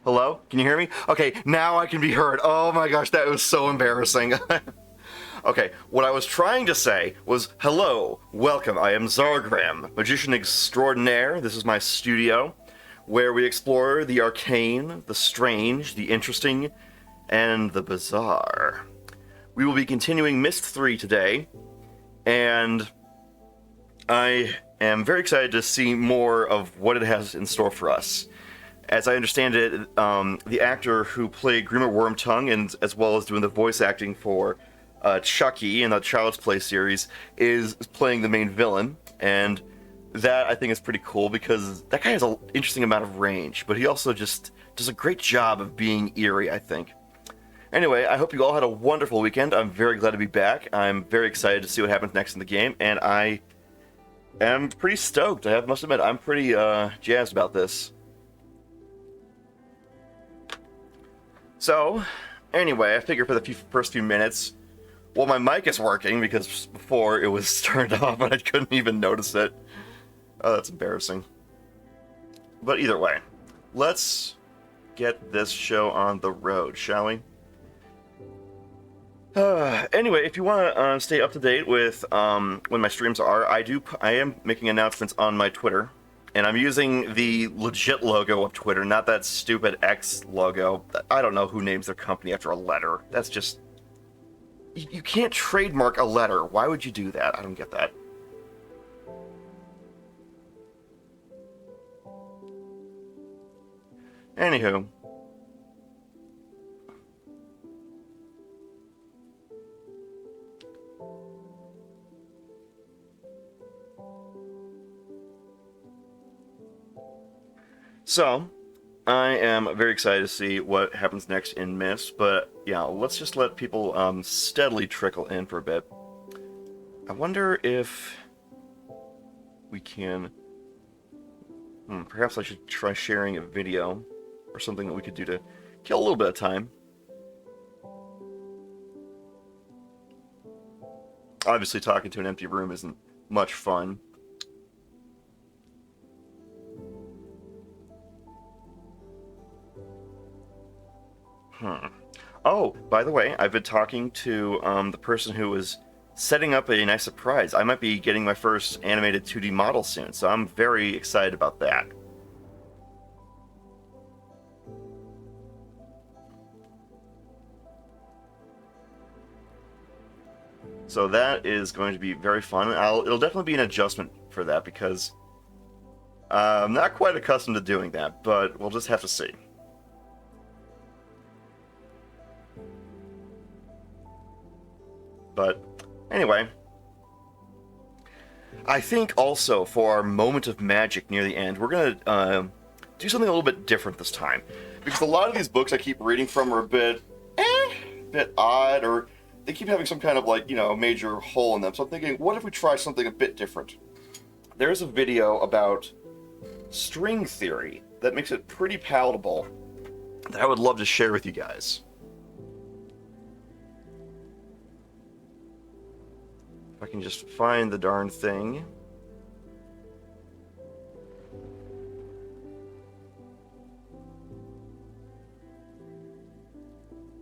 Hello? Can you hear me? Okay, now I can be heard. Oh my gosh, that was so embarrassing. Okay, what I was trying to say was, hello, welcome, I am Zargram, magician extraordinaire. This is my studio, where we explore the arcane, the strange, the interesting, and the bizarre. We will be continuing Myst 3 today, and I am very excited to see more of what it has in store for us. As I understand it, the actor who played Grimmer Wormtongue, and as well as doing the voice acting for Chucky in the Child's Play series, is playing the main villain, and that I think is pretty cool because that guy has an interesting amount of range, but he also just does a great job of being eerie, I think. Anyway, I hope you all had a wonderful weekend. I'm very glad to be back. I'm very excited to see what happens next in the game, and I am pretty stoked. I must admit, I'm pretty jazzed about this. So, anyway, I figure for the first few minutes, well, my mic is working because before it was turned off and I couldn't even notice it. Oh, that's embarrassing. But either way, let's get this show on the road, shall we? Anyway, if you want to stay up to date with when my streams are, I am making announcements on my Twitter. And I'm using the legit logo of Twitter, not that stupid X logo. I don't know who names their company after a letter. That's just... You can't trademark a letter. Why would you do that? I don't get that. Anywho. So, I am very excited to see what happens next in Myst, but yeah, let's just let people steadily trickle in for a bit. I wonder if we can Perhaps I should try sharing a video or something that we could do to kill a little bit of time. Obviously, talking to an empty room isn't much fun. Oh, by the way, I've been talking to the person who was setting up a nice surprise. I might be getting my first animated 2D model soon, so I'm very excited about that. So that is going to be very fun. It'll definitely be an adjustment for that because I'm not quite accustomed to doing that, but we'll just have to see. But anyway, I think also for our moment of magic near the end, we're going to do something a little bit different this time. Because a lot of these books I keep reading from are a bit odd, or they keep having some kind of, like, you know, major hole in them. So I'm thinking, what if we try something a bit different? There's a video about string theory that makes it pretty palatable that I would love to share with you guys. If I can just find the darn thing.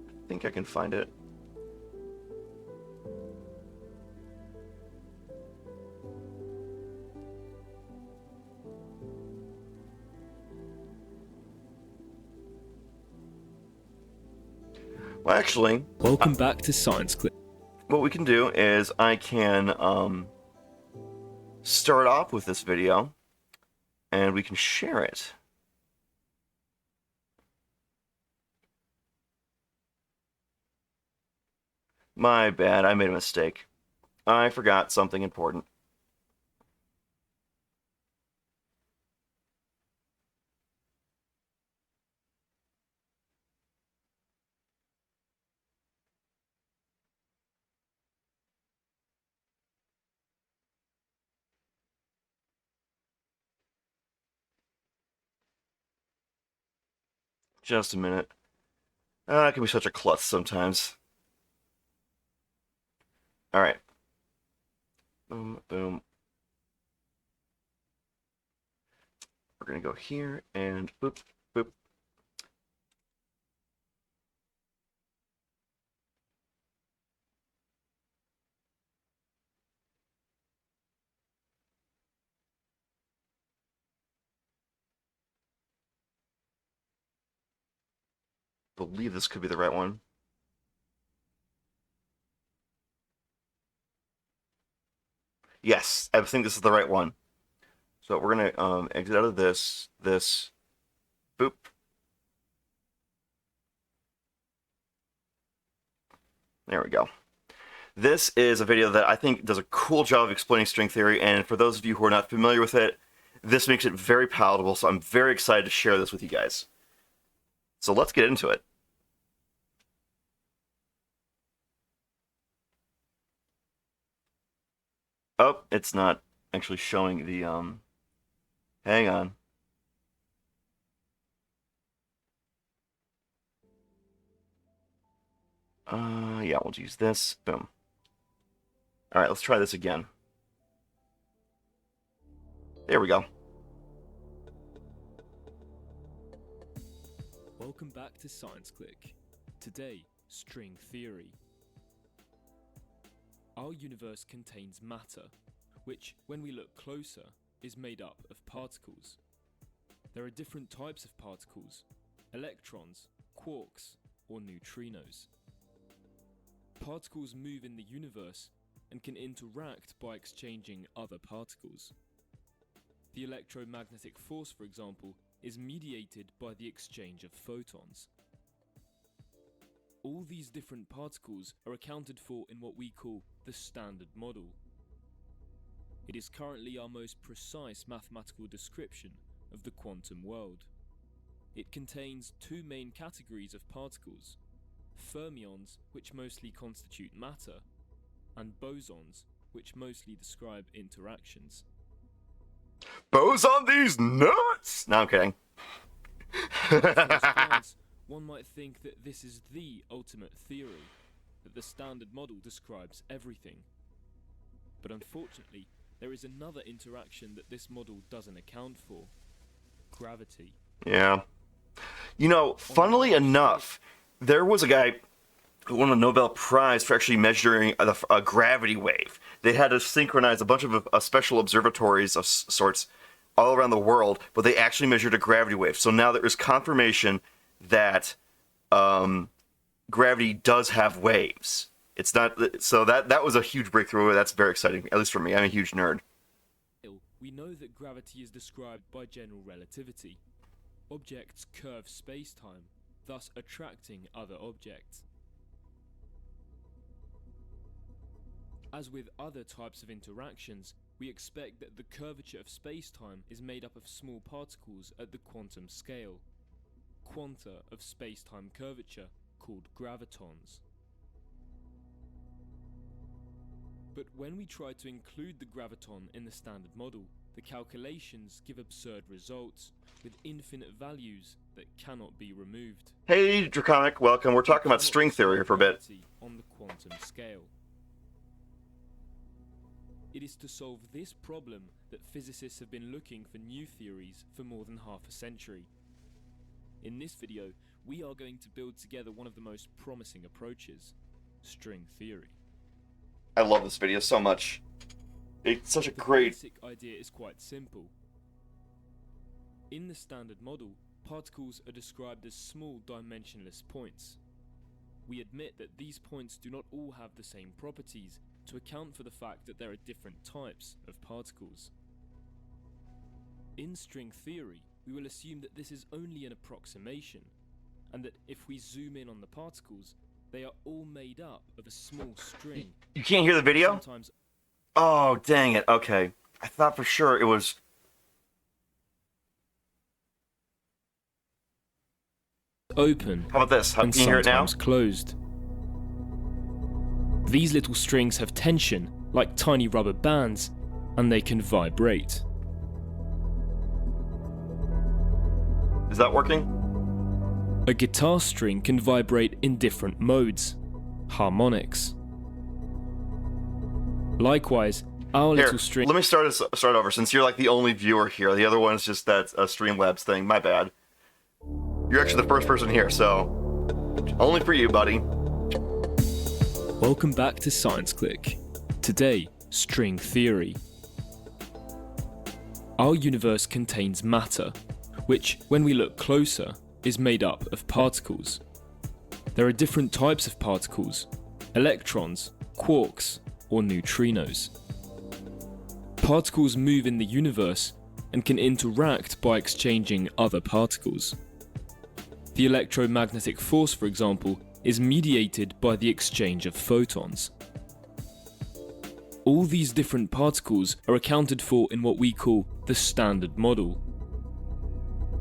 I think I can find it. Well, actually, welcome back to Science Clip. What we can do is I can start off with this video, and we can share it. My bad, I made a mistake. I forgot something important. Just a minute. It can be such a klutz sometimes. Alright. Boom, boom. We're gonna go here, and boop, boop. I believe this could be the right one. Yes, I think this is the right one. So we're gonna exit out of this, boop. There we go. This is a video that I think does a cool job of explaining string theory, and for those of you who are not familiar with it, this makes it very palatable, so I'm very excited to share this with you guys. So let's get into it. Oh, it's not actually showing the, hang on. Yeah, we'll use this. Boom. Alright, let's try this again. There we go. Welcome back to Science Click. Today, string theory. Our universe contains matter, which, when we look closer, is made up of particles. There are different types of particles: electrons, quarks, or neutrinos. Particles move in the universe and can interact by exchanging other particles. The electromagnetic force, for example, is mediated by the exchange of photons. All these different particles are accounted for in what we call the Standard Model. It is currently our most precise mathematical description of the quantum world. It contains two main categories of particles: fermions, which mostly constitute matter, and bosons, which mostly describe interactions. Boson these nuts! No, I'm kidding. At first glance, one might think that this is the ultimate theory, that the Standard Model describes everything. But unfortunately, there is another interaction that this model doesn't account for. Gravity. Yeah. You know, funnily enough, there was a guy who won a Nobel Prize for actually measuring a gravity wave. They had to synchronize a bunch of special observatories of sorts all around the world, but they actually measured a gravity wave. So now there is confirmation that gravity does have waves. It's not so that was a huge breakthrough. That's very exciting, at least for me. I'm a huge nerd. We know that gravity is described by general relativity. Objects curve space-time, thus attracting other objects. As with other types of interactions, we expect that the curvature of space-time is made up of small particles at the quantum scale. Quanta of space-time curvature, called gravitons. But when we try to include the graviton in the Standard Model, the calculations give absurd results, with infinite values that cannot be removed. Hey, Draconic, welcome. We're talking about string theory for a bit. On the quantum scale. It is to solve this problem that physicists have been looking for new theories for more than half a century. In this video, we are going to build together one of the most promising approaches, string theory. I love this video so much. It's such a great... The basic idea is quite simple. In the Standard Model, particles are described as small dimensionless points. We admit that these points do not all have the same properties to account for the fact that there are different types of particles. In string theory, we will assume that this is only an approximation, and that if we zoom in on the particles, they are all made up of a small string. You can't hear the video? Sometimes... Oh, dang it. Okay. I thought for sure it was... open. How about this? Can And you hear it now? sometimes closed. These little strings have tension, like tiny rubber bands, and they can vibrate. Is that working? A guitar string can vibrate in different modes, harmonics. Likewise, our Here, little string... let me start over, since you're like the only viewer here. The other one's just that Streamlabs thing. My bad. You're actually the first person here, so... only for you, buddy. Welcome back to Science Click. Today, string theory. Our universe contains matter, which, when we look closer, is made up of particles. There are different types of particles: electrons, quarks, or neutrinos. Particles move in the universe and can interact by exchanging other particles. The electromagnetic force, for example, is mediated by the exchange of photons. All these different particles are accounted for in what we call the Standard Model.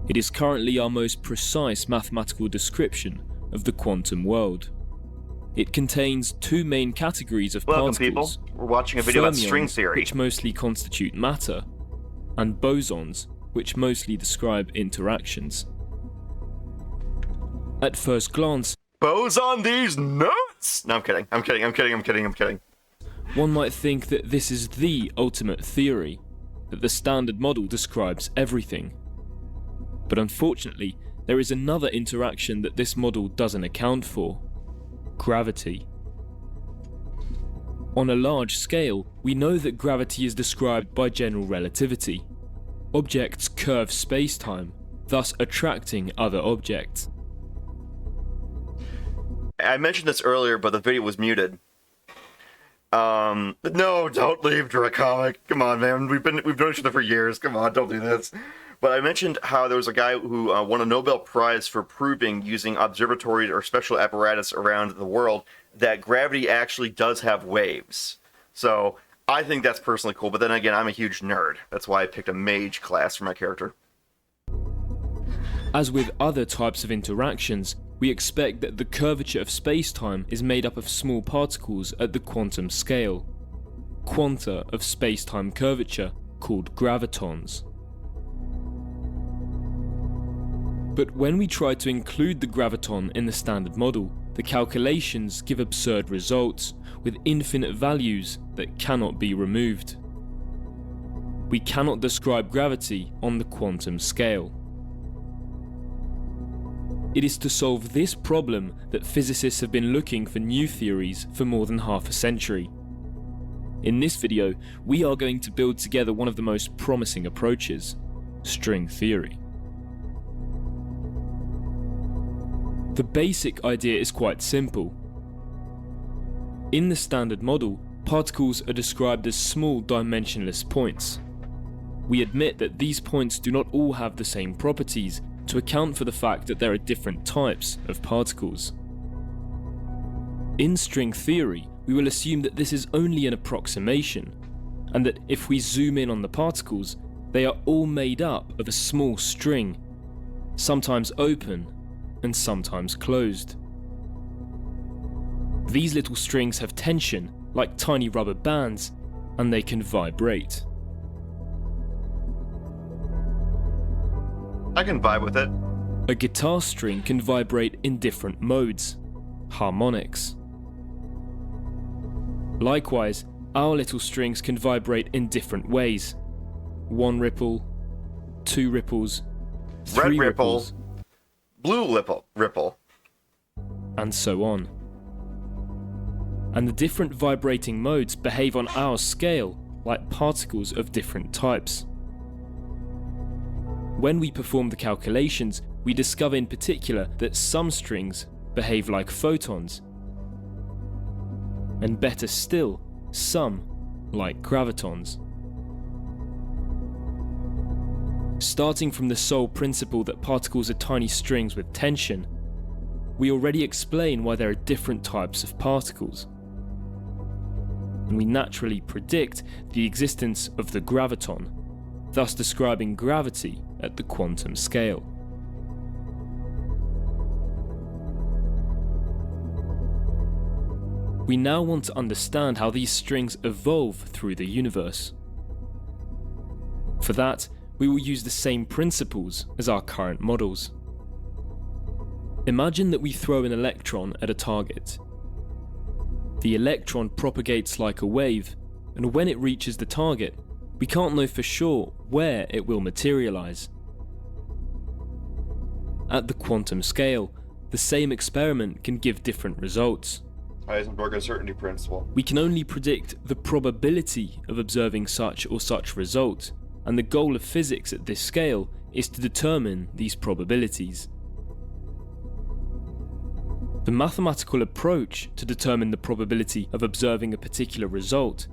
It is currently our most precise mathematical description of the quantum world. It contains two main categories of Welcome, particles. people. We're watching a video about string Fermions, theory. which mostly constitute matter, and bosons, which mostly describe interactions. At first glance, Boson these nuts! No, I'm kidding. I'm kidding. one might think that this is the ultimate theory, that the Standard Model describes everything. But unfortunately, there is another interaction that this model doesn't account for: gravity. On a large scale, we know that gravity is described by general relativity. Objects curve space-time, thus attracting other objects. I mentioned this earlier, but the video was muted. No, don't leave, Dracomic. Come on, man. We've known each other for years. Come on, don't do this. But I mentioned how there was a guy who won a Nobel Prize for proving, using observatories or special apparatus around the world, that gravity actually does have waves. So I think that's personally cool, but then again, I'm a huge nerd. That's why I picked a mage class for my character. As with other types of interactions, we expect that the curvature of space-time is made up of small particles at the quantum scale. Quanta of space-time curvature, called gravitons. But when we try to include the graviton in the standard model, the calculations give absurd results with infinite values that cannot be removed. We cannot describe gravity on the quantum scale. It is to solve this problem that physicists have been looking for new theories for more than half a century. In this video, we are going to build together one of the most promising approaches, string theory. The basic idea is quite simple. In the standard model, particles are described as small dimensionless points. We admit that these points do not all have the same properties to account for the fact that there are different types of particles. In string theory, we will assume that this is only an approximation, and that if we zoom in on the particles, they are all made up of a small string, sometimes open and sometimes closed. These little strings have tension, like tiny rubber bands, and they can vibrate. I can vibe with it. A guitar string can vibrate in different modes, harmonics. Likewise, our little strings can vibrate in different ways. 1 ripple, 2 ripples, 3 Red ripple, ripples, blue ripple. and so on. And the different vibrating modes behave on our scale like particles of different types. When we perform the calculations, we discover in particular that some strings behave like photons, and better still, some like gravitons. Starting from the sole principle that particles are tiny strings with tension, we already explain why there are different types of particles. And we naturally predict the existence of the graviton, thus describing gravity at the quantum scale. We now want to understand how these strings evolve through the universe. For that, we will use the same principles as our current models. Imagine that we throw an electron at a target. The electron propagates like a wave, and when it reaches the target, we can't know for sure where it will materialize. At the quantum scale, the same experiment can give different results. Heisenberg uncertainty principle. We can only predict the probability of observing such or such result, and the goal of physics at this scale is to determine these probabilities. The mathematical approach to determine the probability of observing a particular result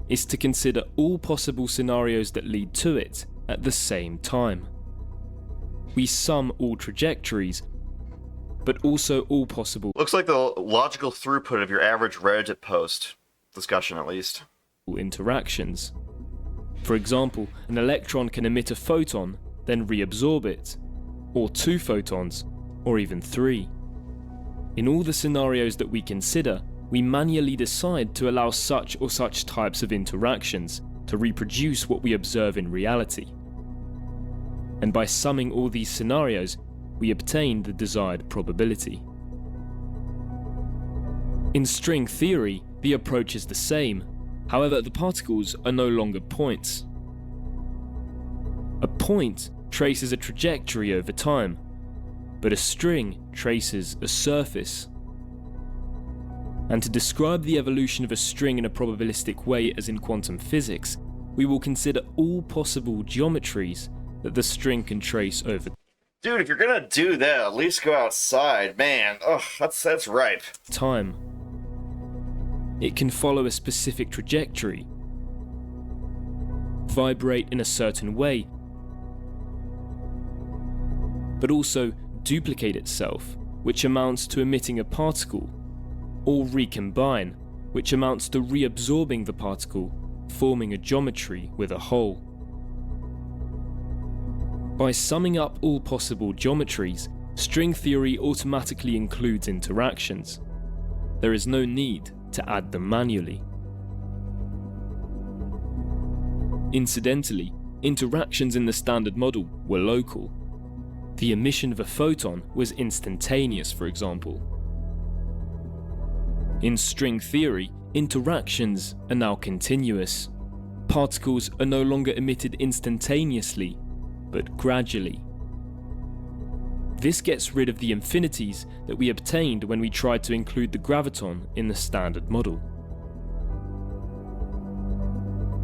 is to consider all possible scenarios that lead to it at the same time. We sum all trajectories, but also all possible Looks like the logical throughput of your average Reddit post. Discussion, at least. interactions. For example, an electron can emit a photon, then reabsorb it, or 2 photons, or even 3. In all the scenarios that we consider, we manually decide to allow such or such types of interactions to reproduce what we observe in reality. And by summing all these scenarios, we obtain the desired probability. In string theory, the approach is the same. However, the particles are no longer points. A point traces a trajectory over time, but a string traces a surface. And to describe the evolution of a string in a probabilistic way as in quantum physics, we will consider all possible geometries that the string can trace over Dude, if you're gonna do that, at least go outside. Man, ugh, that's ripe. time. It can follow a specific trajectory, vibrate in a certain way, but also duplicate itself, which amounts to emitting a particle, or recombine, which amounts to reabsorbing the particle, forming a geometry with a hole. By summing up all possible geometries, string theory automatically includes interactions. There is no need to add them manually. Incidentally, interactions in the standard model were local. The emission of a photon was instantaneous, for example. In string theory, interactions are now continuous. Particles are no longer emitted instantaneously, but gradually. This gets rid of the infinities that we obtained when we tried to include the graviton in the standard model.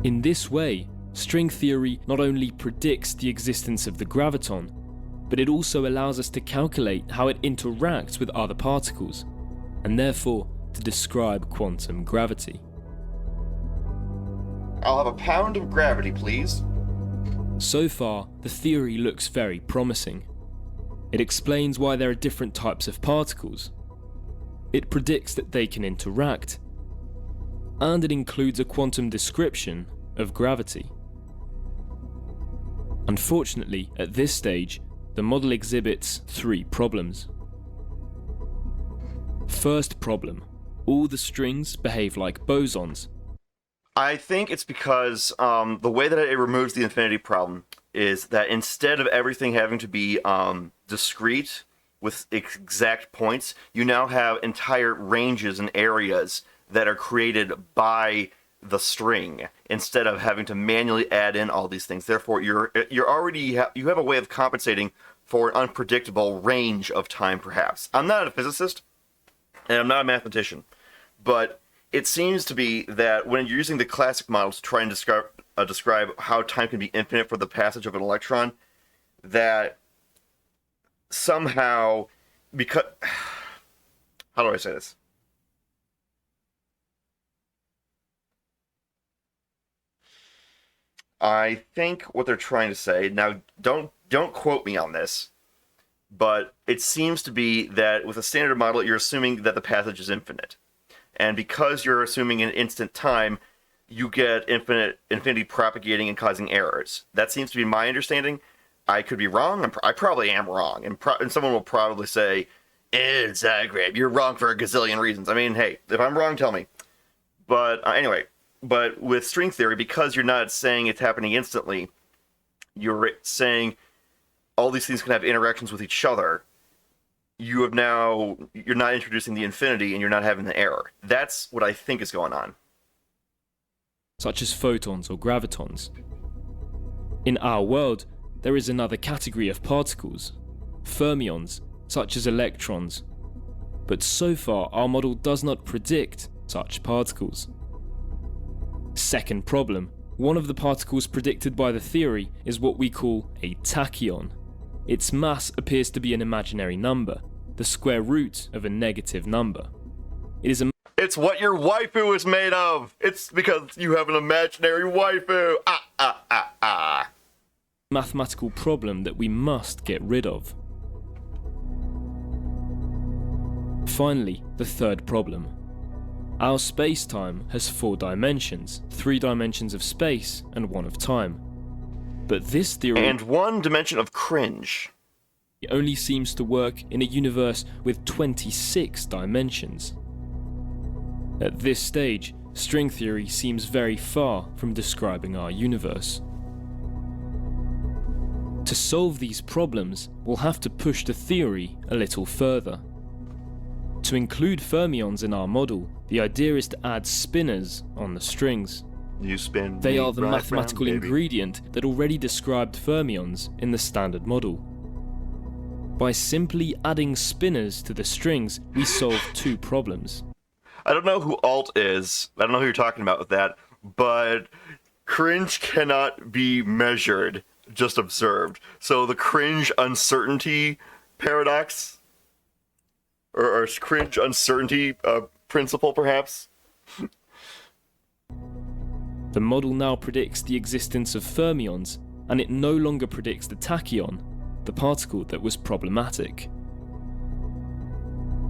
In this way, string theory not only predicts the existence of the graviton, but it also allows us to calculate how it interacts with other particles, and therefore to describe quantum gravity. I'll have a pound of gravity, please. So far, the theory looks very promising. It explains why there are different types of particles. It predicts that they can interact. And it includes a quantum description of gravity. Unfortunately, at this stage, the model exhibits 3 problems. First problem: all the strings behave like bosons. I think it's because the way that it removes the infinity problem is that instead of everything having to be discrete with exact points, you now have entire ranges and areas that are created by the string instead of having to manually add in all these things. Therefore, you have a way of compensating for an unpredictable range of time, perhaps. I'm not a physicist, and I'm not a mathematician, but it seems to be that when you're using the classic model to try and describe how time can be infinite for the passage of an electron, that somehow, because... How do I say this? I think what they're trying to say, now don't quote me on this, but it seems to be that with a standard model, you're assuming that the passage is infinite. And because you're assuming an instant time, you get infinity propagating and causing errors. That seems to be my understanding. I could be wrong. I probably am wrong. And someone will probably say, it's Zagreb, you're wrong for a gazillion reasons. I mean, hey, if I'm wrong, tell me. But anyway, but with string theory, because you're not saying it's happening instantly, you're saying all these things can have interactions with each other. You're not introducing the infinity and you're not having the error. That's what I think is going on. Such as photons or gravitons. In our world, there is another category of particles, fermions, such as electrons. But so far, our model does not predict such particles. Second problem: one of the particles predicted by the theory is what we call a tachyon. Its mass appears to be an imaginary number, the square root of a negative number. It's what your waifu is made of! It's because you have an imaginary waifu! Mathematical problem that we must get rid of. Finally, the third problem. Our space-time has 4 dimensions, 3 dimensions of space and 1 of time. But this theory... And 1 dimension of cringe. It only seems to work in a universe with 26 dimensions. At this stage, string theory seems very far from describing our universe. To solve these problems, we'll have to push the theory a little further. To include fermions in our model, the idea is to add spinners on the strings. You spin. They are the right mathematical round, ingredient that already described fermions in the standard model. By simply adding spinners to the strings, we solve 2 problems. I don't know who Alt is. I don't know who you're talking about with that, but cringe cannot be measured, just observed. So the cringe uncertainty paradox, or cringe uncertainty principle, perhaps? The model now predicts the existence of fermions, and it no longer predicts the tachyon, the particle that was problematic.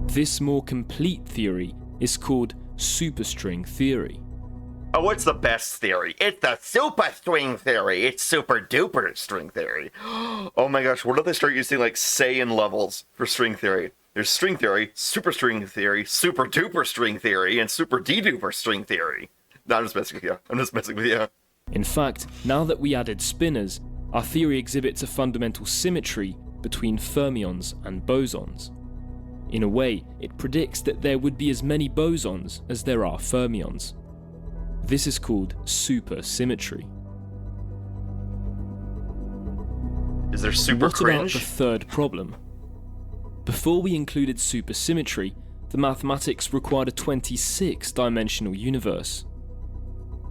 This more complete theory is called superstring theory. Oh, what's the best theory? It's the super string theory. It's super duper string theory. Oh my gosh, what if they start using like Saiyan levels for string theory? There's string theory, super duper string theory, and super de-duper string theory. No, I'm just messing with you. In fact, now that we added spinners, our theory exhibits a fundamental symmetry between fermions and bosons. In a way, it predicts that there would be as many bosons as there are fermions. This is called supersymmetry. Is there super What about cringe? the third problem? Before we included supersymmetry, the mathematics required a 26-dimensional universe.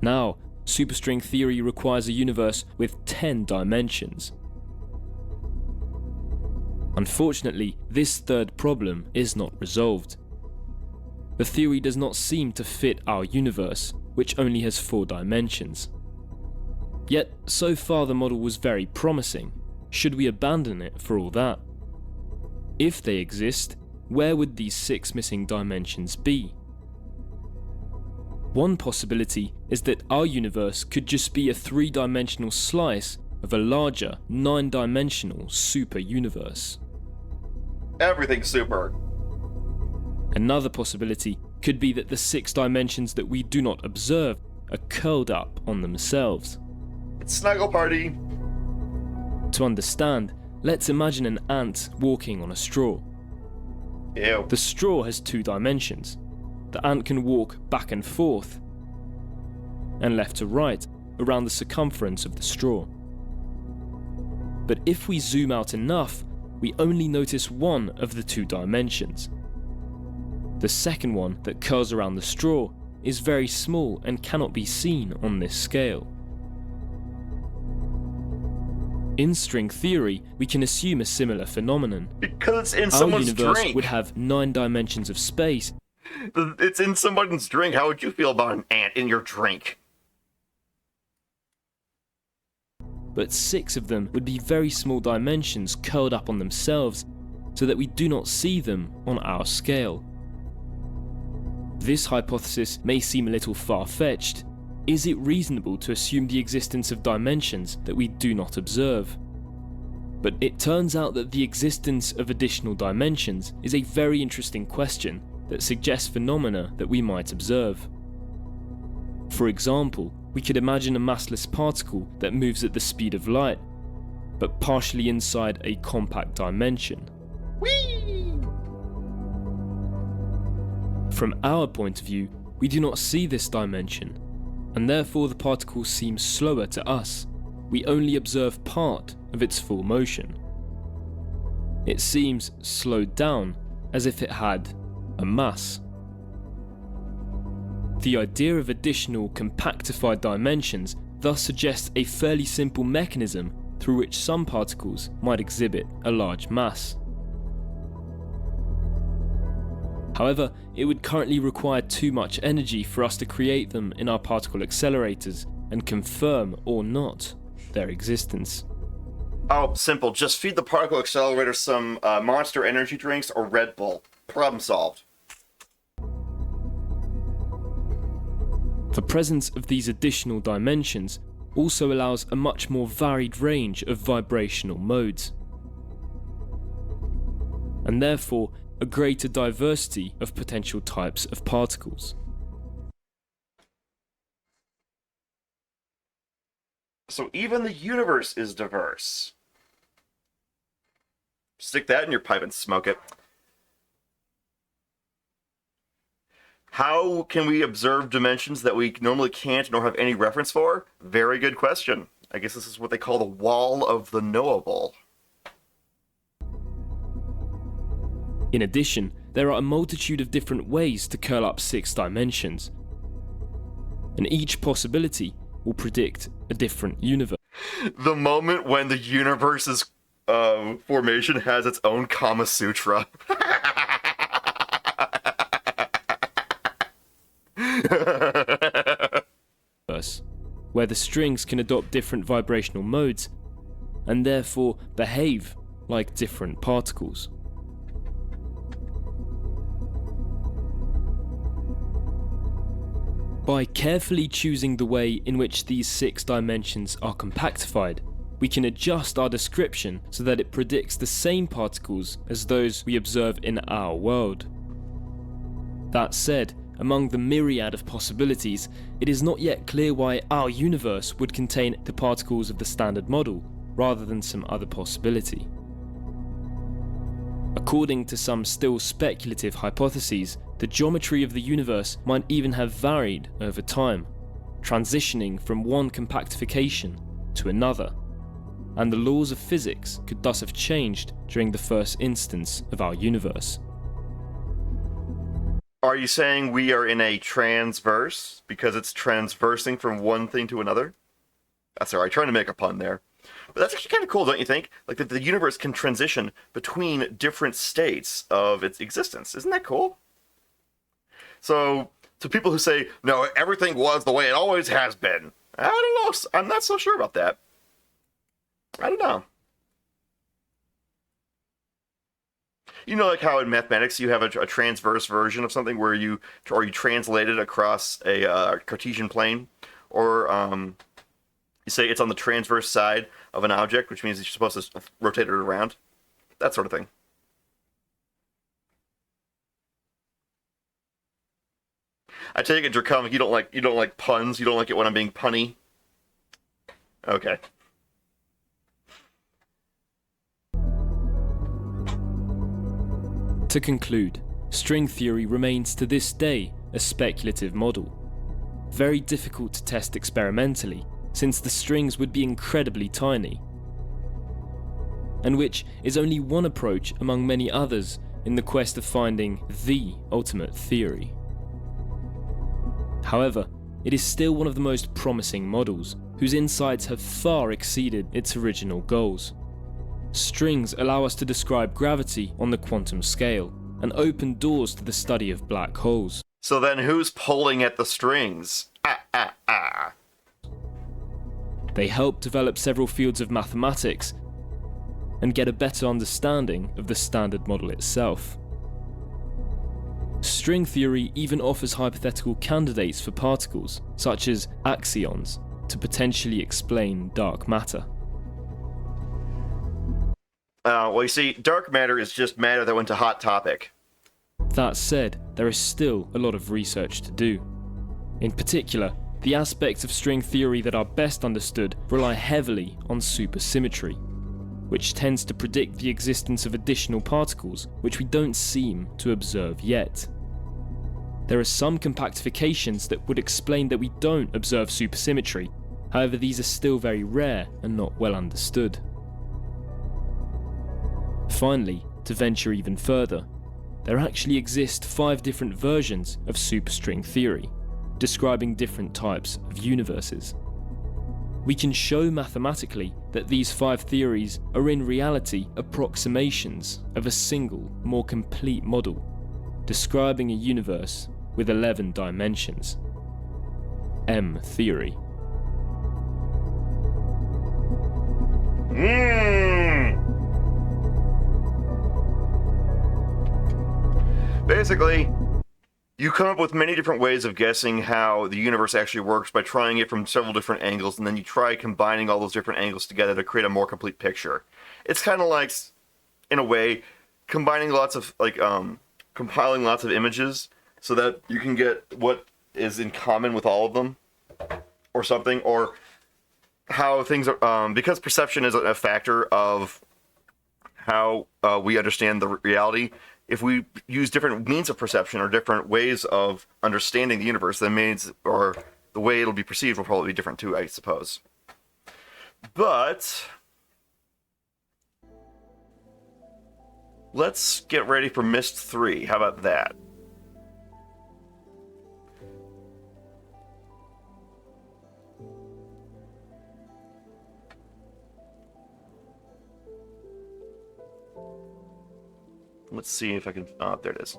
Now, superstring theory requires a universe with 10 dimensions. Unfortunately, this third problem is not resolved. The theory does not seem to fit our universe, which only has 4 dimensions. Yet, so far the model was very promising. Should we abandon it for all that? If they exist, where would these 6 missing dimensions be? One possibility is that our universe could just be a 3-dimensional slice of a larger 9-dimensional super universe. Everything's super. Another possibility could be that the 6 dimensions that we do not observe are curled up on themselves. It's Snuggle Party. To understand, let's imagine an ant walking on a straw. Ew. The straw has 2 dimensions. The ant can walk back and forth, and left to right, around the circumference of the straw. But if we zoom out enough, we only notice one of the 2 dimensions. The second one that curls around the straw is very small and cannot be seen on this scale. In string theory, we can assume a similar phenomenon. Because it's in Our someone's universe drink. would have 9 dimensions of space. It's in someone's drink. How would you feel about an ant in your drink? But 6 of them would be very small dimensions curled up on themselves, so that we do not see them on our scale. This hypothesis may seem a little far-fetched. Is it reasonable to assume the existence of dimensions that we do not observe? But it turns out that the existence of additional dimensions is a very interesting question that suggests phenomena that we might observe. For example, we could imagine a massless particle that moves at the speed of light, but partially inside a compact dimension. Whee! From our point of view, we do not see this dimension, and therefore the particle seems slower to us. We only observe part of its full motion. It seems slowed down, as if it had a mass. The idea of additional compactified dimensions thus suggests a fairly simple mechanism through which some particles might exhibit a large mass. However, it would currently require too much energy for us to create them in our particle accelerators and confirm or not their existence. Oh, simple. Just feed the particle accelerator some Monster energy drinks or Red Bull. Problem solved. The presence of these additional dimensions also allows a much more varied range of vibrational modes, and therefore a greater diversity of potential types of particles. So even the universe is diverse. Stick that in your pipe and smoke it. How can we observe dimensions that we normally can't nor have any reference for? Very good question. I guess this is what they call the wall of the knowable. In addition, there are a multitude of different ways to curl up 6 dimensions, and each possibility will predict a different universe. The moment when the universe's formation has its own Kama Sutra. Where the strings can adopt different vibrational modes and therefore behave like different particles. By carefully choosing the way in which these 6 dimensions are compactified, we can adjust our description so that it predicts the same particles as those we observe in our world. That said, among the myriad of possibilities, it is not yet clear why our universe would contain the particles of the standard model, rather than some other possibility. According to some still speculative hypotheses, the geometry of the universe might even have varied over time, transitioning from one compactification to another, and the laws of physics could thus have changed during the first instance of our universe. Are you saying we are in a transverse because it's transversing from one thing to another? That's alright, trying to make a pun there. But that's actually kind of cool, don't you think? Like that the universe can transition between different states of its existence. Isn't that cool? So, to people who say, no, everything was the way it always has been, I don't know, I'm not so sure about that. I don't know. You know, like how in mathematics you have a transverse version of something where you translate it across a Cartesian plane, or you say it's on the transverse side of an object, which means you're supposed to rotate it around. That sort of thing. I take it, Draconic, you don't like puns. You don't like it when I'm being punny. Okay. To conclude, string theory remains to this day a speculative model. Very difficult to test experimentally, since the strings would be incredibly tiny, and which is only one approach among many others in the quest of finding the ultimate theory. However, it is still one of the most promising models, whose insights have far exceeded its original goals. Strings allow us to describe gravity on the quantum scale, and open doors to the study of black holes. So then who's pulling at the strings? They help develop several fields of mathematics and get a better understanding of the Standard Model itself. String theory even offers hypothetical candidates for particles, such as axions, to potentially explain dark matter. Well, you see, dark matter is just matter that went to Hot Topic. That said, there is still a lot of research to do. In particular, the aspects of string theory that are best understood rely heavily on supersymmetry, which tends to predict the existence of additional particles which we don't seem to observe yet. There are some compactifications that would explain that we don't observe supersymmetry, however these are still very rare and not well understood. Finally, to venture even further, there actually exist 5 different versions of superstring theory, describing different types of universes. We can show mathematically that these 5 theories are in reality approximations of a single, more complete model, describing a universe with 11 dimensions. M theory. Basically, you come up with many different ways of guessing how the universe actually works by trying it from several different angles, and then you try combining all those different angles together to create a more complete picture. It's kind of like, in a way, combining lots of, compiling lots of images so that you can get what is in common with all of them, or something, or how things are, because perception is a factor of how we understand the reality. If we use different means of perception or different ways of understanding the universe, then means, or the way it'll be perceived will probably be different too, I suppose. But let's get ready for Myst 3. How about that? Let's see if I can... Oh, there it is.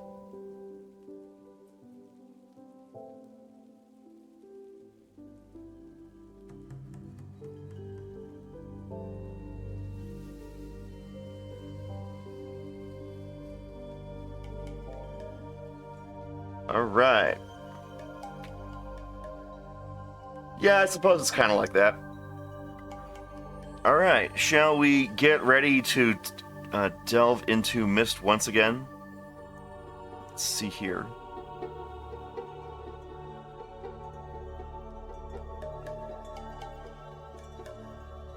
Alright. Yeah, I suppose it's kind of like that. Alright, shall we get ready to delve into Myst once again? Let's see here.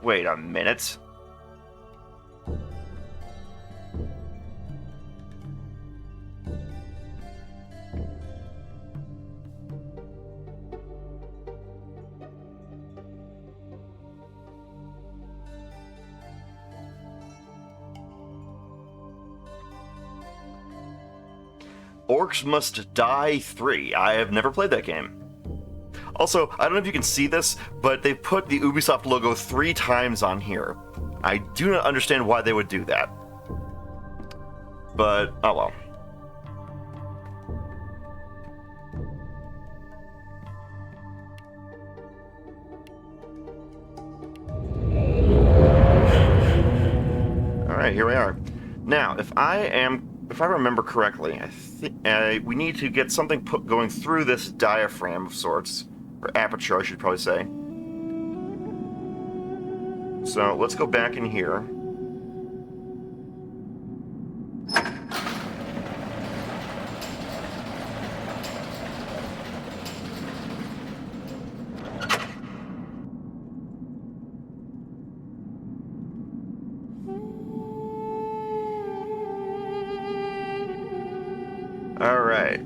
Wait a minute. Orcs Must Die 3. I have never played that game. Also, I don't know if you can see this, but they've put the Ubisoft logo 3 times on here. I do not understand why they would do that. But, oh well. Alright, here we are. Now, if I remember correctly, I think we need to get something going through this diaphragm of sorts. Or aperture, I should probably say. So, let's go back in here. Alright.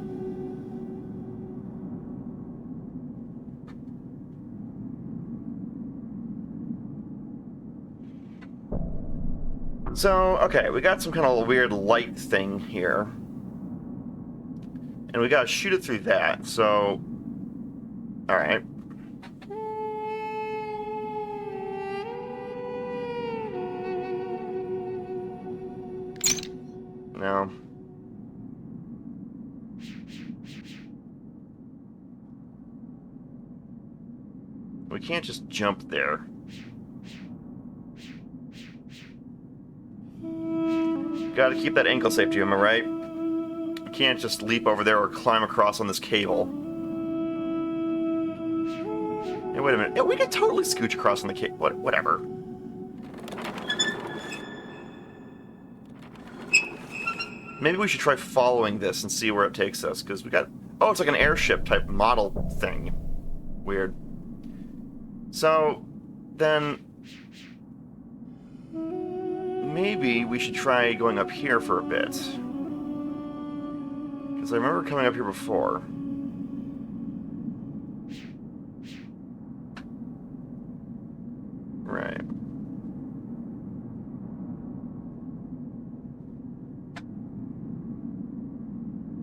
So, okay, we got some kind of weird light thing here. And we gotta shoot it through that, so... Alright. No. We can't just jump there. Gotta keep that ankle safety, am I right? You can't just leap over there or climb across on this cable. Hey, wait a minute. Yeah, we could totally scooch across on the cable. Whatever. Maybe we should try following this and see where it takes us, because we got... Oh, it's like an airship type model thing. Weird. So, then... maybe we should try going up here for a bit. Because I remember coming up here before. Right.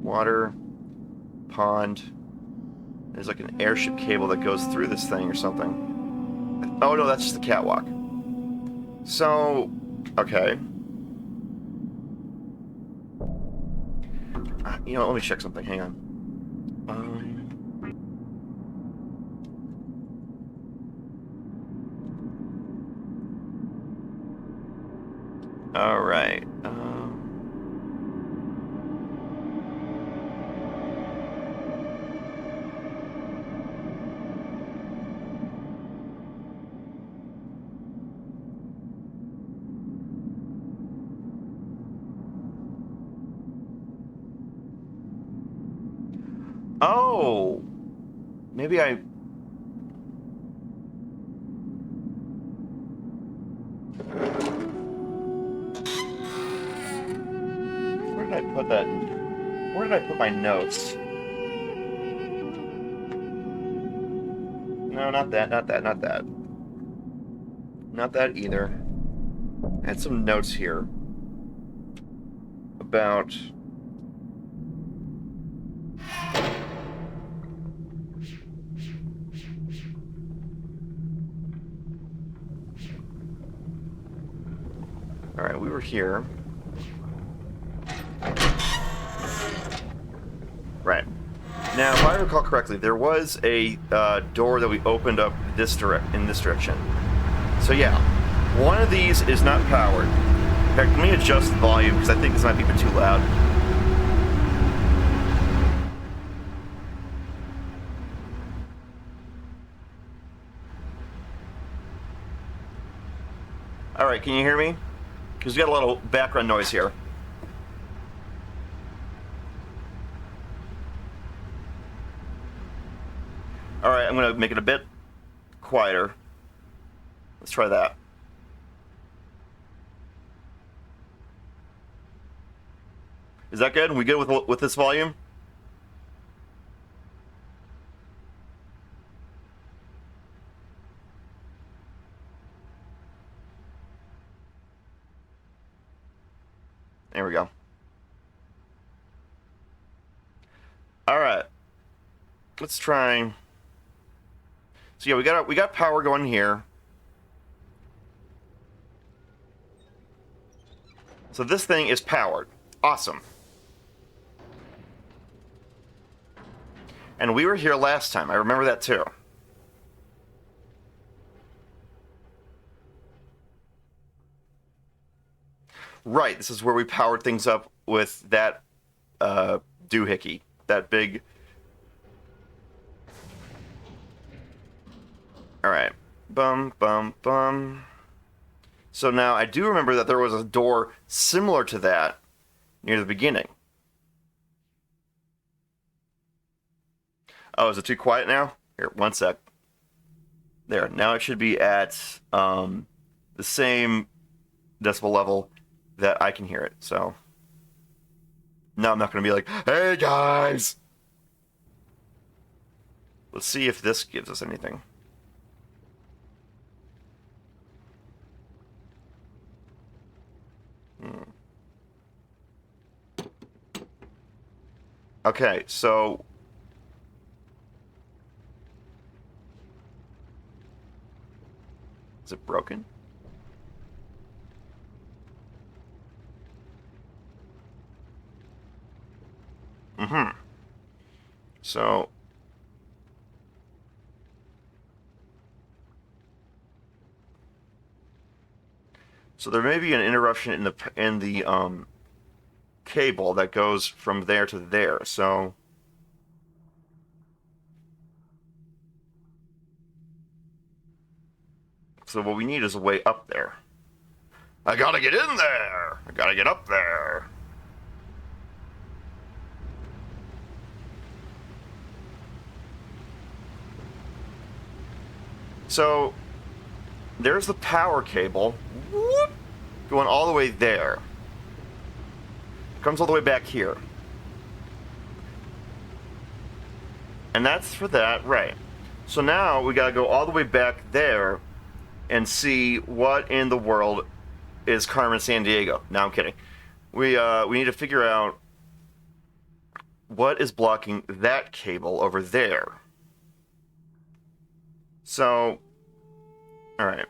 Water. Pond. There's like an airship cable that goes through this thing or something. Oh no, that's just the catwalk. So... okay. You know, let me check something. Hang on. All right. Oh! Maybe I... Where did I put that? Where did I put my notes? No, not that, not that, not that. Not that either. I had some notes here about... Alright, we were here. Right. Now, if I recall correctly, there was a door that we opened up in this direction. So yeah, one of these is not powered. In fact, let me adjust the volume, because I think this might be a bit too loud. Alright, can you hear me? Because we got a lot of background noise here. Alright, I'm going to make it a bit quieter. Let's try that. Is that good? We good with this volume? There we go. let's try. So yeah, we got power going here. So this thing is powered. Awesome. And we were here last time. I remember that too. Right, this is where we powered things up with that doohickey. That big... Alright. Bum, bum, bum. So now I do remember that there was a door similar to that near the beginning. Oh, is it too quiet now? Here, one sec. There, now it should be at the same decibel level that I can hear it, so... Now I'm not going to be like, hey guys! Let's see if this gives us anything. Okay, so... Is it broken? Mm-hmm. So... So there may be an interruption in the cable that goes from there to there, so... So what we need is a way up there. I gotta get in there! I gotta get up there! So, there's the power cable. Whoop, going all the way there. Comes all the way back here. And that's for that, right. So now we gotta go all the way back there and see what in the world is Carmen Sandiego. No, I'm kidding. We need to figure out what is blocking that cable over there. So, alright.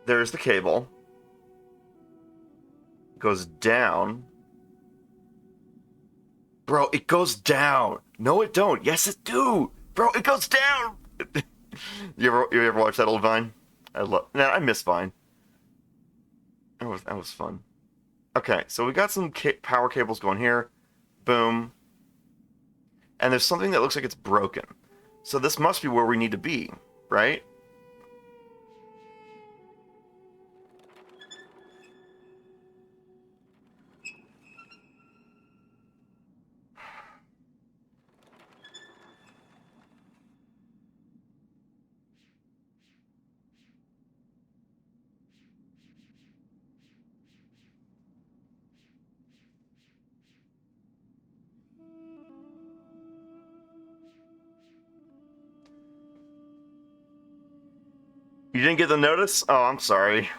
There's the cable. Goes down. Bro, it goes down. No, it don't. Yes, it do. Bro, it goes down. You ever watch that old Vine? I miss Vine. That was fun. Okay, so we got some power cables going here. Boom. And there's something that looks like it's broken. So this must be where we need to be, right? You didn't get the notice? Oh, I'm sorry.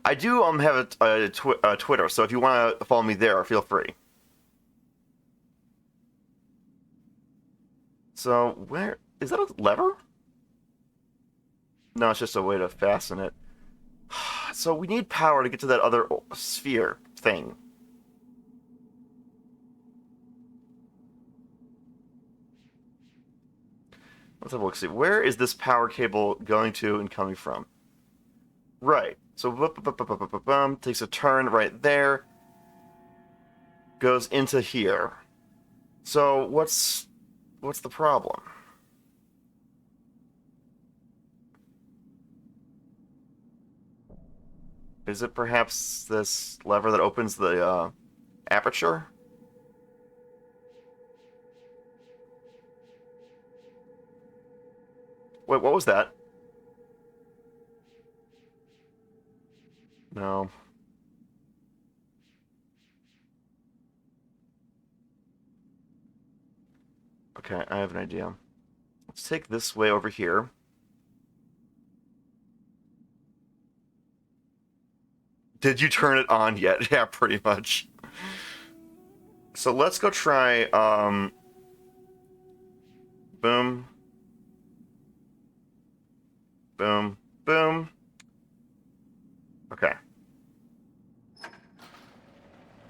I do have a Twitter, so if you want to follow me there, feel free. So, where... Is that a lever? No, it's just a way to fasten it. So we need power to get to that other sphere thing. Let's have a look. See, where is this power cable going to and coming from? Right. So, takes a turn right there. Goes into here. So, what's the problem? Is it perhaps this lever that opens the aperture? Wait, what was that? No. Okay, I have an idea. Let's take this way over here. Did you turn it on yet? Yeah, pretty much. So let's go try Boom. Boom. Boom. Okay.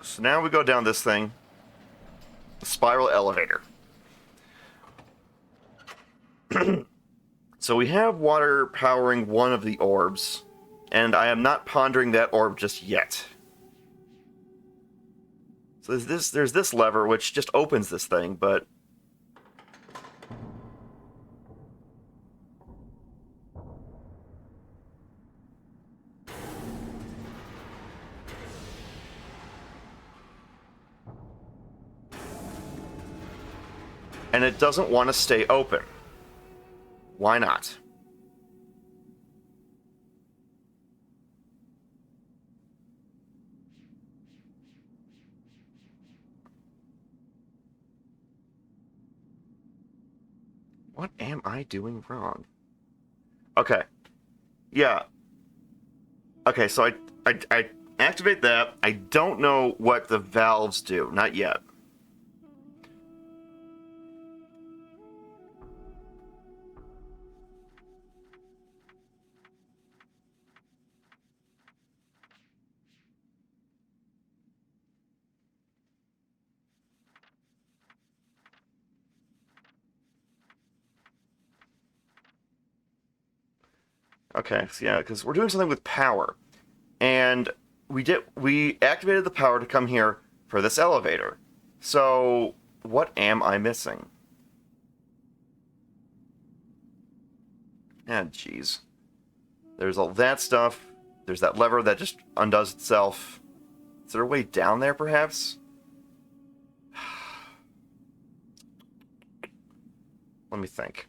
So now we go down this thing. The spiral elevator. So we have water powering one of the orbs, and I am not pondering that orb just yet. So there's this lever which just opens this thing, but and it doesn't want to stay open. Why not? What am I doing wrong? Okay. Yeah. Okay, so I activate that. I don't know what the valves do. Not yet. Okay, so yeah, because we're doing something with power. And we activated the power to come here for this elevator. So what am I missing? Ah, jeez. There's all that stuff. There's that lever that just undoes itself. Is there a way down there, perhaps? Let me think.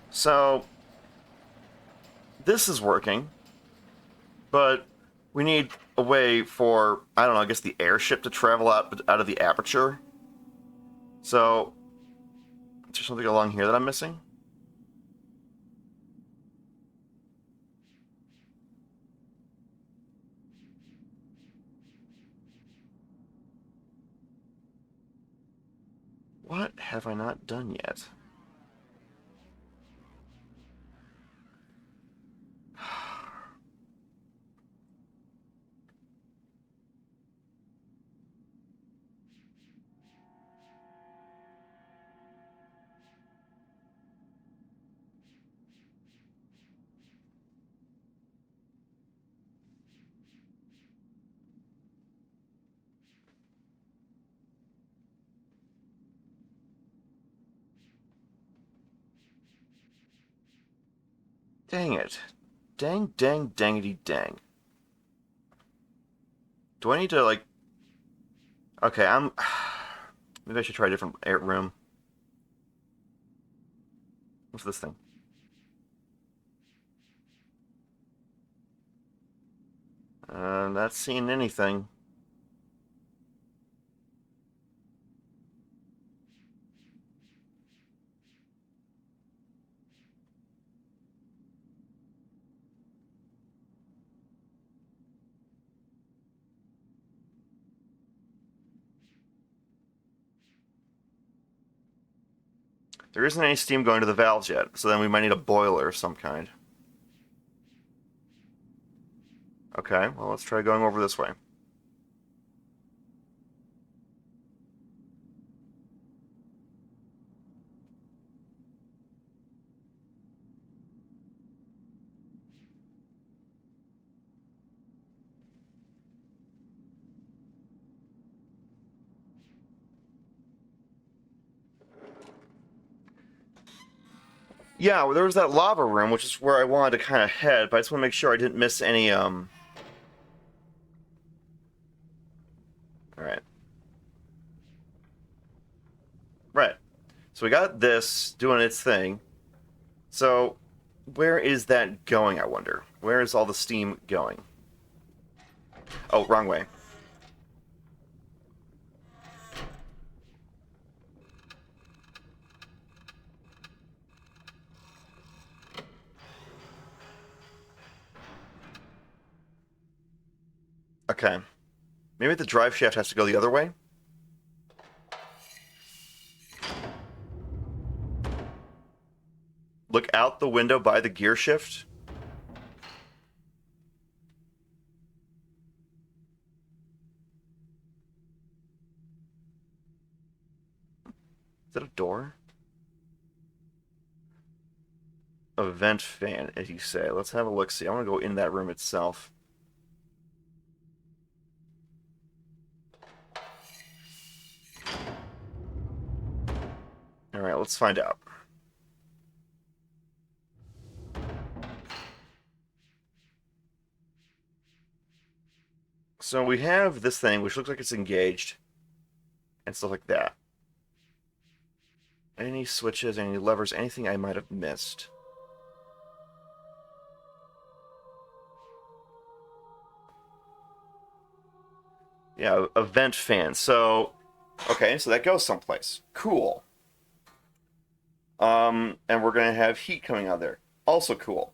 So, this is working, but we need a way for, I don't know, I guess the airship to travel out of the aperture. So, is there something along here that I'm missing? What have I not done yet? Dang it. Dang, dang, dangity, dang. Do I need to, like... Okay, I'm... Maybe I should try a different room. What's this thing? Not seeing anything. There isn't any steam going to the valves yet, so then we might need a boiler of some kind. Okay, well, let's try going over this way. Yeah, well, there was that lava room, which is where I wanted to kind of head, but I just want to make sure I didn't miss any, Alright. Right. So we got this doing its thing. So, where is that going, I wonder? Where is all the steam going? Oh, wrong way. Okay. Maybe the drive shaft has to go the other way? Look out the window by the gear shift. Is that a door? A vent fan, as you say. Let's have a look-see. I want to go in that room itself. Alright, let's find out. So we have this thing, which looks like it's engaged, and stuff like that. Any switches, any levers, anything I might have missed? Yeah, a vent fan. So, okay, so that goes someplace. Cool. And we're gonna have heat coming out of there. Also cool.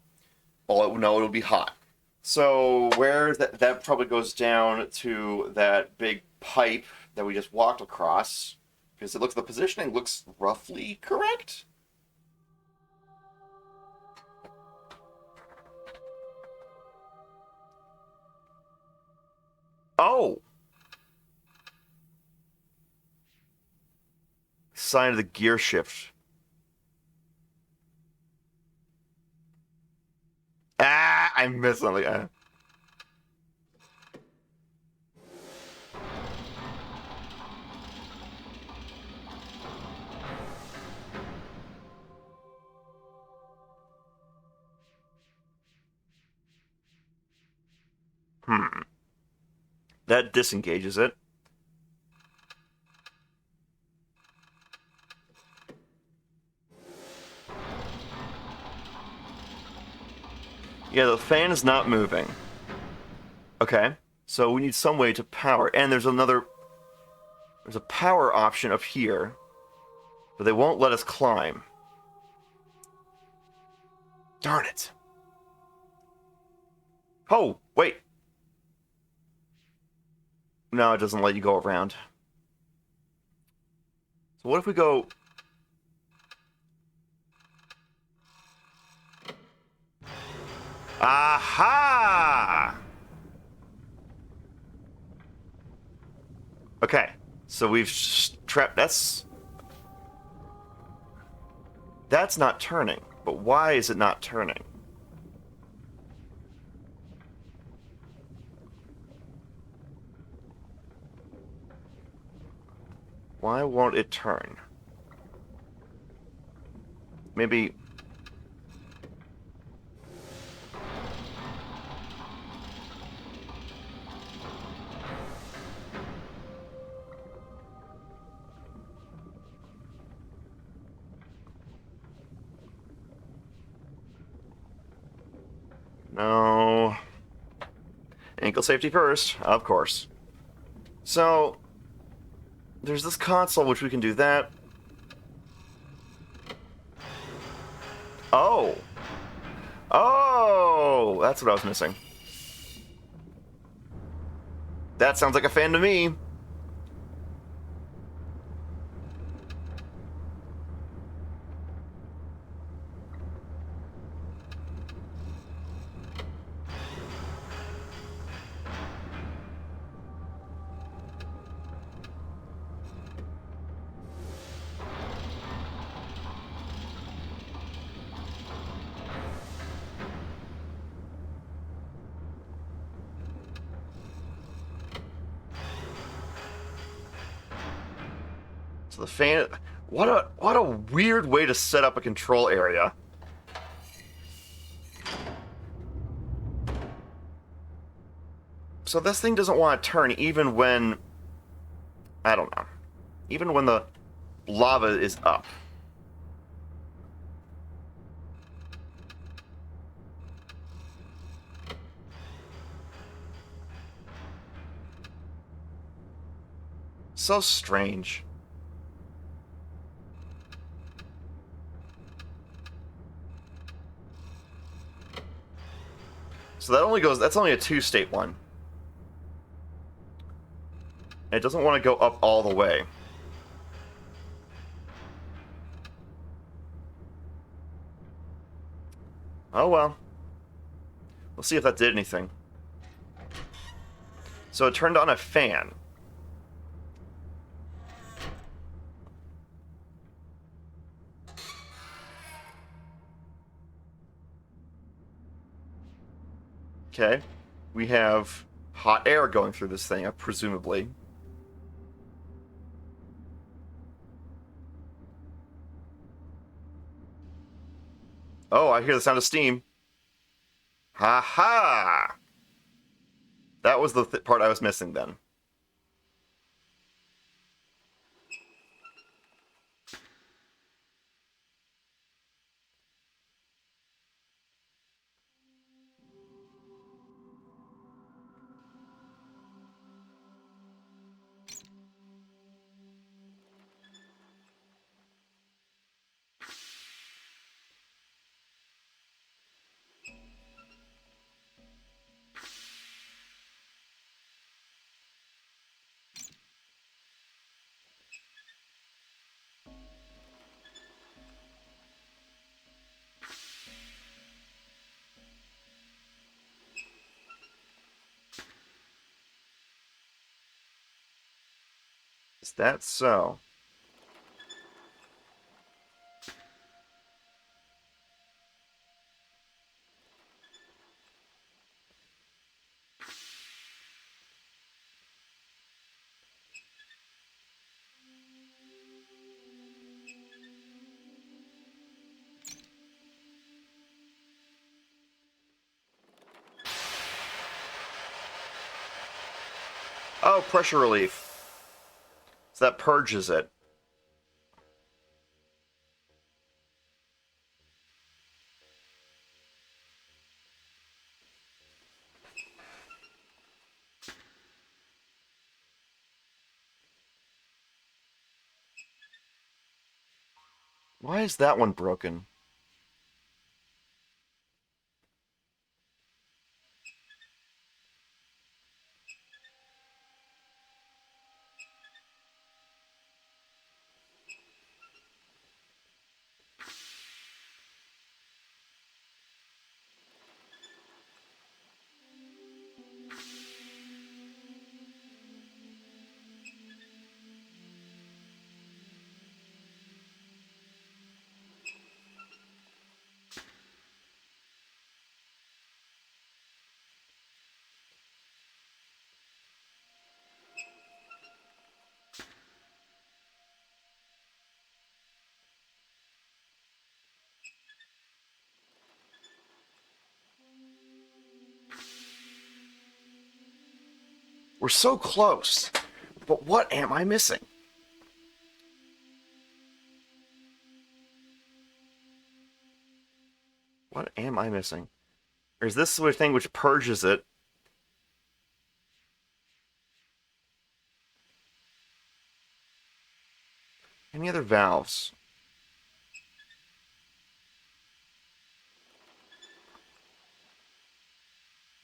Well, no, it'll be hot. So where that probably goes down to that big pipe that we just walked across, because the positioning looks roughly correct. Oh! Sign of the gear shift. Ah, I missed something. That disengages it. Yeah, the fan is not moving. Okay, so we need some way to power. And there's a power option up here, but they won't let us climb. Darn it. Oh, wait. No, it doesn't let you go around. So what if we go... Aha! Okay, so we've trapped... That's not turning. But why is it not turning? Why won't it turn? Maybe... No. Ankle safety first, of course. So, there's this console which we can do that. Oh! Oh! That's what I was missing. That sounds like a fan to me. So the fan... What a weird way to set up a control area. So this thing doesn't want to turn even when... I don't know. Even when the lava is up. So strange. So that's only a two-state one. It doesn't want to go up all the way. Oh well. We'll see if that did anything. So it turned on a fan. Okay. We have hot air going through this thing, presumably. Oh, I hear the sound of steam. Ha ha! That was the part I was missing then. Is that so? Oh, pressure relief. So that purges it. Why is that one broken? We're so close. But what am I missing? What am I missing? Or is this sort of thing which purges it? Any other valves?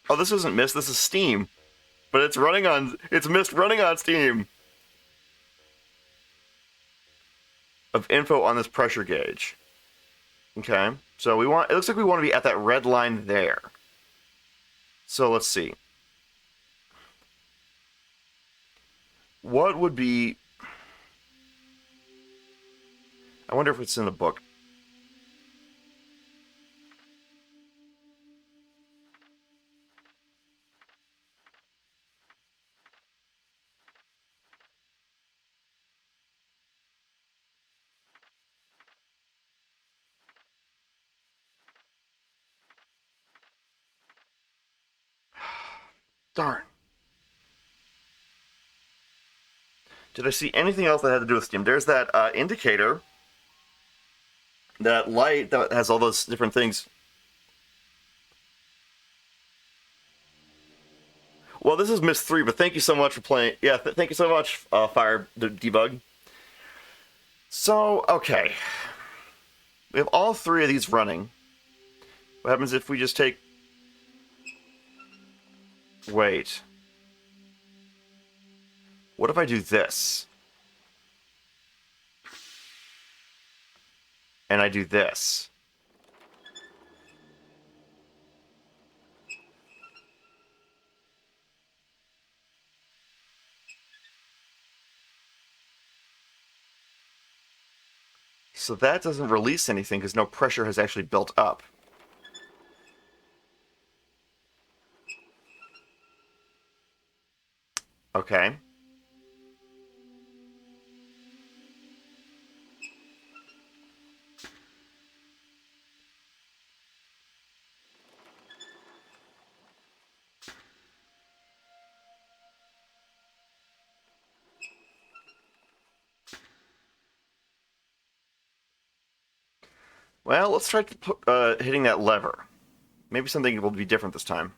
Oh, this isn't Myst, this is steam. But it's running on... It's Myst running on steam. Of info on this pressure gauge. Okay. So we want... It looks like we want to be at that red line there. So let's see. What would be... I wonder if it's in the book. Darn. Did I see anything else that had to do with steam? There's that indicator. That light that has all those different things. Well, this is Myst 3, but thank you so much for playing. Yeah, thank you so much, Fire Debug. So, okay. We have all three of these running. What happens if we just take... Wait. What if I do this? And I do this. So that doesn't release anything because no pressure has actually built up. Okay. Well, let's try hitting that lever. Maybe something will be different this time.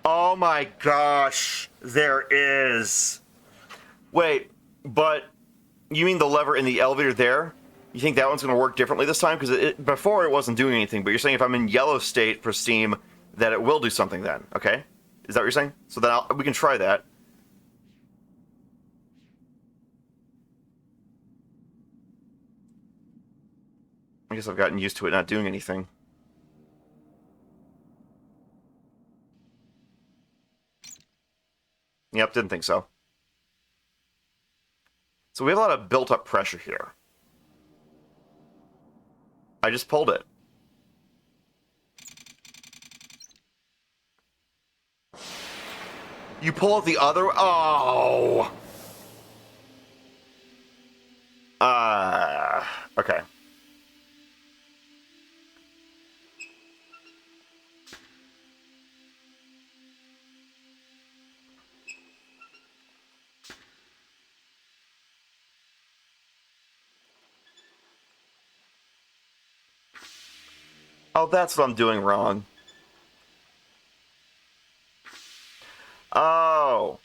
Oh my gosh, there is. Wait, but you mean the lever in the elevator there? You think that one's going to work differently this time? Because before it wasn't doing anything, but you're saying if I'm in yellow state for Steam, that it will do something then, okay? Is that what you're saying? So then we can try that. I guess I've gotten used to it not doing anything. Yep, didn't think so. So we have a lot of built-up pressure here. I just pulled it. You pull out the other... Oh! Okay. Oh, that's what I'm doing wrong. Oh.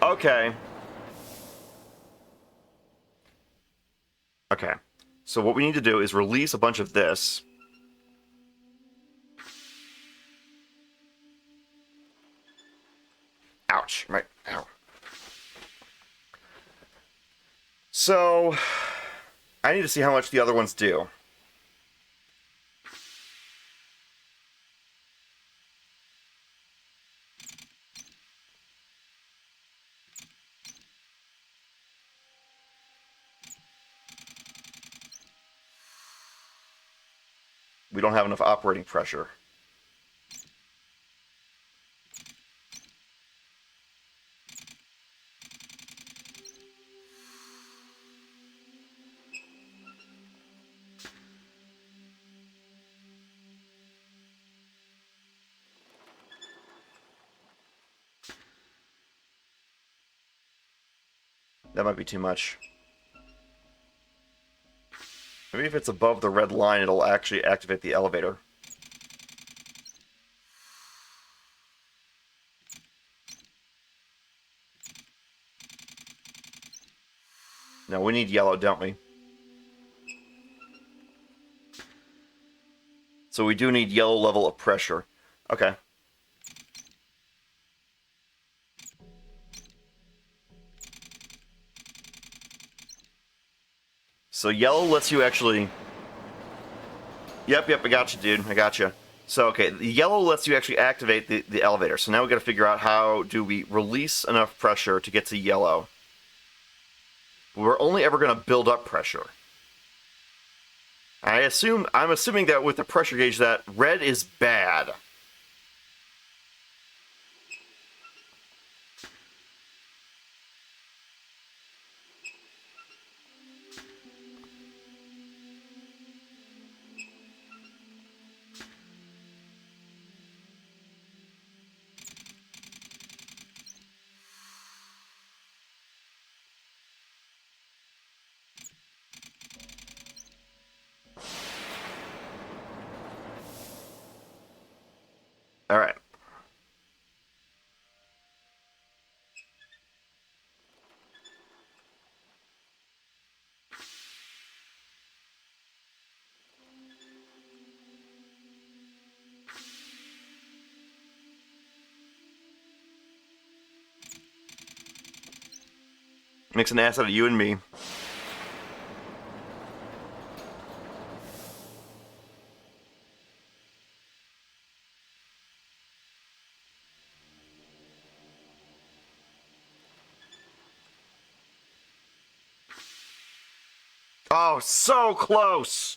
Okay. Okay. So what we need to do is release a bunch of this. Ouch. Right. Ow. So, I need to see how much the other ones do. We don't have enough operating pressure. That might be too much. Maybe if it's above the red line, it'll actually activate the elevator. No, we need yellow, don't we? So we do need yellow level of pressure. Okay. So yellow lets you actually... Yep, I got you, dude. I got you. So, okay, the yellow lets you actually activate the elevator. So now we got to figure out how do we release enough pressure to get to yellow. We're only ever going to build up pressure. I'm assuming that with the pressure gauge that red is bad. Makes an ass out of you and me. Oh, so close!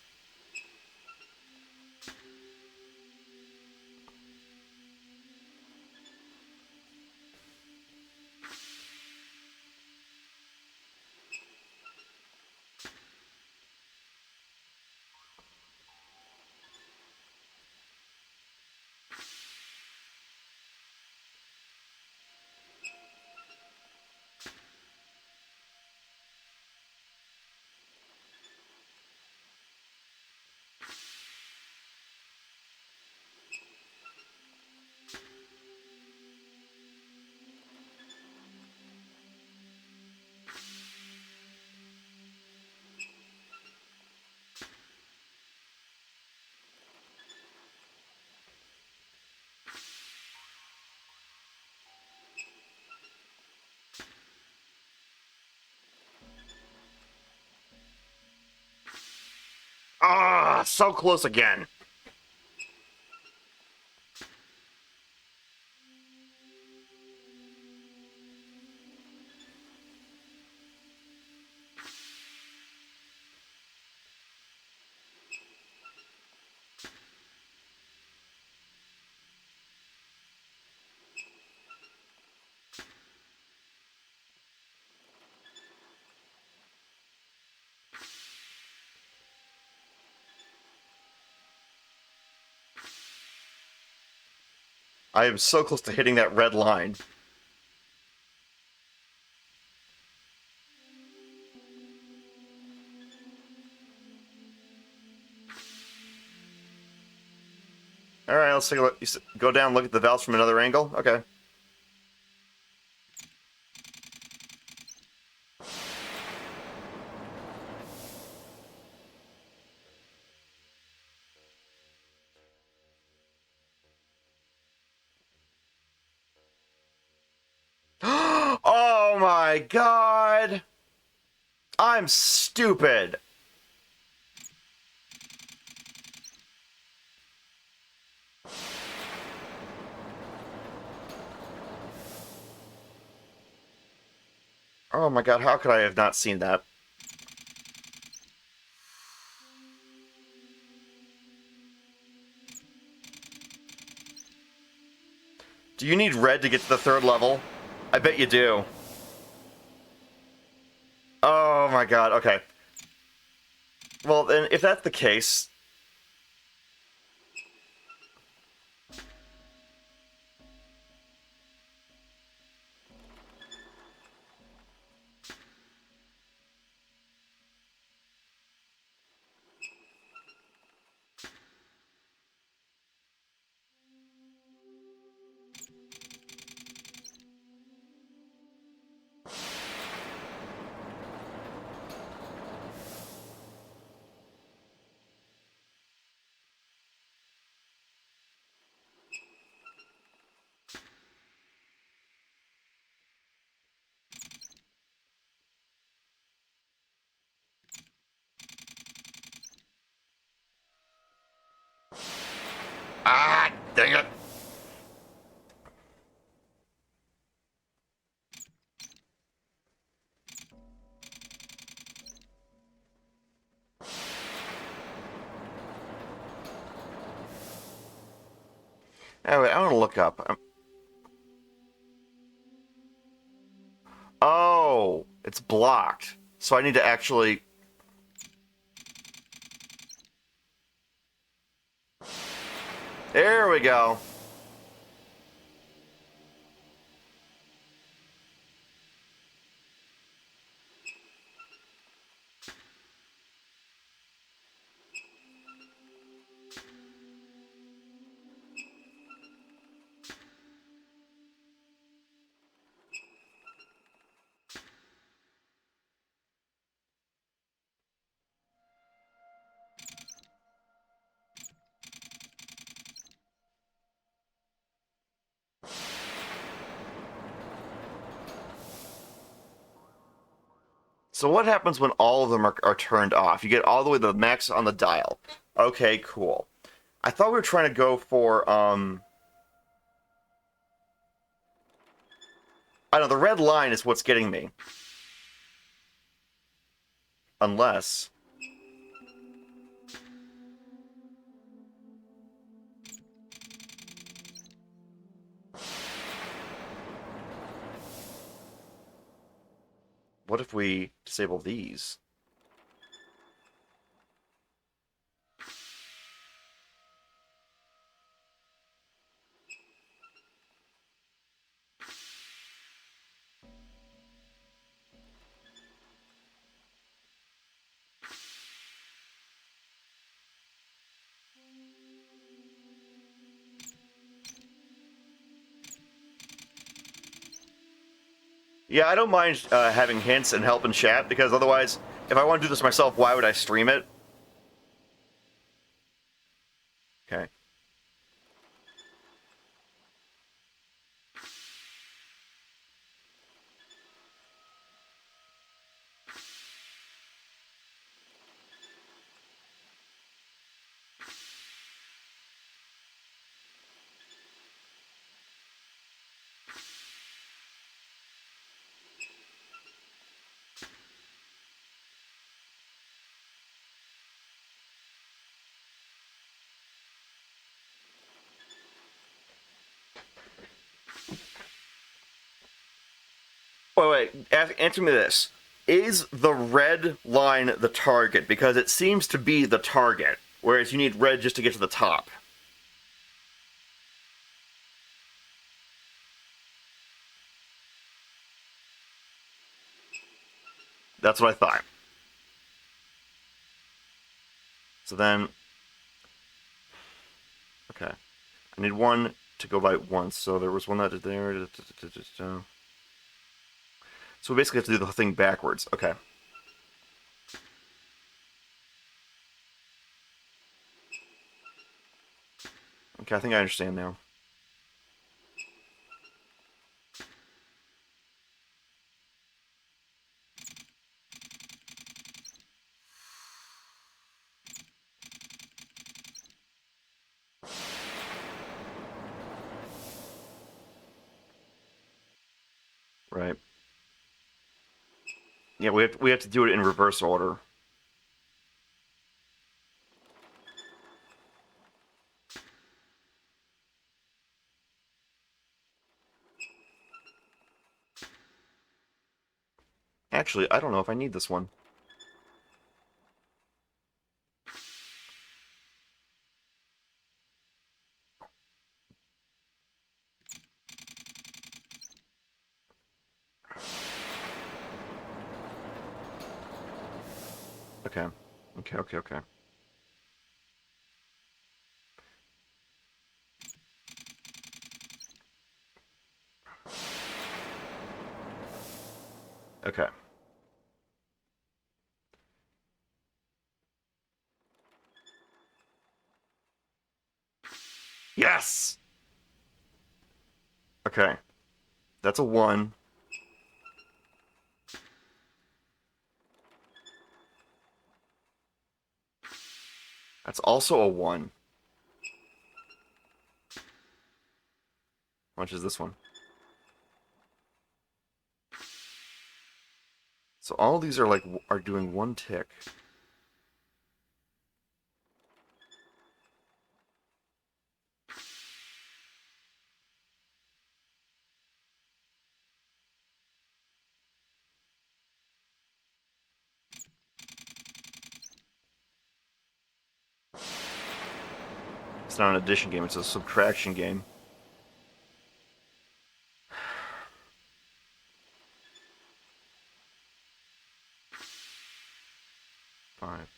Ah, so close again. I am so close to hitting that red line. Alright, let's take a look. Go down, look at the valves from another angle? Okay. Oh my god! I'm stupid! Oh my god, how could I have not seen that? Do you need red to get to the third level? I bet you do. Oh my god, okay. Well, then, if that's the case... Ah, dang it! Anyway, I want to look up. Oh, it's blocked. So I need to actually... There we go. So what happens when all of them are turned off? You get all the way to the max on the dial. Okay, cool. I thought we were trying to go for, I don't know, the red line is what's getting me. Unless... What if we disable these? Yeah, I don't mind having hints and help in chat, because otherwise, if I want to do this myself, why would I stream it? Okay. Wait, answer me this. Is the red line the target? Because it seems to be the target, whereas you need red just to get to the top. That's what I thought. So then... Okay. I need one to go by once, so there was one that did there... So we basically have to do the thing backwards. Okay. Okay, I think I understand now. Right. Yeah, we have to do it in reverse order. Actually, I don't know if I need this one. Okay. Okay. Okay. Yes! Okay. That's a 1. That's also a 1. How much is this one? So all these are are doing 1 tick. It's not an addition game, it's a subtraction game. Five.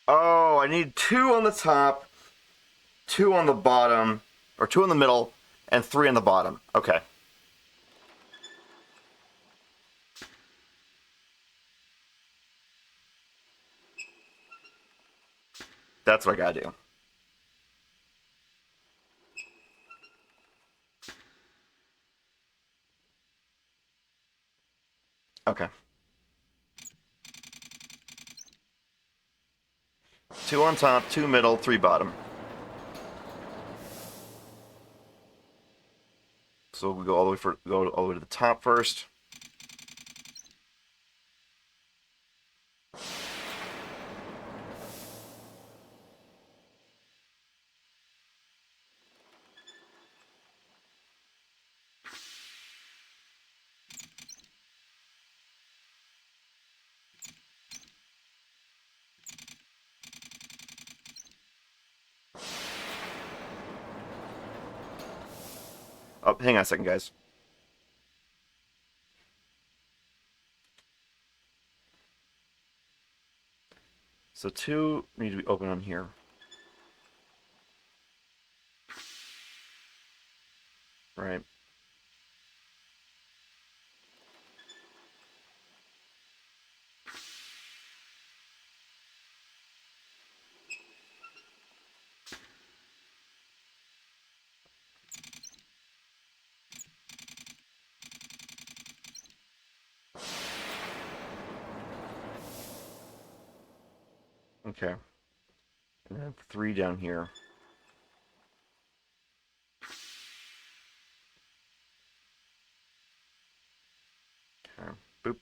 Oh, I need 2 on the top, 2 on the bottom, or 2 in the middle, and 3 on the bottom. Okay. That's what I gotta do. Okay. 2 on top, 2 middle, 3 bottom. So we go all the way go all the way to the top first. Oh, hang on a second, guys. So 2 need to be open on here. Right. Okay. And then 3 down here. Okay. Boop.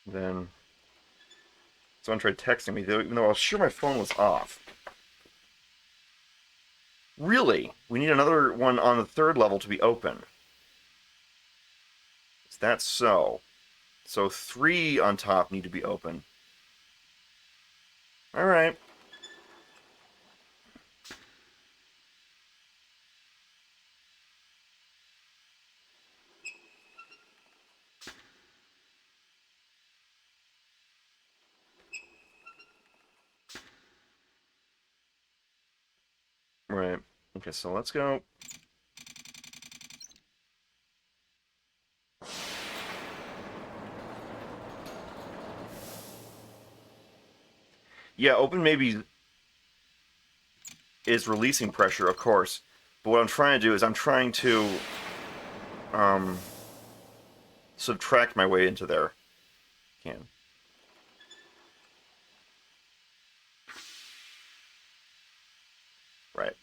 Then someone tried texting me, even though I was sure my phone was off. Really? We need another one on the 3rd level to be open. Is that so? So 3 on top need to be open. Alright. Right. Okay, so let's go. Yeah, open maybe is releasing pressure, of course. But what I'm trying to do is I'm trying to um, subtract my way into there. Can. Right.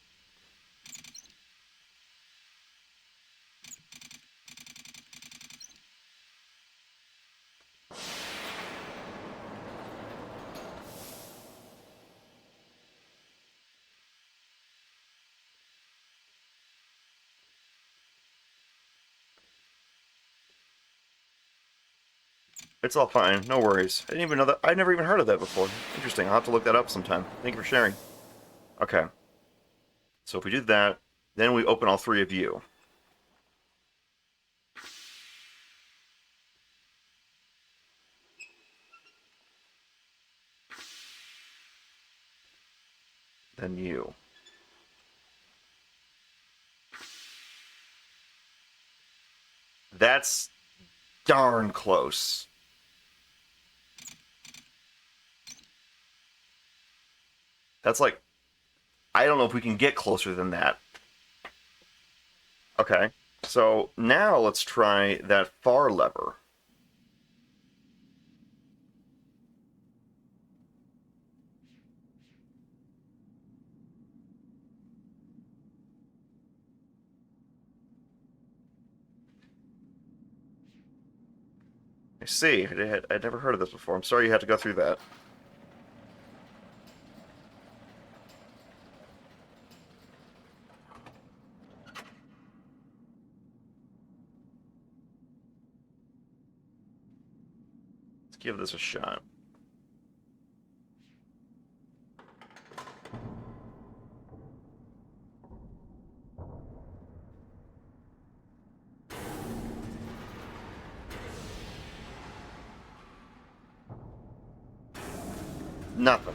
It's all fine. No worries. I didn't even know that. I never even heard of that before. Interesting. I'll have to look that up sometime. Thank you for sharing. Okay. So if we do that, then we open all 3 of you. Then you. That's darn close. That's like, I don't know if we can get closer than that. Okay. So now let's try that far lever. I see. I'd never heard of this before. I'm sorry you had to go through that. Let's give this a shot. Nothing.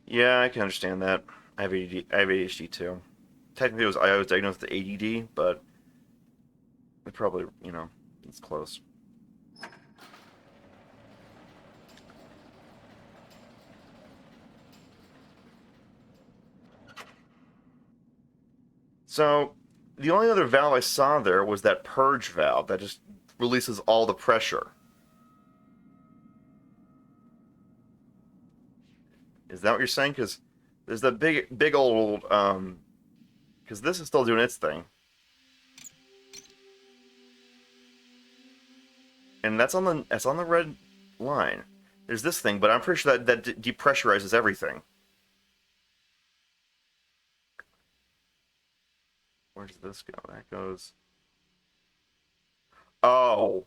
Yeah, I can understand that. I have ADD, I have ADHD too. Technically, I was diagnosed with ADD, but it probably, it's close. So, the only other valve I saw there was that purge valve that just releases all the pressure. Is that what you're saying? Because there's that big old, because this is still doing its thing. And that's on the red line. There's this thing, but I'm pretty sure that depressurizes everything. Where does this go? That goes. Oh,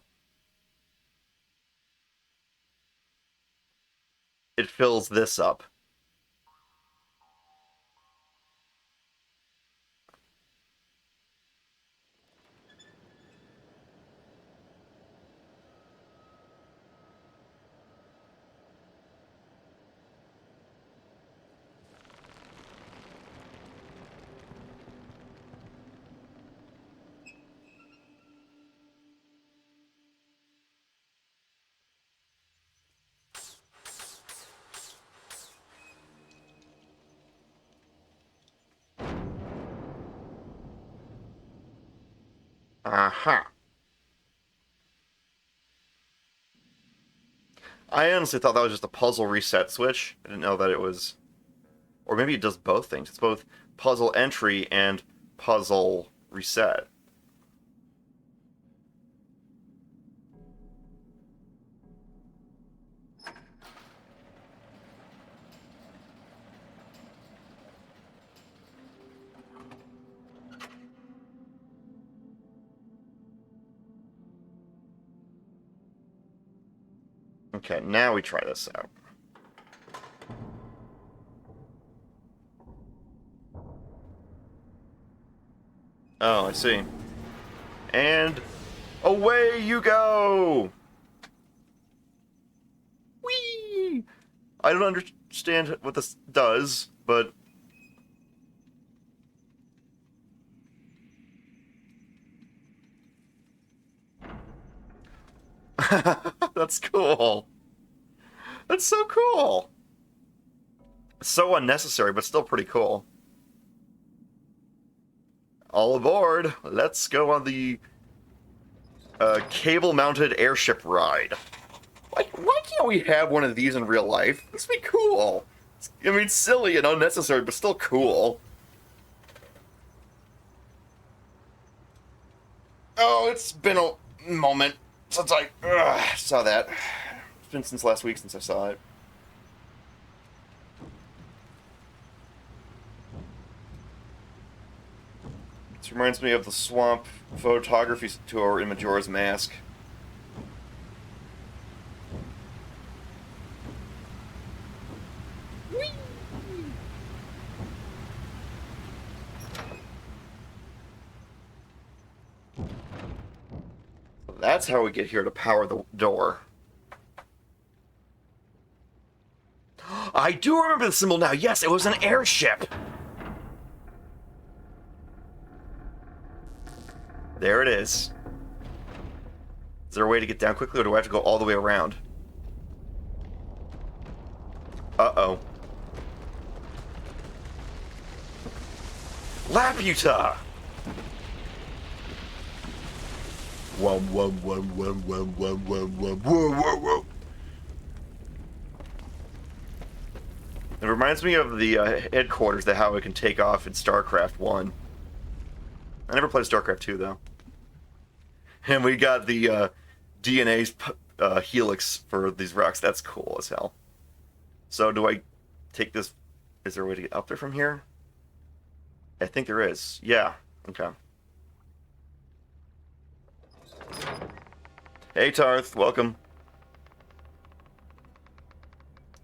it fills this up. Aha. I honestly thought that was just a puzzle reset switch. I didn't know that it was. Or maybe it does both things. It's both puzzle entry and puzzle reset. Okay, now we try this out. Oh, I see. And away you go! Whee! I don't understand what this does, but... That's cool. That's so cool. So unnecessary, but still pretty cool. All aboard. Let's go on the cable-mounted airship ride. Why can't we have one of these in real life? This would be cool. I mean, silly and unnecessary, but still cool. Oh, it's been a moment since I saw that. It's been since last week since I saw it. This reminds me of the swamp photography tour in Majora's Mask. Whee! That's how we get here to power the door. I do remember the symbol now. Yes, it was an airship. There it is. Is there a way to get down quickly, or do I have to go all the way around? Uh-oh. Laputa! Whoa, whoa, whoa, whoa, whoa, whoa, whoa, whoa, whoa, whoa, whoa. It reminds me of the headquarters, that how it can take off in StarCraft 1. I never played StarCraft 2, though. And we got the DNA helix for these rocks. That's cool as hell. So do I take this... Is there a way to get up there from here? I think there is. Yeah. Okay. Hey, Tarth. Welcome.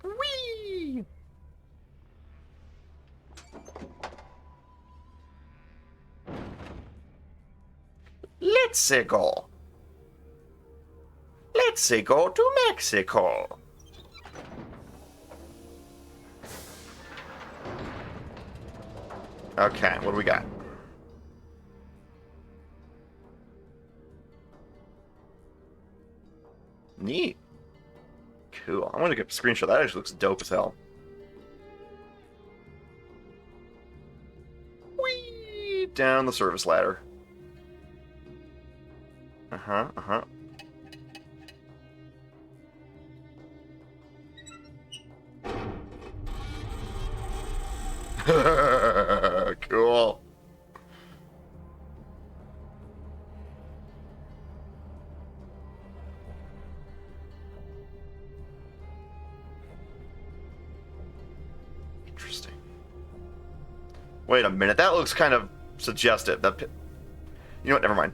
Whee! Mexico. Let's go to Mexico. Okay, what do we got? Neat. Cool. I'm gonna get a screenshot. That actually looks dope as hell. Whee! Down the service ladder. Uh-huh, uh-huh. Cool. Interesting. Wait a minute, that looks kind of suggestive. You know what, never mind.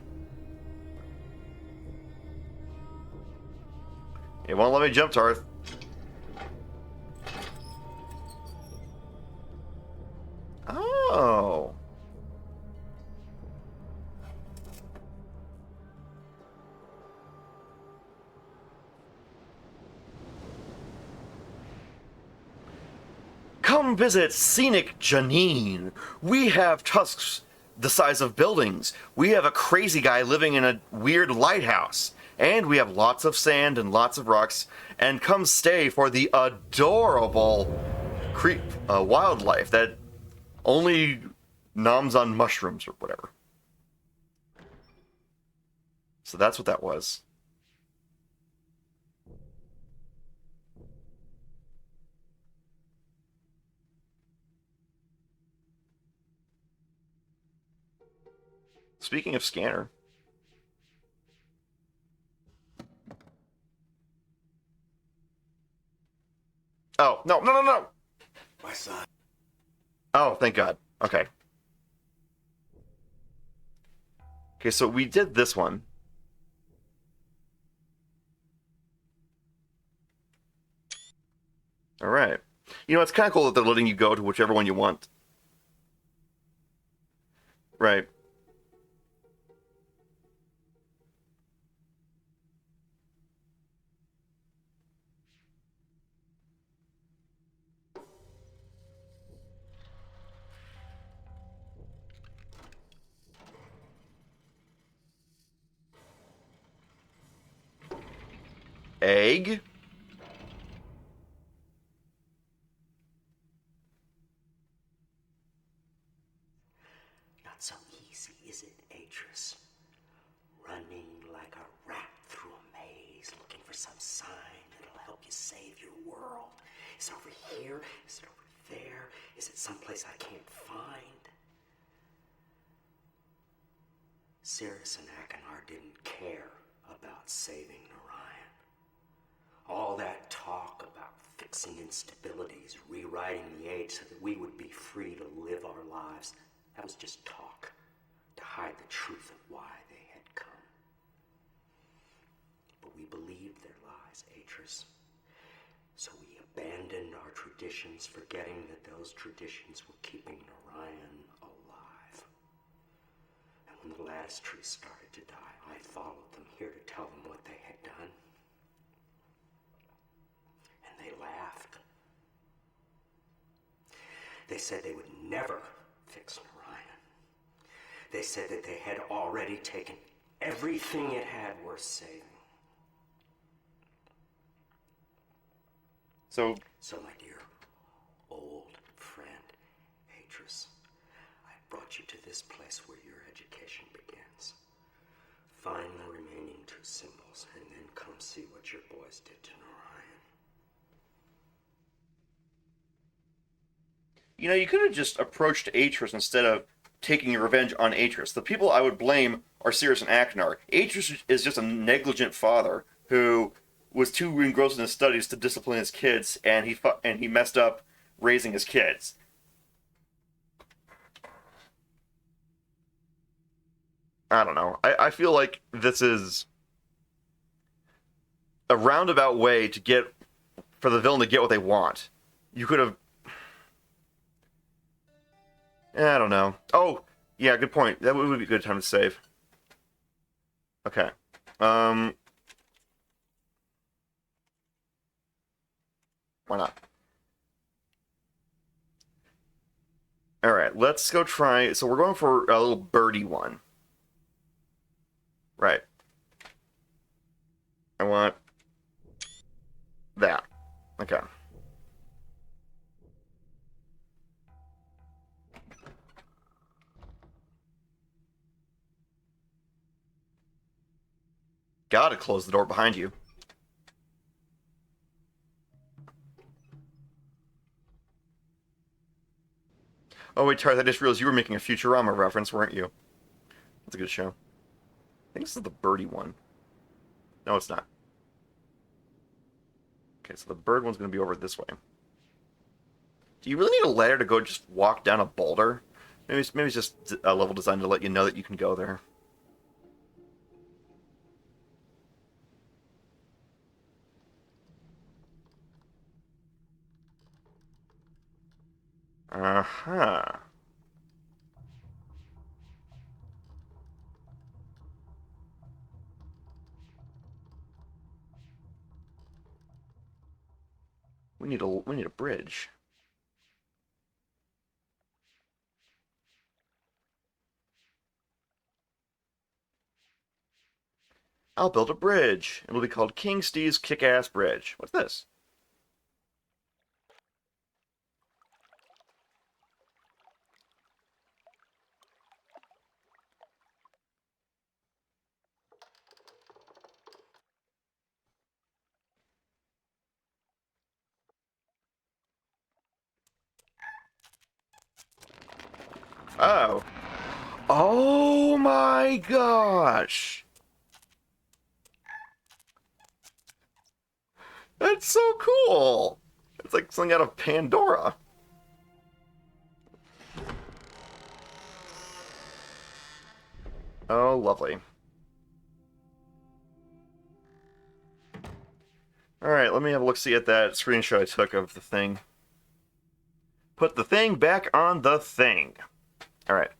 It won't let me jump to Earth. Oh. Come visit scenic Janine. We have tusks the size of buildings. We have a crazy guy living in a weird lighthouse. And we have lots of sand and lots of rocks. And come stay for the adorable wildlife that only noms on mushrooms or whatever. So that's what that was. Speaking of scanner. Oh, no, no, no, no! My son. Oh, thank God. Okay. Okay, so we did this one. Alright. You know, it's kind of cool that they're letting you go to whichever one you want. Right. Egg? Not so easy, is it, Atris? Running like a rat through a maze, looking for some sign that'll help you save your world. Is it over here? Is it over there? Is it someplace I can't find? Sirius and Akinar didn't care about saving Narayan. All that talk about fixing instabilities, rewriting the age so that we would be free to live our lives, that was just talk to hide the truth of why they had come. But we believed their lies, Atris. So we abandoned our traditions, forgetting that those traditions were keeping Narayan alive. And when the lattice tree started to die, I followed them here to tell them what they had done. And they laughed. They said they would never fix Narayan. They said that they had already taken everything it had worth saving. So, my dear old friend, Atris, I brought you to this place where your education begins. Find the remaining two symbols and then come see what your boys did to Narayan. you know, you could have just approached Atris instead of taking your revenge on Atris. The people I would blame are Sirius and Akinar. Atris is just a negligent father who was too engrossed in his studies to discipline his kids, and he messed up raising his kids. I don't know. I feel like this is a roundabout way to get for the villain to get what they want. You could have. I don't know. Oh, yeah, good point. That would be a good time to save. Okay. Why not? Alright, let's go try... So we're going for a little birdie one. Right. I want... that. Okay. Gotta close the door behind you. Oh wait, Tarth, I just realized you were making a Futurama reference, weren't you? That's a good show. I think this is the birdie one. No, it's not. Okay, so the bird one's going to be over this way. Do you really need a ladder to go just walk down a boulder? Maybe it's just a level designed to let you know that you can go there. Uh-huh. We need a bridge. I'll build a bridge. It'll be called King Steve's Kick-Ass Bridge. What's this? Oh. Oh my gosh! That's so cool! It's like something out of Pandora. Oh, lovely. Alright, let me have a look-see at that screenshot I took of the thing. Put the thing back on the thing. Alright.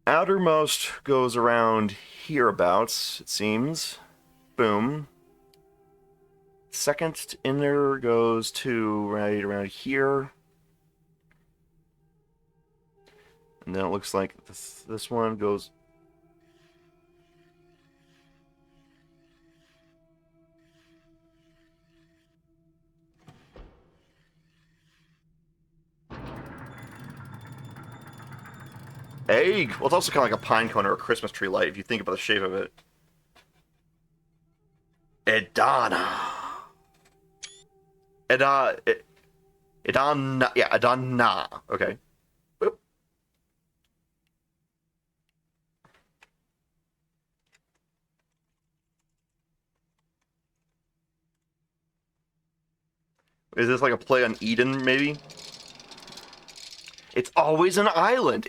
Outermost goes around hereabouts, it seems. Boom. Second inner goes to right around here. And then it looks like this one goes... Egg! Well, it's also kind of like a pine cone or a Christmas tree light if you think about the shape of it. Edana. Edana. Yeah, Edana. Okay. Boop. Is this like a play on Eden, maybe? It's always an island.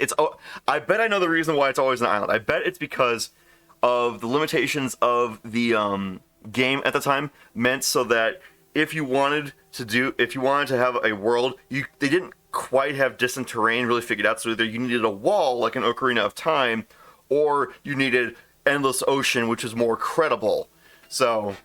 I bet I know the reason why it's always an island. I bet it's because of the limitations of the game at the time meant so that if you wanted to have a world, they didn't quite have distant terrain really figured out. So either you needed a wall like an Ocarina of Time, or you needed endless ocean, which is more credible. So.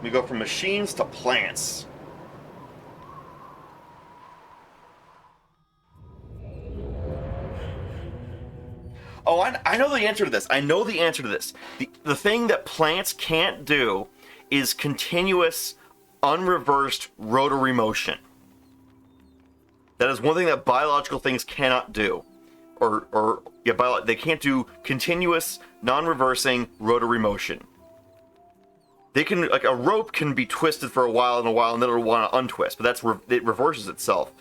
We go from machines to plants. Oh, I know the answer to this. I know the answer to this. The thing that plants can't do is continuous, unreversed rotary motion. That is one thing that biological things cannot do. They can't do continuous, non-reversing rotary motion. They can, like, a rope can be twisted for a while, and then it'll want to untwist, but it reverses itself.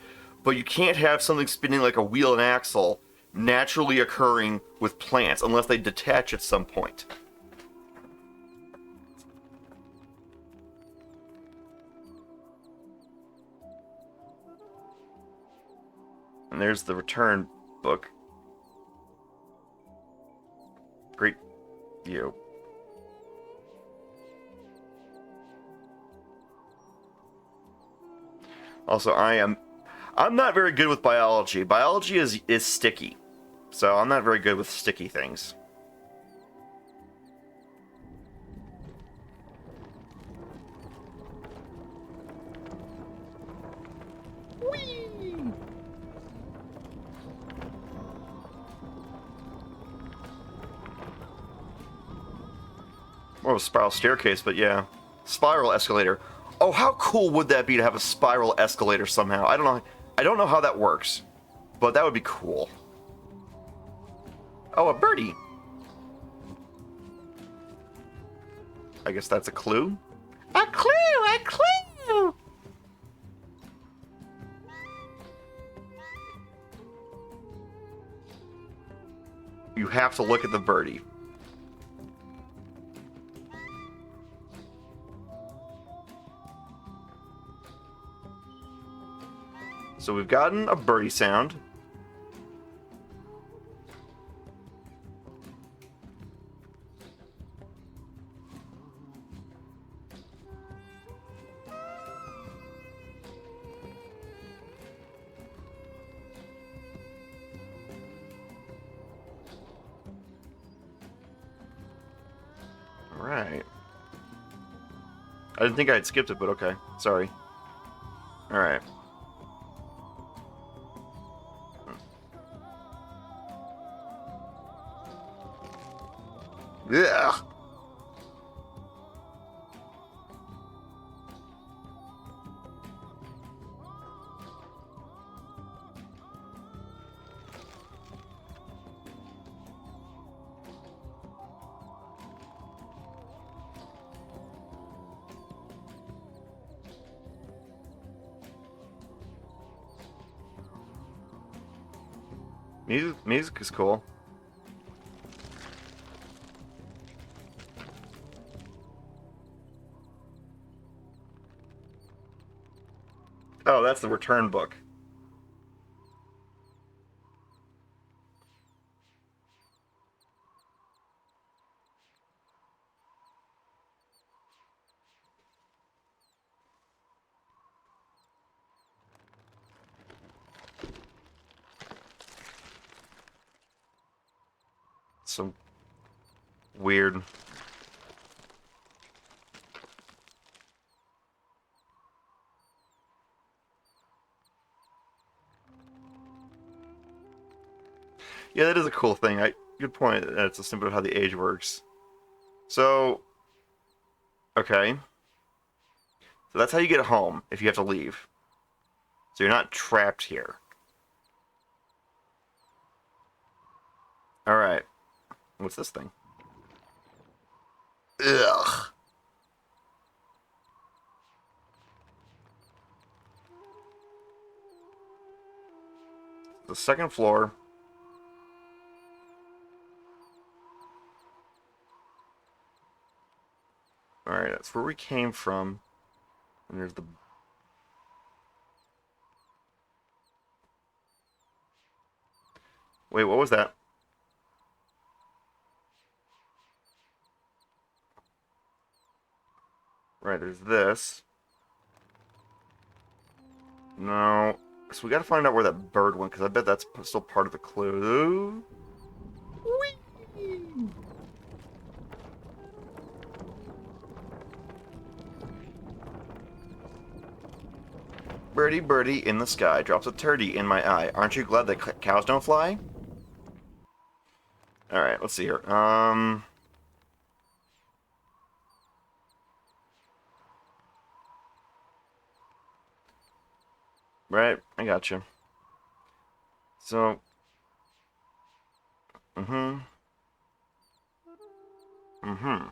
But you can't have something spinning like a wheel and axle naturally occurring with plants unless they detach at some point. And there's the return book. Great view. Also, I'm not very good with biology. Biology is sticky. So I'm not very good with sticky things. Whee! More of a spiral staircase, but yeah. Spiral escalator. Oh, how cool would that be to have a spiral escalator somehow? I don't know how that works, but that would be cool. Oh, a birdie. I guess that's a clue. A clue, a clue. You have to look at the birdie. So we've gotten a birdie sound. Alright. I didn't think I had skipped it, but okay. Sorry. Alright. Yeah. Music is cool. Oh, that's the return book. Some weird. Yeah, that is a cool thing. Good point. That's a symbol of how the age works. So, okay. So that's how you get home if you have to leave. So you're not trapped here. Alright. What's this thing? Ugh. The second floor. Alright, that's where we came from. And there's the... Wait, what was that? Right, there's this. No. So we gotta find out where that bird went, because I bet that's still part of the clue. Whee! Birdie, birdie in the sky drops a turdy in my eye. Aren't you glad that cows don't fly? Alright, let's see here. Right, I gotcha. So... Mm-hmm. Mm-hmm.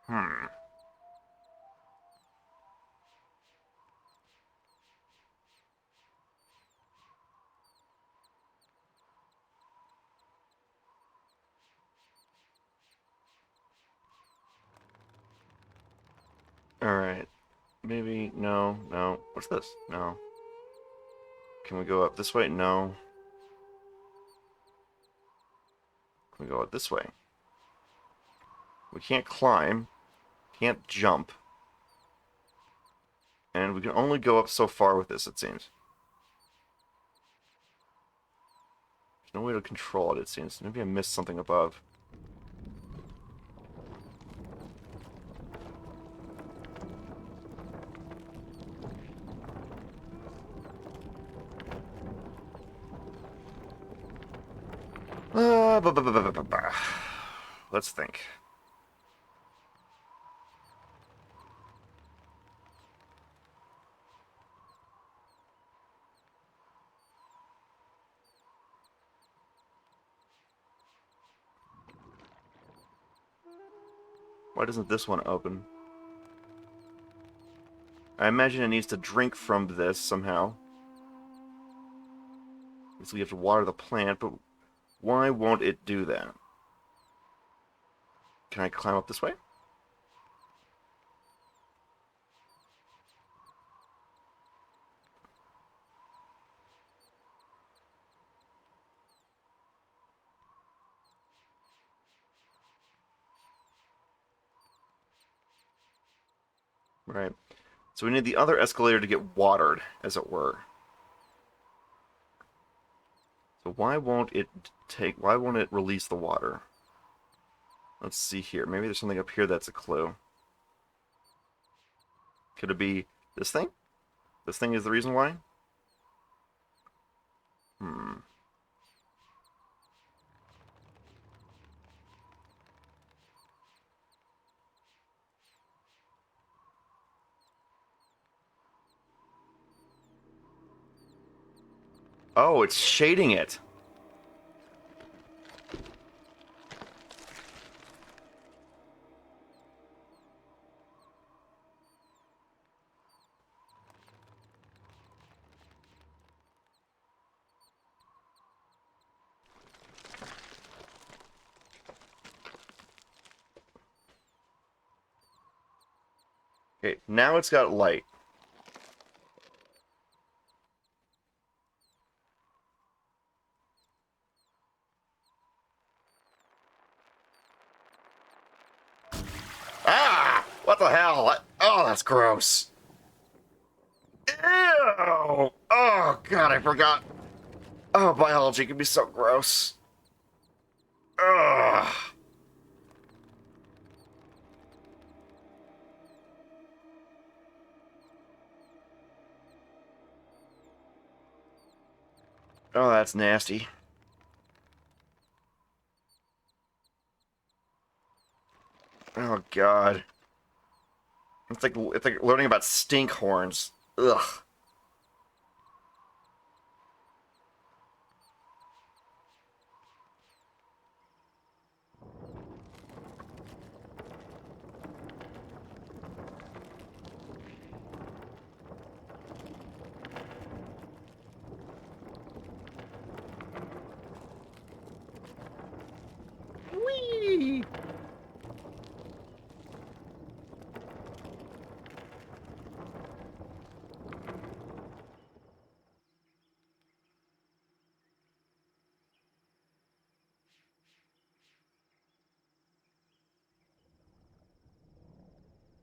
Hmm. Maybe, no, no. What's this? No. Can we go up this way? No. Can we go up this way? We can't climb. Can't jump. And we can only go up so far with this, it seems. There's no way to control it, it seems. Maybe I missed something above. Let's think. Why doesn't this one open? I imagine it needs to drink from this somehow. So you have to water the plant, but why won't it do that? Can I climb up this way? Right. So we need the other escalator to get watered, as it were. So why won't it release the water? Let's see here. Maybe there's something up here that's a clue. Could it be this thing? This thing is the reason why? Oh, it's shading it. Okay, now it's got light. Ah! What the hell? Oh, that's gross. Ew! Oh, God, I forgot. Oh, biology can be so gross. Ugh. Oh, that's nasty. Oh, God. It's like learning about stink horns. Ugh. Whee!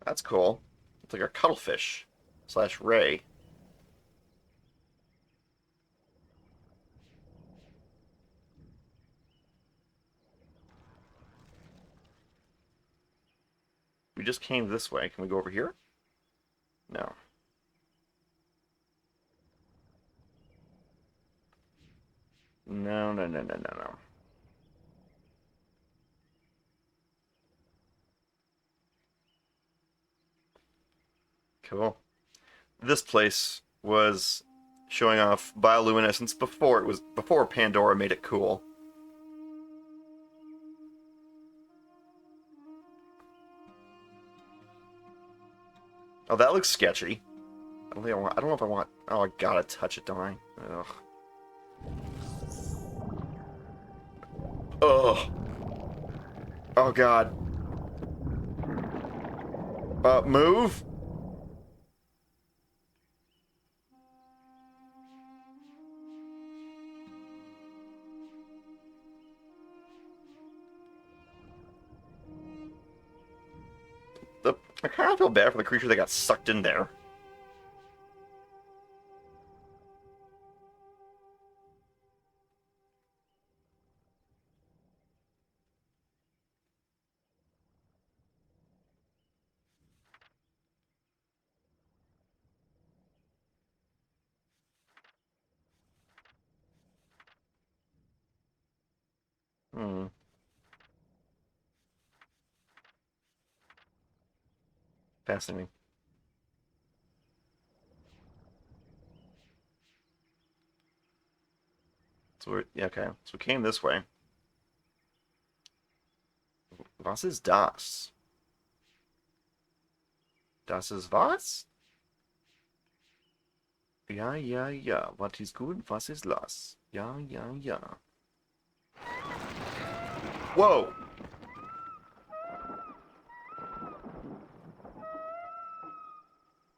That's cool. It's like a cuttlefish slash ray. We just came this way. Can we go over here? No. No, no, no, no, no, no. Cool. This place was showing off bioluminescence before Pandora made it cool. Oh, that looks sketchy. I don't know if I want. Oh, I gotta touch it, don't I? Ugh. Ugh. Oh God. Move. I kind of feel bad for the creature that got sucked in there. Hmm. Fascinating. So yeah, okay. So we came this way. Was ist das? Das ist was? Ja, ja, ja. Was ist gut? Was ist los? Ja, ja, ja. Whoa!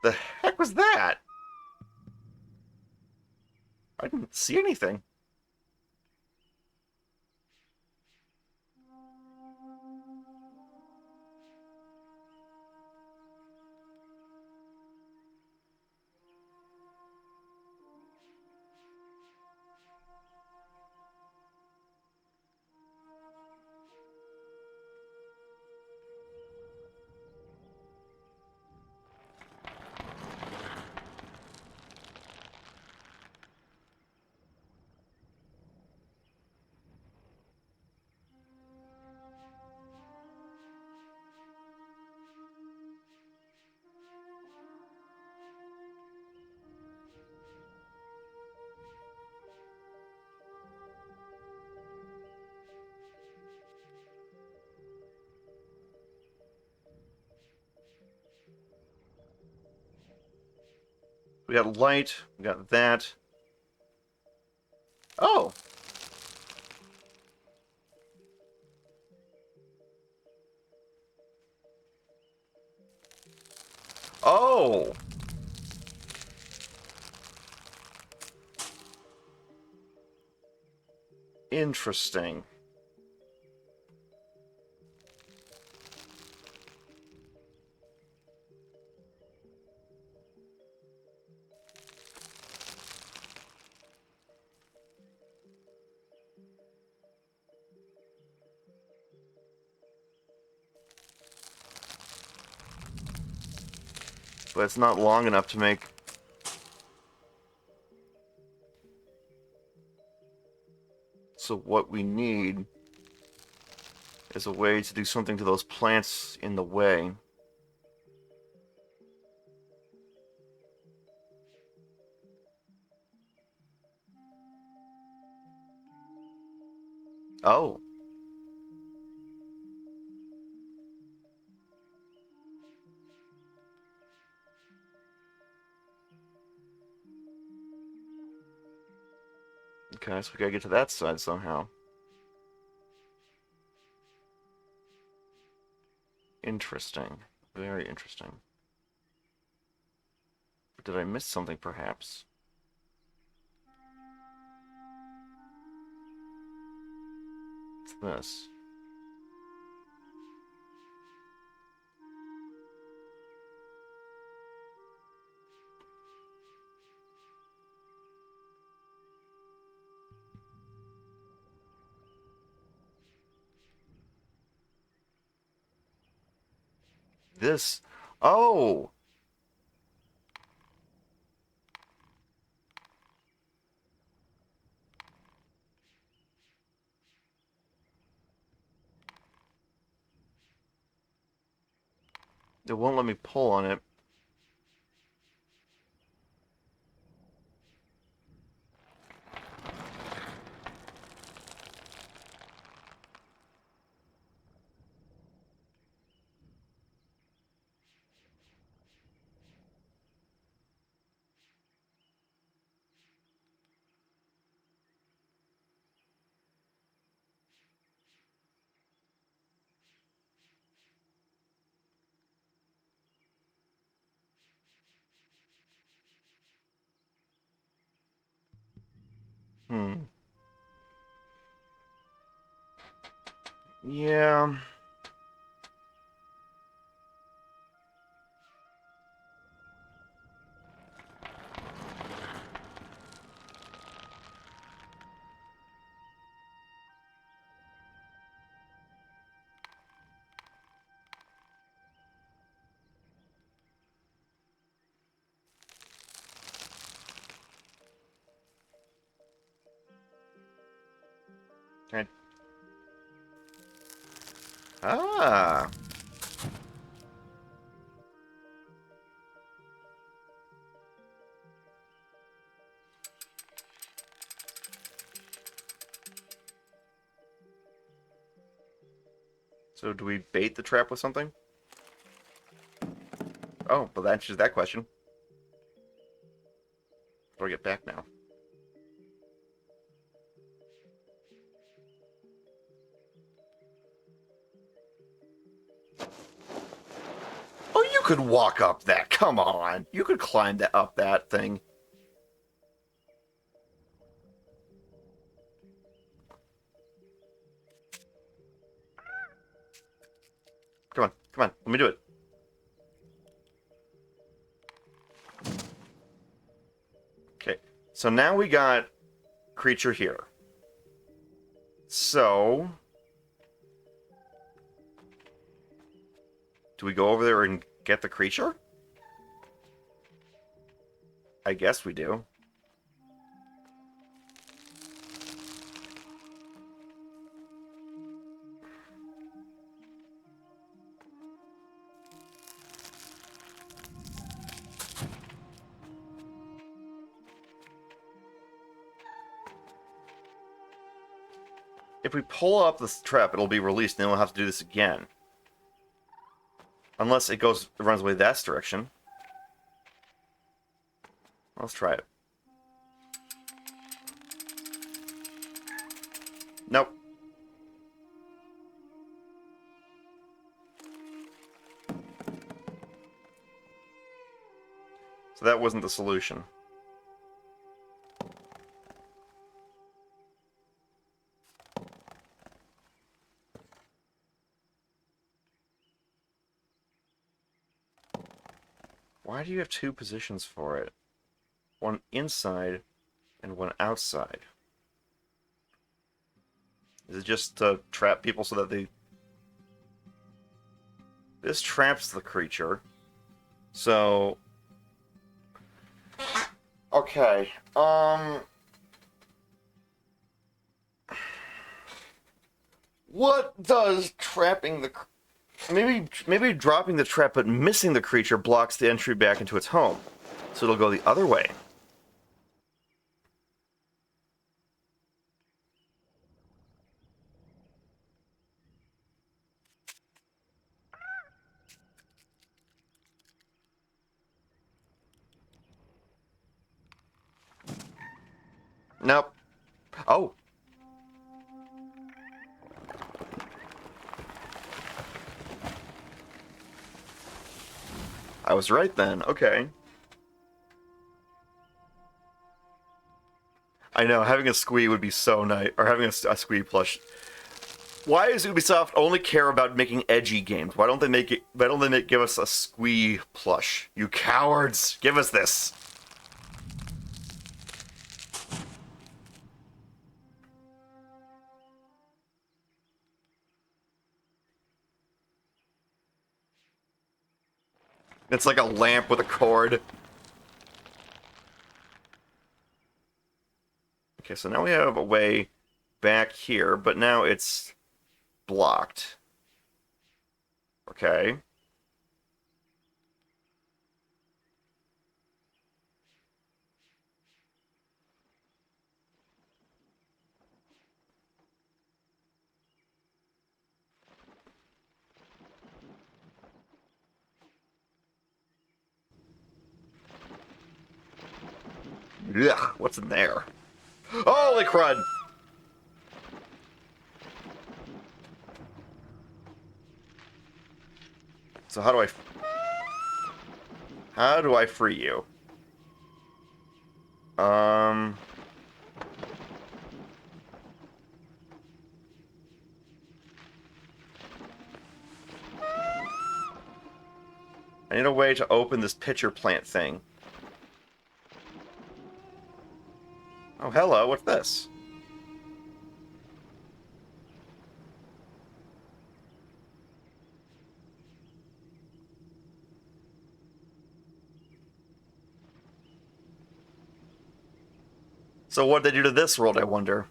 The heck was that? I didn't see anything. We got light. We got that. Oh! Oh! Interesting. But it's not long enough to make... So what we need is a way to do something to those plants in the way. Oh. Okay, so we gotta get to that side somehow. Interesting. Very interesting. Did I miss something, perhaps? What's this? This... Oh! It won't let me pull on it. Hmm. Yeah. Ah. So do we bait the trap with something? Oh, well that answers that question. How do I get back now? Oh, you could walk up that. Come on. You could climb that up that thing. Come on. Come on. Let me do it. Okay. So now we got creature here. So do we go over there and get the creature? I guess we do. If we pull up this trap, it'll be released, and then we'll have to do this again. Unless it runs away that direction. Let's try it. Nope. So that wasn't the solution. Why do you have two positions for it? One inside and one outside. Is it just to trap people so that they... This traps the creature. So... Okay, What does trapping the... Maybe dropping the trap but missing the creature blocks the entry back into its home. So it'll go the other way. Nope. Oh. I was right then. Okay. I know, having a squee would be so nice. Or having a squee plush. Why does Ubisoft only care about making edgy games? Why don't they give us a squee plush? You cowards! Give us this! It's like a lamp with a cord. Okay, so now we have a way back here, but now it's blocked. Okay. Ugh, what's in there? Holy crud! So how do I free you? I need a way to open this pitcher plant thing. Oh, hello, what's this? So what did they do to this world, I wonder?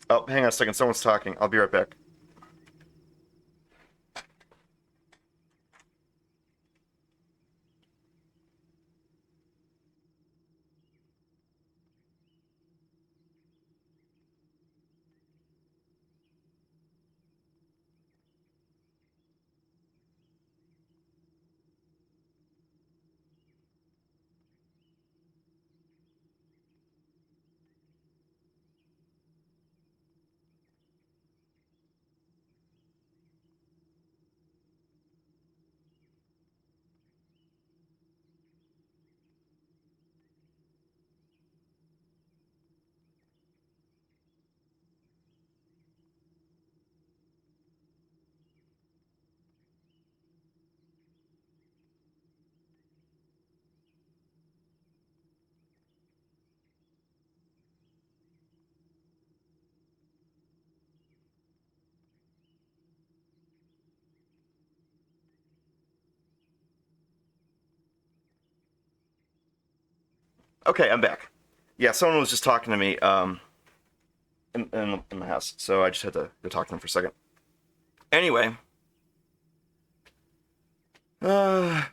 Oh, hang on a second. Someone's talking. I'll be right back. Okay, I'm back. Yeah, someone was just talking to me in the house, so I just had to go talk to them for a second. Anyway, uh,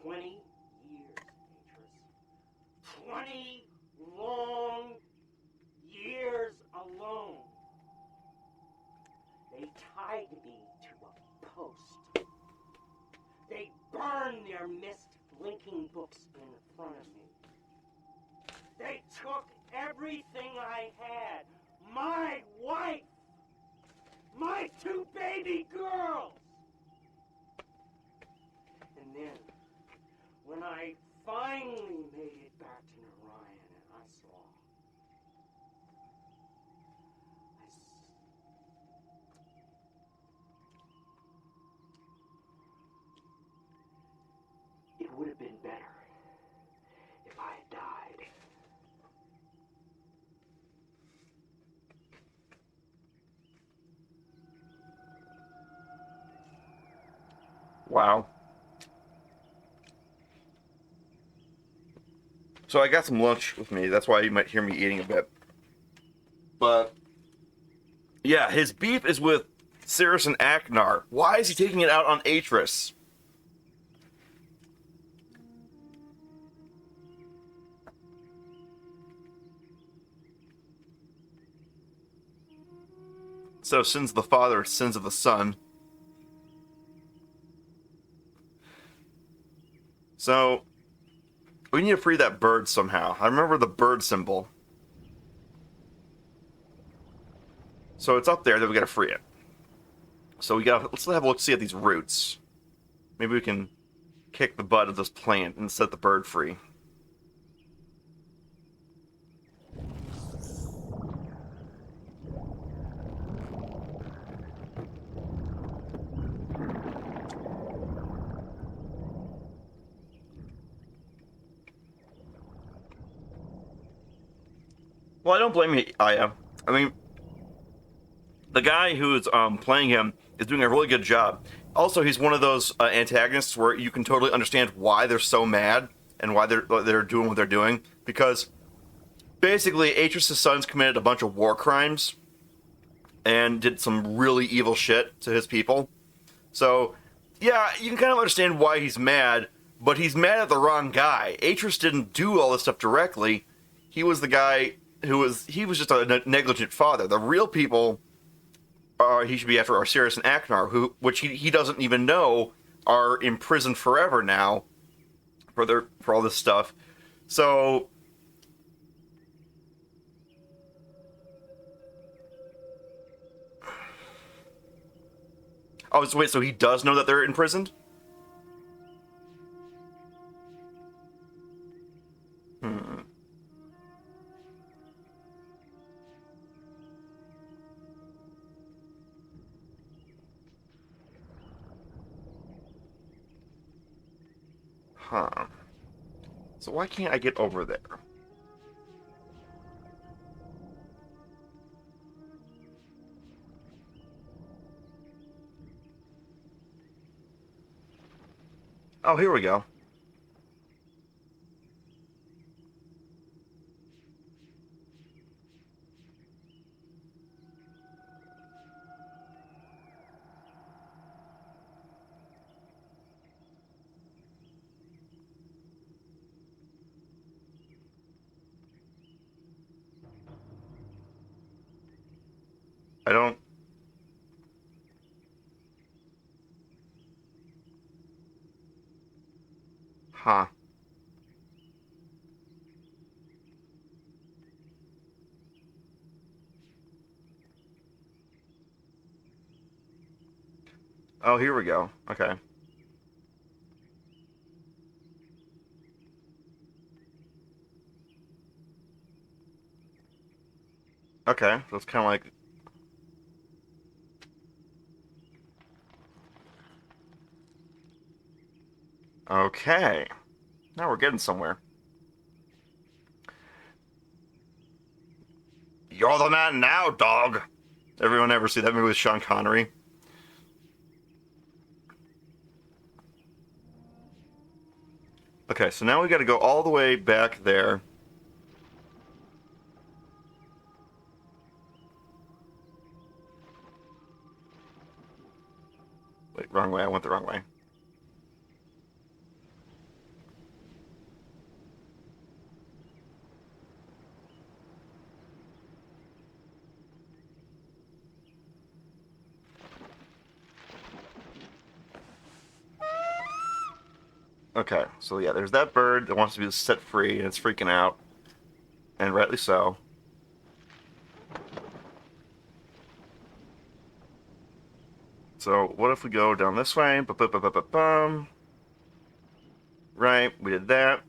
20 years, Beatrice. 20 long years alone. They tied me to a post. They burned their Myst linking books in front of me. They took everything I had. My wife. My 2 baby girls. And then, when I finally made it back to Narayan and I saw, it would have been better if I had died. wow. So I got some lunch with me. That's why you might hear me eating a bit. But yeah, his beef is with Cirrus and Aknar. Why is he taking it out on Atris? So sins of the father, sins of the son. So we need to free that bird somehow. I remember the bird symbol. So it's up there, then we gotta free it. So let's have a look, see at these roots. Maybe we can kick the butt of this plant and set the bird free. Well, I don't blame you, Aya. I mean, the guy who's playing him is doing a really good job. Also, he's one of those antagonists where you can totally understand why they're so mad and why they're doing what they're doing. Because basically, Atris' sons committed a bunch of war crimes and did some really evil shit to his people. So, yeah, you can kind of understand why he's mad, but he's mad at the wrong guy. Atris didn't do all this stuff directly. He was the guy he was just a negligent father. The real people he should be after are Cirrus and Aknar, which he doesn't even know are imprisoned forever now for all this stuff. So oh, so wait, so he does know that they're imprisoned? Hmm. Huh. So why can't I get over there? Oh, here we go. I don't... Huh. Oh, here we go. Okay. Okay, so it's kind of like... Okay. Now we're getting somewhere. You're the man now, dog! Everyone ever see that movie with Sean Connery? Okay, so now we gotta go all the way back there. Wait, wrong way. I went the wrong way. Okay, so yeah, there's that bird that wants to be set free, and it's freaking out. And rightly so. So, what if we go down this way? Ba-ba-ba-ba-bum. Right, we did that.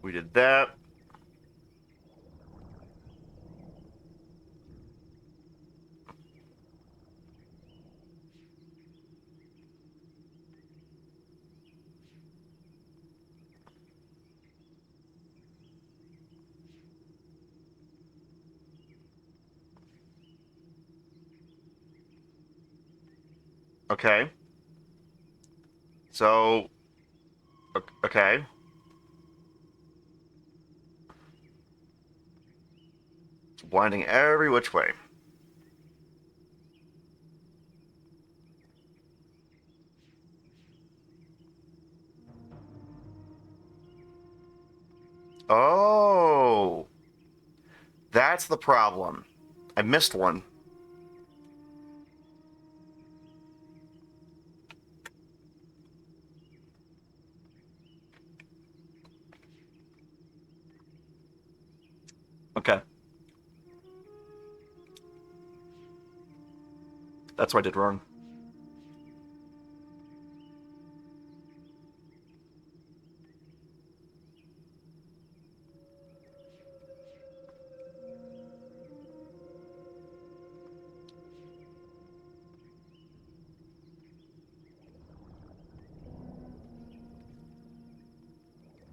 We did that. Okay. So, okay. It's blinding every which way. Oh, that's the problem. I missed one. Okay. That's what I did wrong.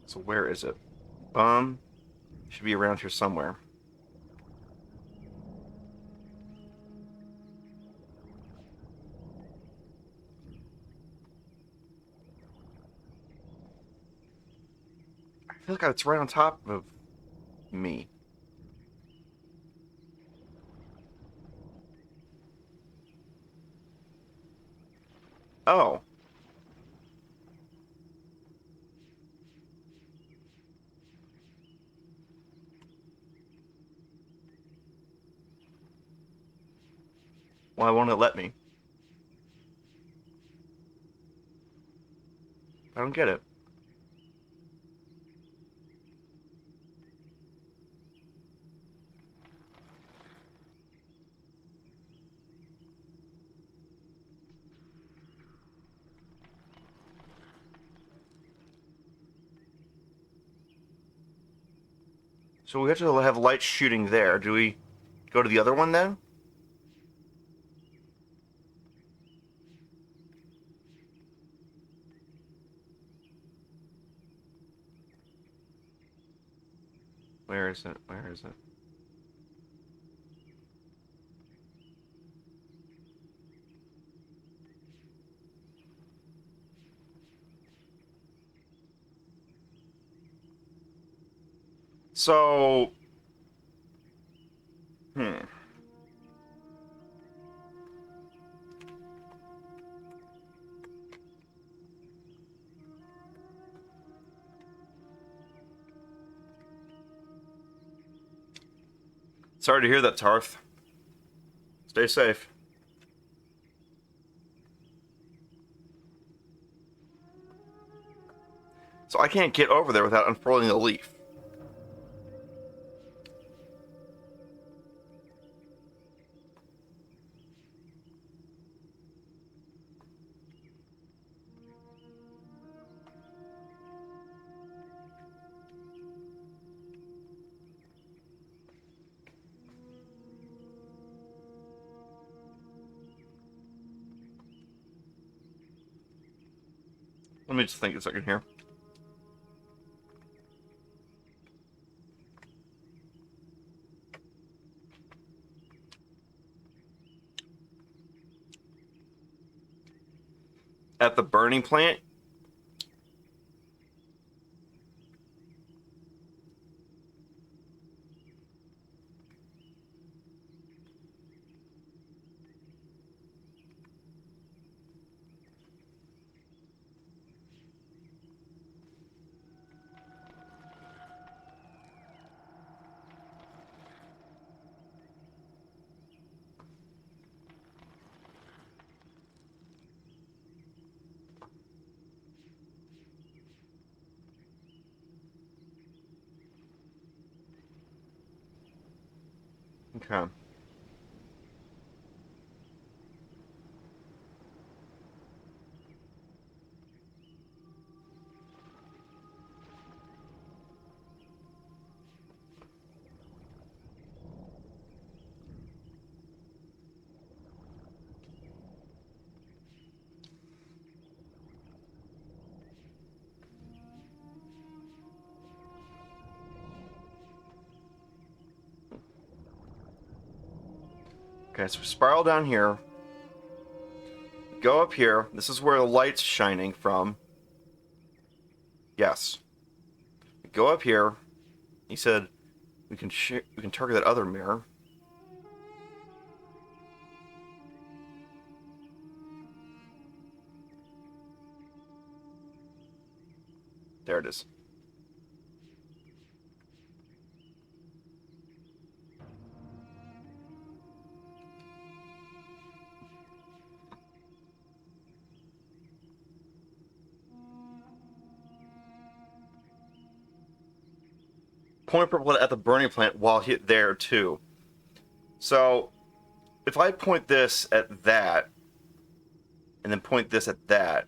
So where is it? Should be around here somewhere. I feel like it's right on top of me. Oh. Why won't it let me? I don't get it. So we have to have light shooting there. Do we go to the other one then? Where is it? Where is it? So... Hmm. Sorry to hear that, Tarth. Stay safe. So I can't get over there without unfurling the leaf. Let me just think a second here. At the burning plant? Okay. Okay, so we spiral down here. Go up here. This is where the light's shining from. Yes. Go up here. He said we can target that other mirror. There it is. Point purple at the burning plant while hit there too. So if I point this at that, and then point this at that.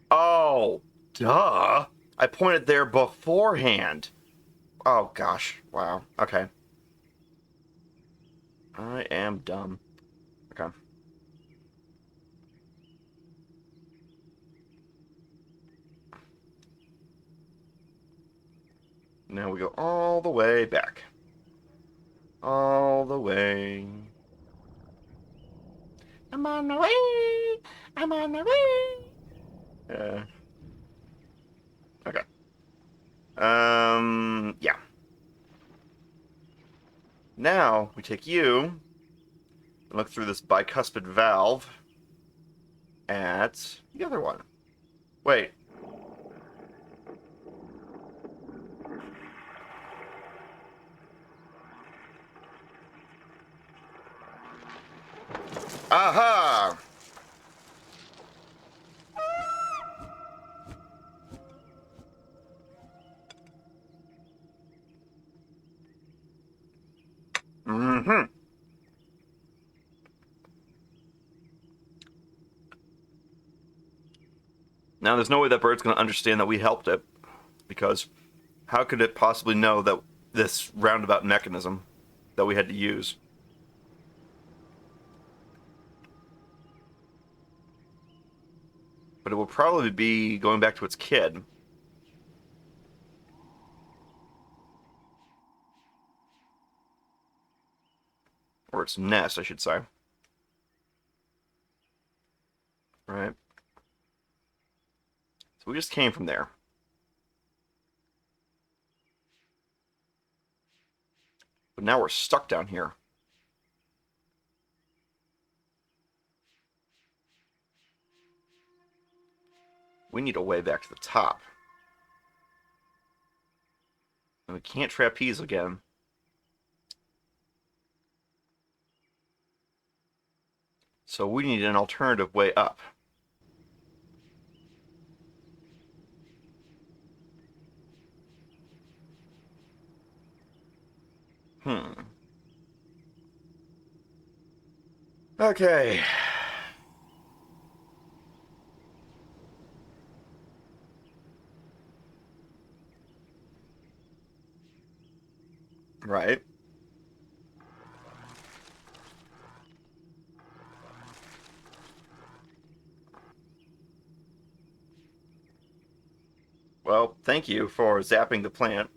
Oh, duh. I pointed there beforehand. Oh gosh. Wow. Okay. I am dumb. Okay. Now we go all the way back. All the way. I'm on my way. I'm on my way. Okay. Yeah. Now we take you and look through this bicuspid valve at the other one. Wait. Aha! Mm-hmm. Now, there's no way that bird's going to understand that we helped it, because how could it possibly know that this roundabout mechanism that we had to use? But it will probably be going back to its kid. Or its nest, I should say. Right? So we just came from there. now we're stuck down here. We need a way back to the top. And we can't trapeze again. So we need an alternative way up. Okay. Right. Well, thank you for zapping the plant.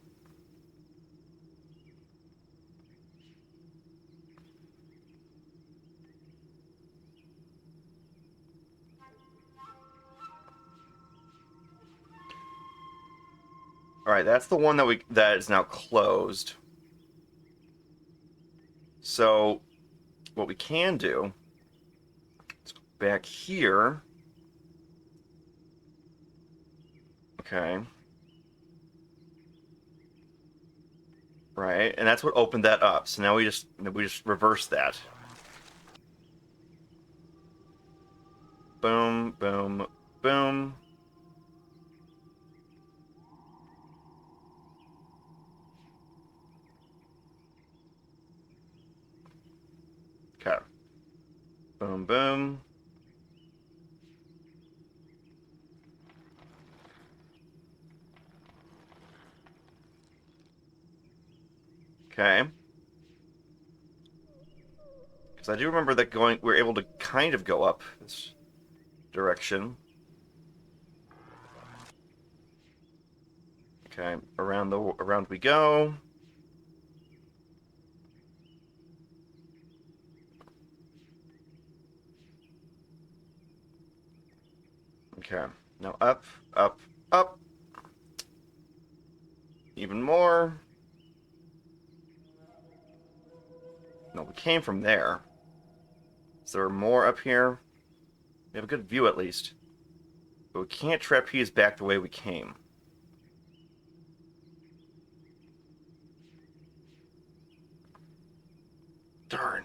All right, that's the one that is now closed. So, what we can do is go back here. Okay. Right, and that's what opened that up. So now we just reverse that. Boom, boom, boom. Okay. Boom, boom. Okay. Because I do remember that we're able to kind of go up this direction. Okay, around we go. Okay, now up, up, up. Even more. No, we came from there. Is there more up here? We have a good view at least. But we can't trapeze back the way we came. Darn.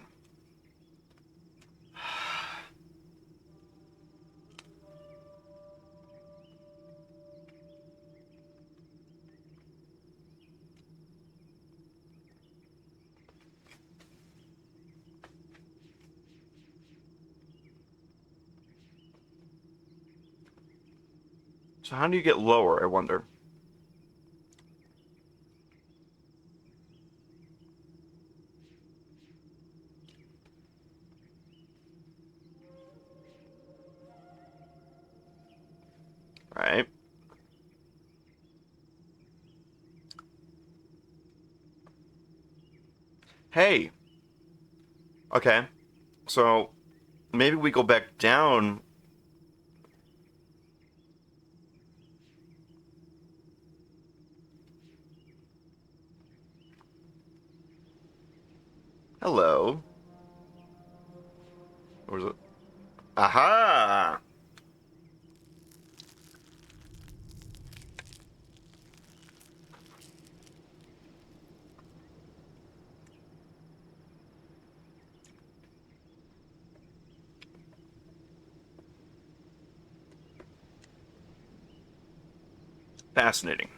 So how do you get lower, I wonder? Right. Hey. Okay. So maybe we go back down. Hello. Or is it? Aha! Fascinating.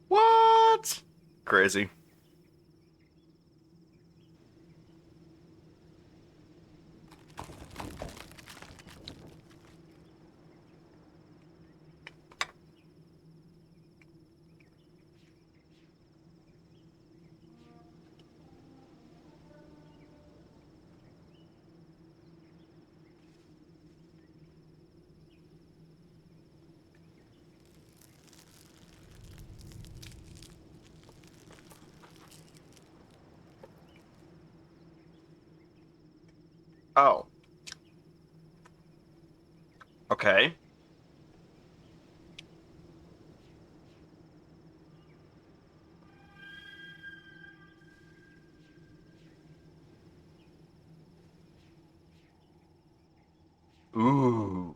What? Crazy. Oh. Okay. Ooh.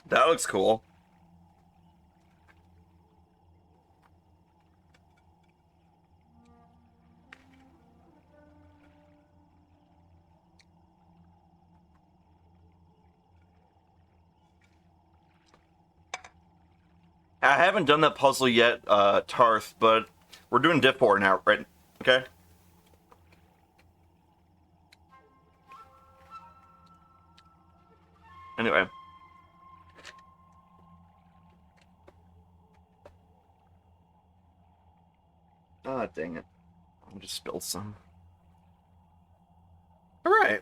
That looks cool. I haven't done that puzzle yet, Tarth, but we're doing Diff 4 now, right? Okay? Anyway. Ah, dang it. I just spilled some. Alright.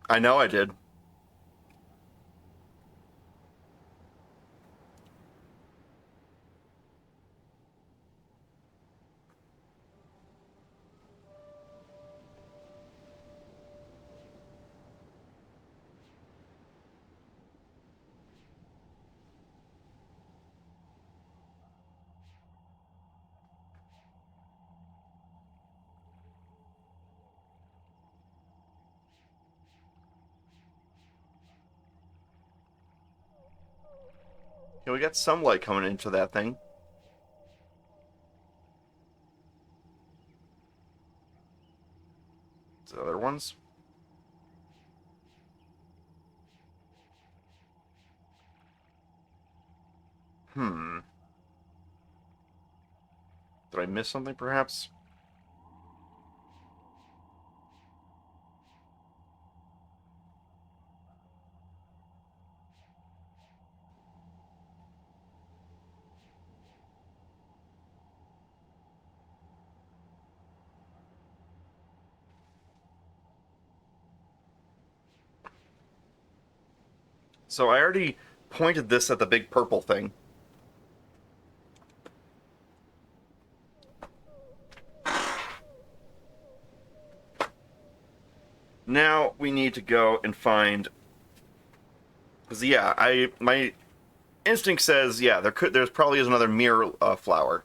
I know I did. Okay, we got some light coming into that thing. The other ones? Hmm. Did I miss something, perhaps? So I already pointed this at the big purple thing. Now we need to go and find... Because, yeah, my instinct says, yeah, there's probably is another mirror flower.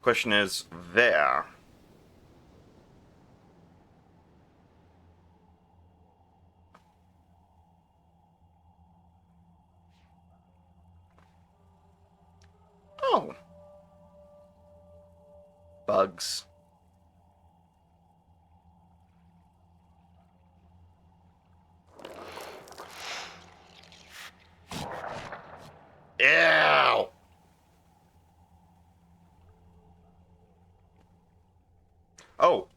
Question is, there. Oh. Bugs. Ew! Oh.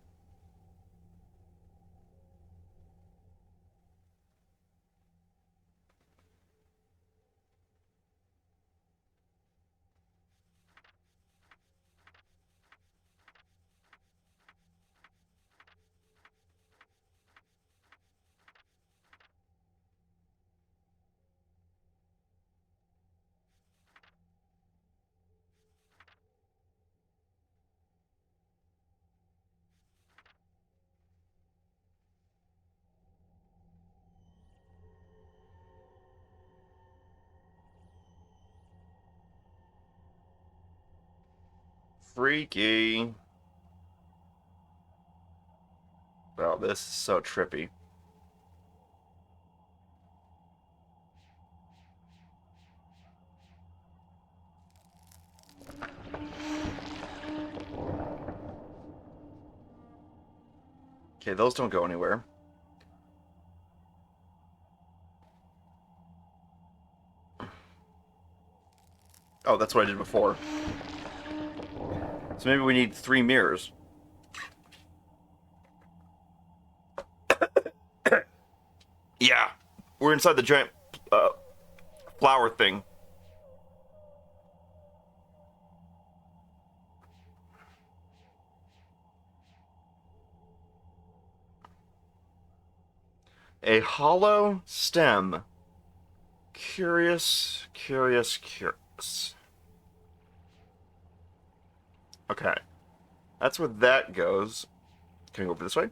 Freaky. Wow, this is so trippy. Okay, those don't go anywhere. Oh, that's what I did before. So maybe we need 3 mirrors. Yeah. We're inside the giant flower thing. A hollow stem. Curious, curious, curious. Okay. That's where that goes. Can we go over this way?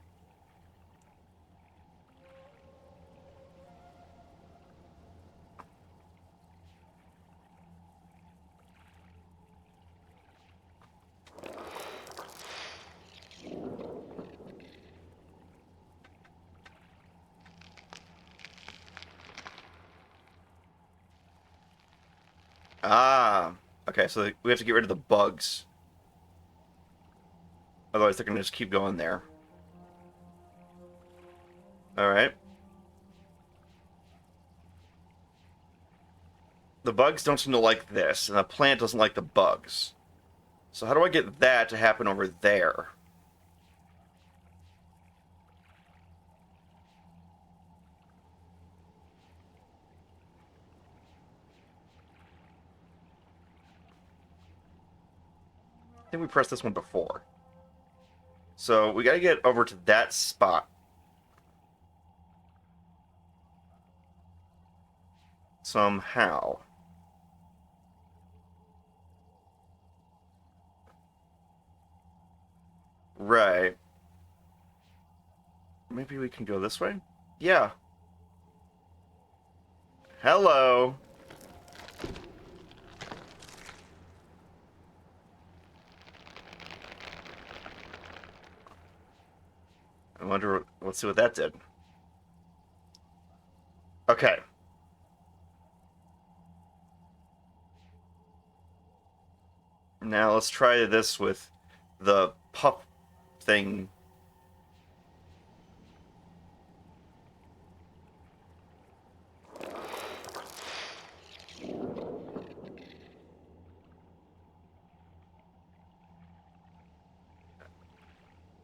Ah. Okay, so we have to get rid of the bugs. Otherwise, they're going to just keep going there. Alright. The bugs don't seem to like this, and the plant doesn't like the bugs. So how do I get that to happen over there? I think we pressed this one before. So we gotta get over to that spot. Somehow. Right. Maybe we can go this way? Yeah. Hello. I wonder, let's see what that did. Okay. Now let's try this with the pup thing.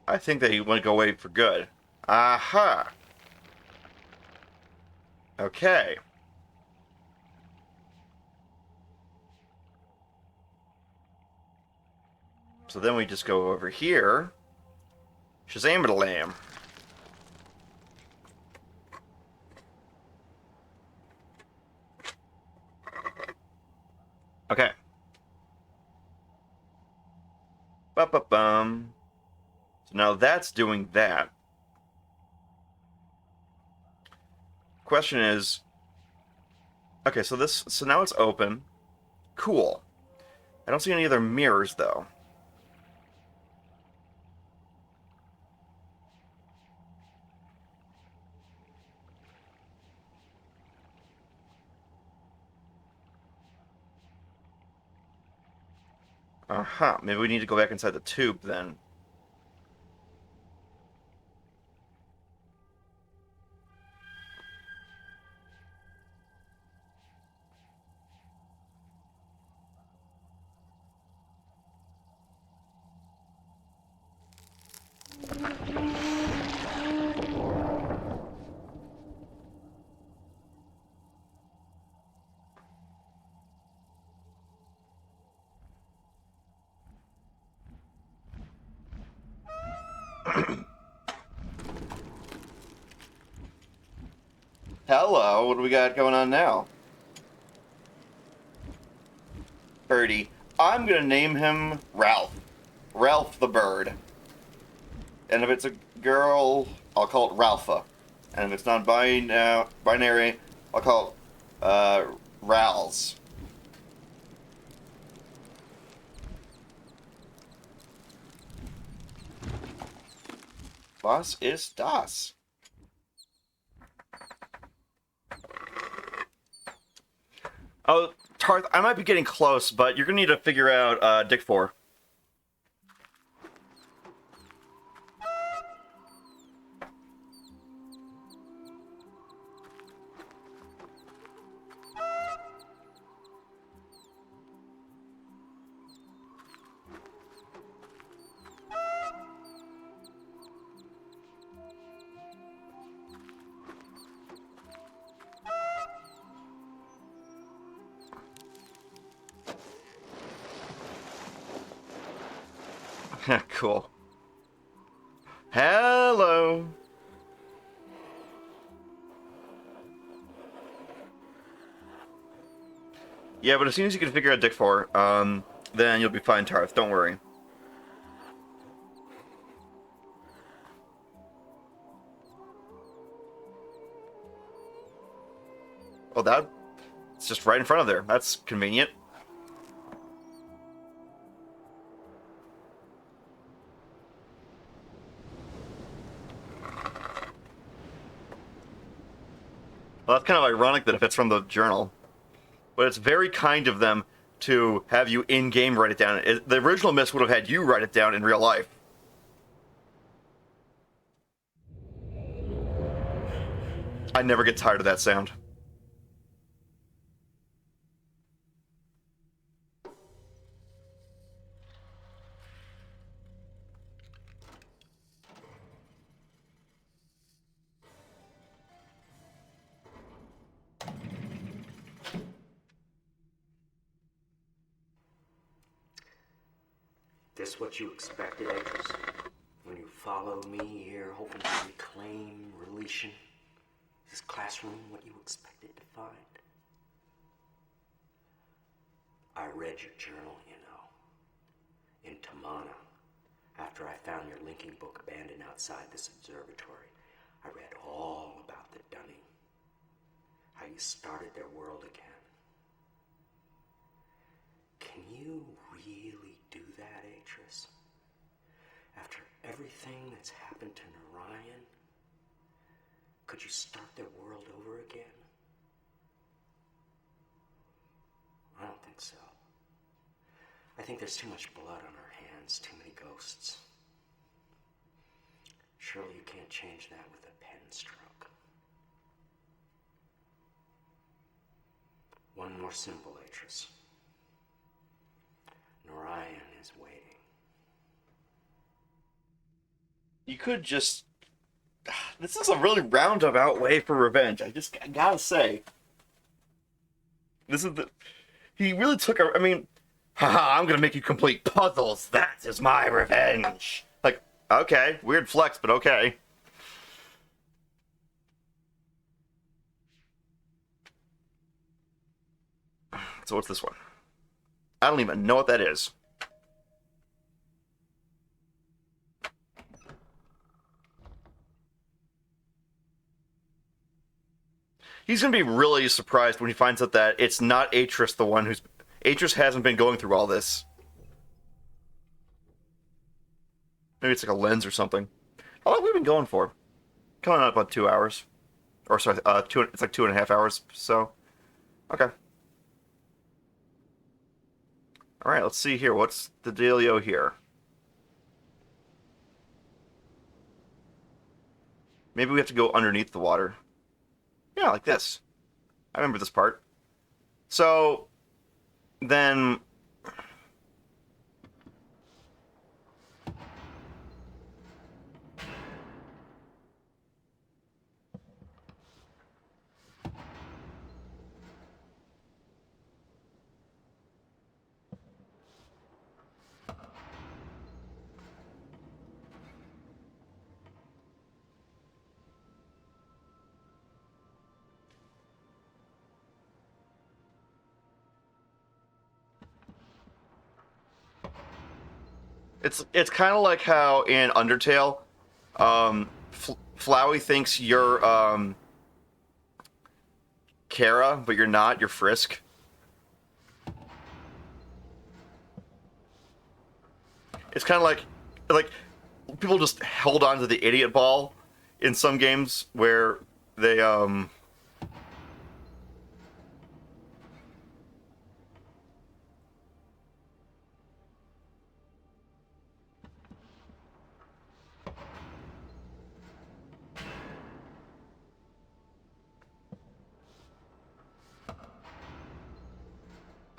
I think they want to go away for good. Aha! Okay. So then we just go over here. Shazam it a lamb. Okay. Ba-ba-bum. So now that's doing that. Question is... Okay, so now it's open. Cool. I don't see any other mirrors, though. Uh-huh. Maybe we need to go back inside the tube, then. Hello, what do we got going on now? Birdie. I'm gonna name him Ralph. Ralph the bird. And if it's a girl, I'll call it Ralpha. And if it's non-binary, I'll call it Rals. Was ist das? Oh, Tarth, I might be getting close, but you're gonna need to figure out Dick 4. Cool. Hello. Yeah, but as soon as you can figure out Dick 4, then you'll be fine, Tarth. Don't worry. Oh, it's just right in front of there. That's convenient. Well, that's kind of ironic that if it's from the journal. But it's very kind of them to have you in-game write it down. The original Myst would have had you write it down in real life. I never get tired of that sound. This what you expected, Aegis? When you follow me here, hoping to reclaim Relation? Is this classroom what you expected to find? I read your journal, you know. In Tamana, after I found your linking book abandoned outside this observatory, I read all about the Dunning. How you started their world again. Can you really do that, Atris? After everything that's happened to Narayan, could you start their world over again? I don't think so. I think there's too much blood on our hands, too many ghosts. Surely you can't change that with a pen stroke. One more symbol, Atris. Narayan is waiting. You could just... This is a really roundabout way for revenge. I gotta say. This is the... He really took a... I mean... Haha, I'm gonna make you complete puzzles. That is my revenge. Like, okay. Weird flex, but okay. So what's this one? I don't even know what that is. He's going to be really surprised when he finds out that it's not Atris the one who's... Atris hasn't been going through all this. Maybe it's like a lens or something. How long have we been going for? Coming on about 2 hours. Or sorry, it's like 2.5 hours, so... Okay. Alright, let's see here. What's the dealio here? Maybe we have to go underneath the water. Yeah, like this. I remember this part. So, then... It's kind of like how in Undertale, Flowey thinks you're Kara, but you're not. You're Frisk. It's kind of like people just held on to the idiot ball in some games where they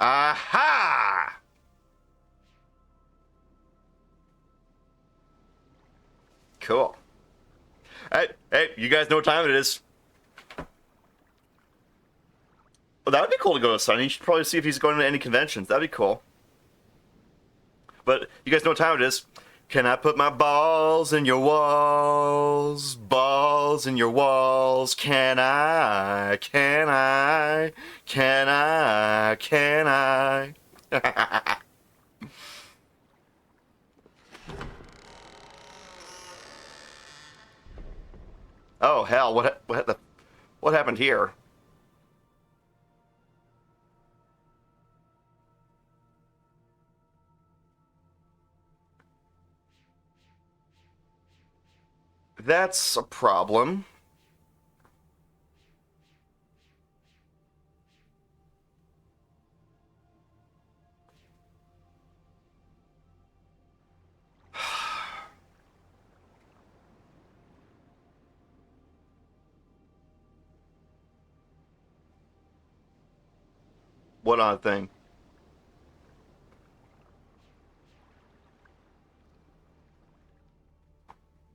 Aha! Cool. Hey, you guys know what time it is. Well, that would be cool to go to Sunny. You should probably see if he's going to any conventions. That'd be cool. But you guys know what time it is. Can I put my balls in your walls? Balls in your walls. Can I? Can I? Can I? Can I? Oh hell! What happened here? That's a problem. What odd thing?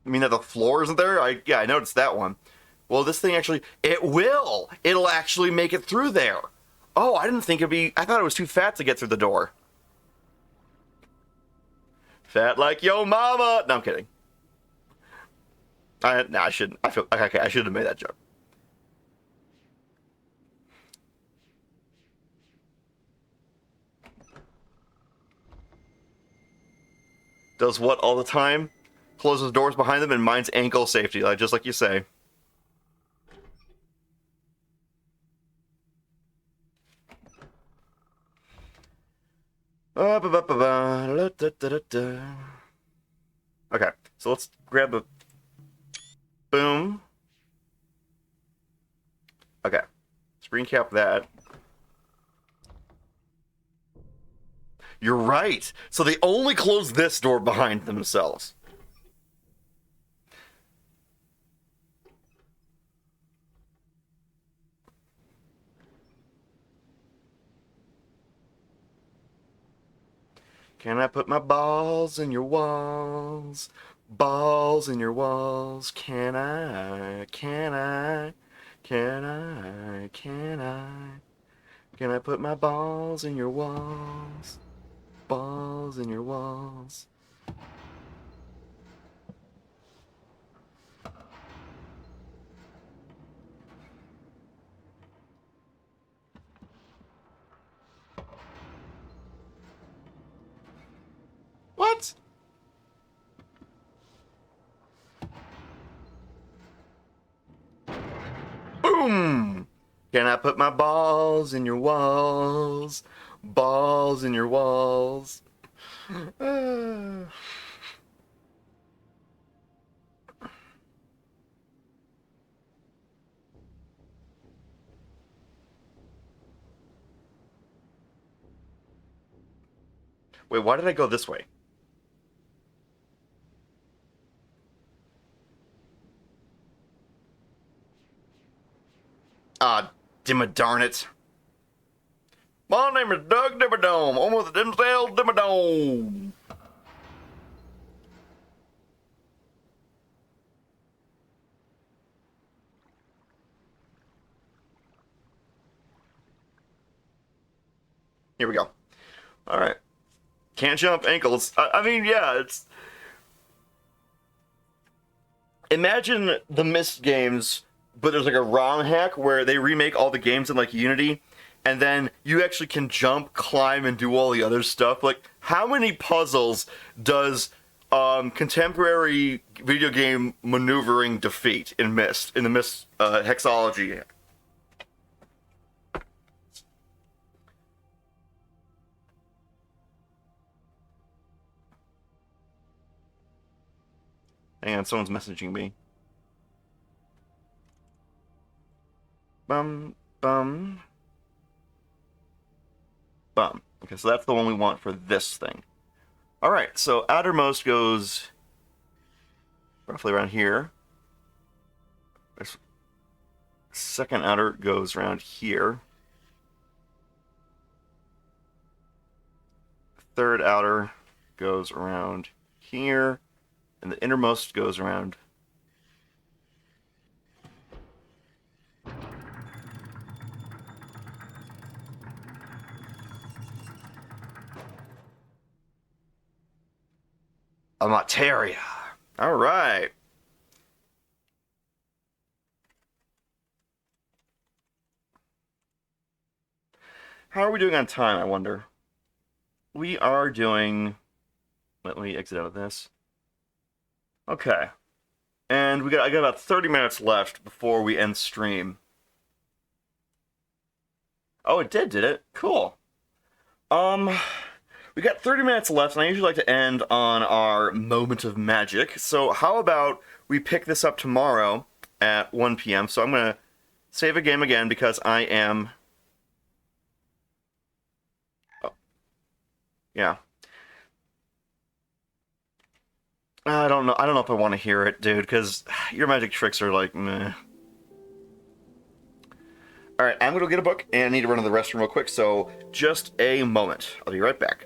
I mean that the floor isn't there? I noticed that one. Well, this thing actually, it will. It'll actually make it through there. Oh, I didn't think it'd be. I thought it was too fat to get through the door. Fat like yo mama. No, I'm kidding. I shouldn't. I feel okay. I should have made that joke. Does what all the time? Closes doors behind them and minds ankle safety, like just like you say. Okay, so let's grab a boom. Okay, screen cap that. You're right. So they only close this door behind themselves. Can I put my balls in your walls? Balls in your walls. Can I? Can I? Can I? Can I? Can I put my balls in your walls? Balls in your walls. What? Boom! Can I put my balls in your walls? Balls in your walls. Wait, why did I go this way? Ah, darn it. My name is Doug Dimmadome. I'm with the Dimsdale Dimmadome. Here we go. All right. Can't jump ankles. I mean, yeah, it's. Imagine the Myst games, but there's like a ROM hack where they remake all the games in like Unity, and then you actually can jump, climb, and do all the other stuff. Like, how many puzzles does contemporary video game maneuvering defeat in Myst, in the Myst hexology? Hang on, someone's messaging me. Bum, bum, bum. Okay, so that's the one we want for this thing. Alright, so outermost goes roughly around here. This second outer goes around here. Third outer goes around here. And the innermost goes around. A materia. All right. How are we doing on time, I wonder? We are doing... Let me exit out of this. Okay. And I got about 30 minutes left before we end stream. Oh, it did it? Cool. We we got 30 minutes left, and I usually like to end on our moment of magic. So how about we pick this up tomorrow at 1 p.m. So I'm going to save a game again because I am... Oh. Yeah. I don't know if I want to hear it, dude, because your magic tricks are like, meh. Alright, I'm going to get a book, and I need to run to the restroom real quick, so just a moment. I'll be right back.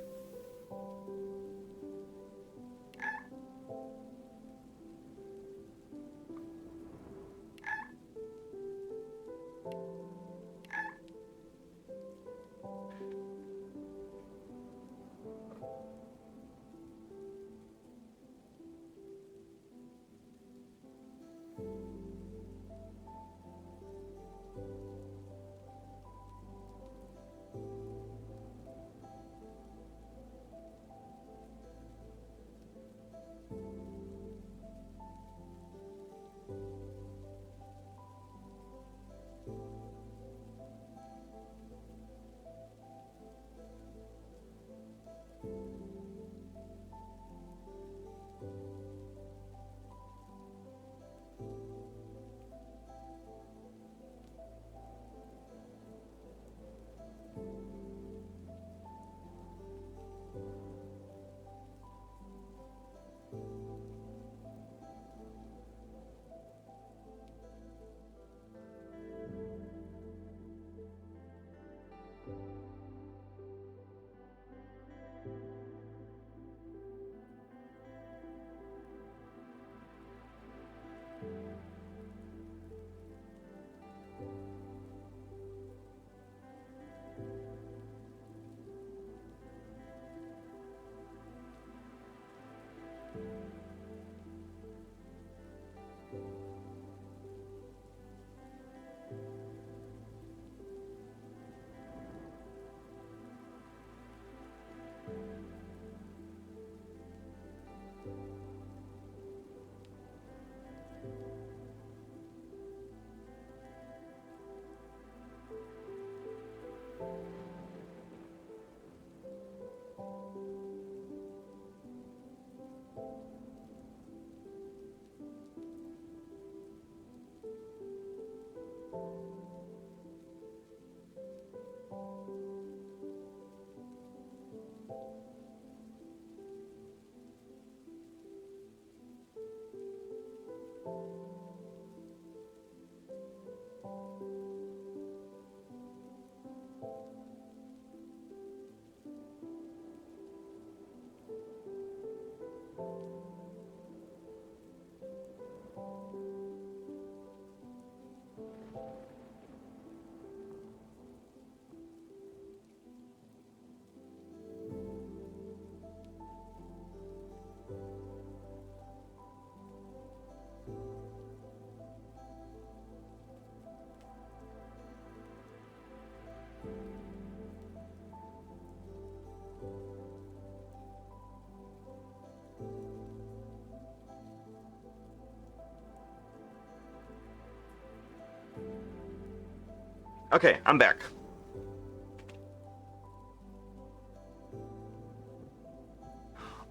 Okay, I'm back.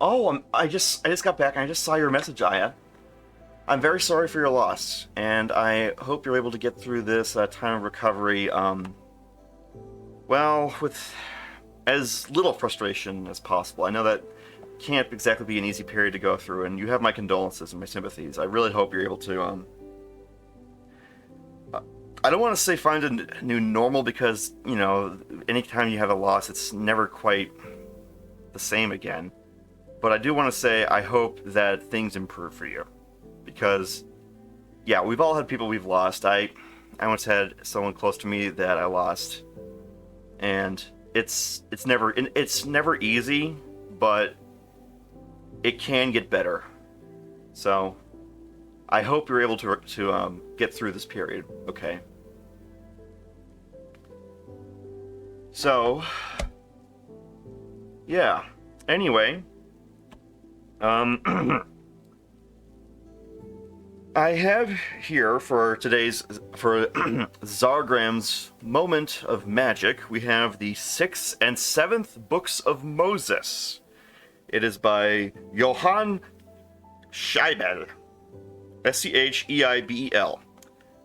Oh, I just got back and I just saw your message, Aya. I'm very sorry for your loss, and I hope you're able to get through this time of recovery, well, with as little frustration as possible. I know that can't exactly be an easy period to go through, and you have my condolences and my sympathies. I really hope you're able to, I don't want to say find a new normal because, you know, anytime you have a loss, it's never quite the same again. But I do want to say I hope that things improve for you. Because, yeah, we've all had people we've lost. I once had someone close to me that I lost. And it's never easy, but it can get better. So, I hope you're able to get through this period, okay? So, yeah. Anyway, I have here for Zargram's Moment of Magic, we have the 6th and 7th Books of Moses. It is by Johann Scheibel. Scheibel. Let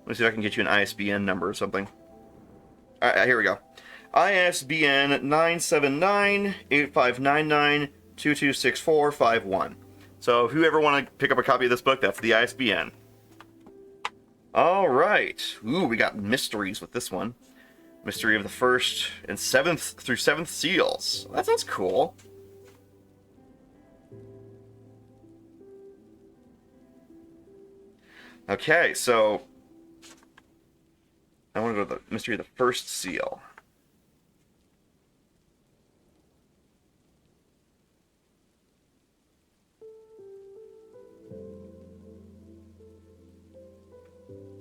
me see if I can get you an ISBN number or something. Here we go. ISBN 979-8599-226451. So if you ever want to pick up a copy of this book, that's the ISBN. Alright. Ooh, we got mysteries with this one. Mystery of the 1st and 7th through 7th seals. That sounds cool. Okay, so I want to go to the mystery of the 1st seal.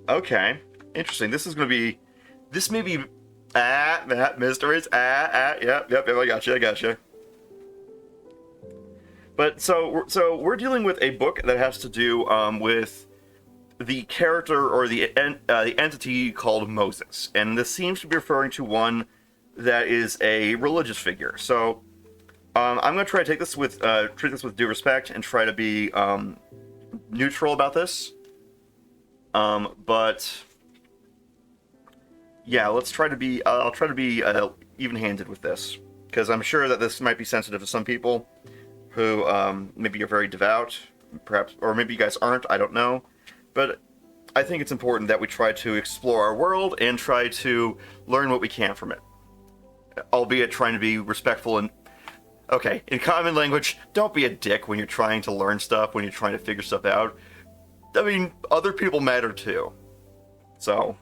Okay, interesting. This is going to be, this may be, that mysteries, yep, I gotcha. But so we're dealing with a book that has to do with the character or the entity called Moses, and this seems to be referring to one that is a religious figure. So I'm going to try to take this with treat this with due respect and try to be neutral about this. But yeah, let's try to be. I'll try to be even-handed with this, because I'm sure that this might be sensitive to some people who maybe are very devout, perhaps, or maybe you guys aren't. I don't know, but I think it's important that we try to explore our world and try to learn what we can from it, albeit trying to be respectful and. Okay, in common language, don't be a dick when you're trying to learn stuff, when you're trying to figure stuff out. I mean, other people matter too. So.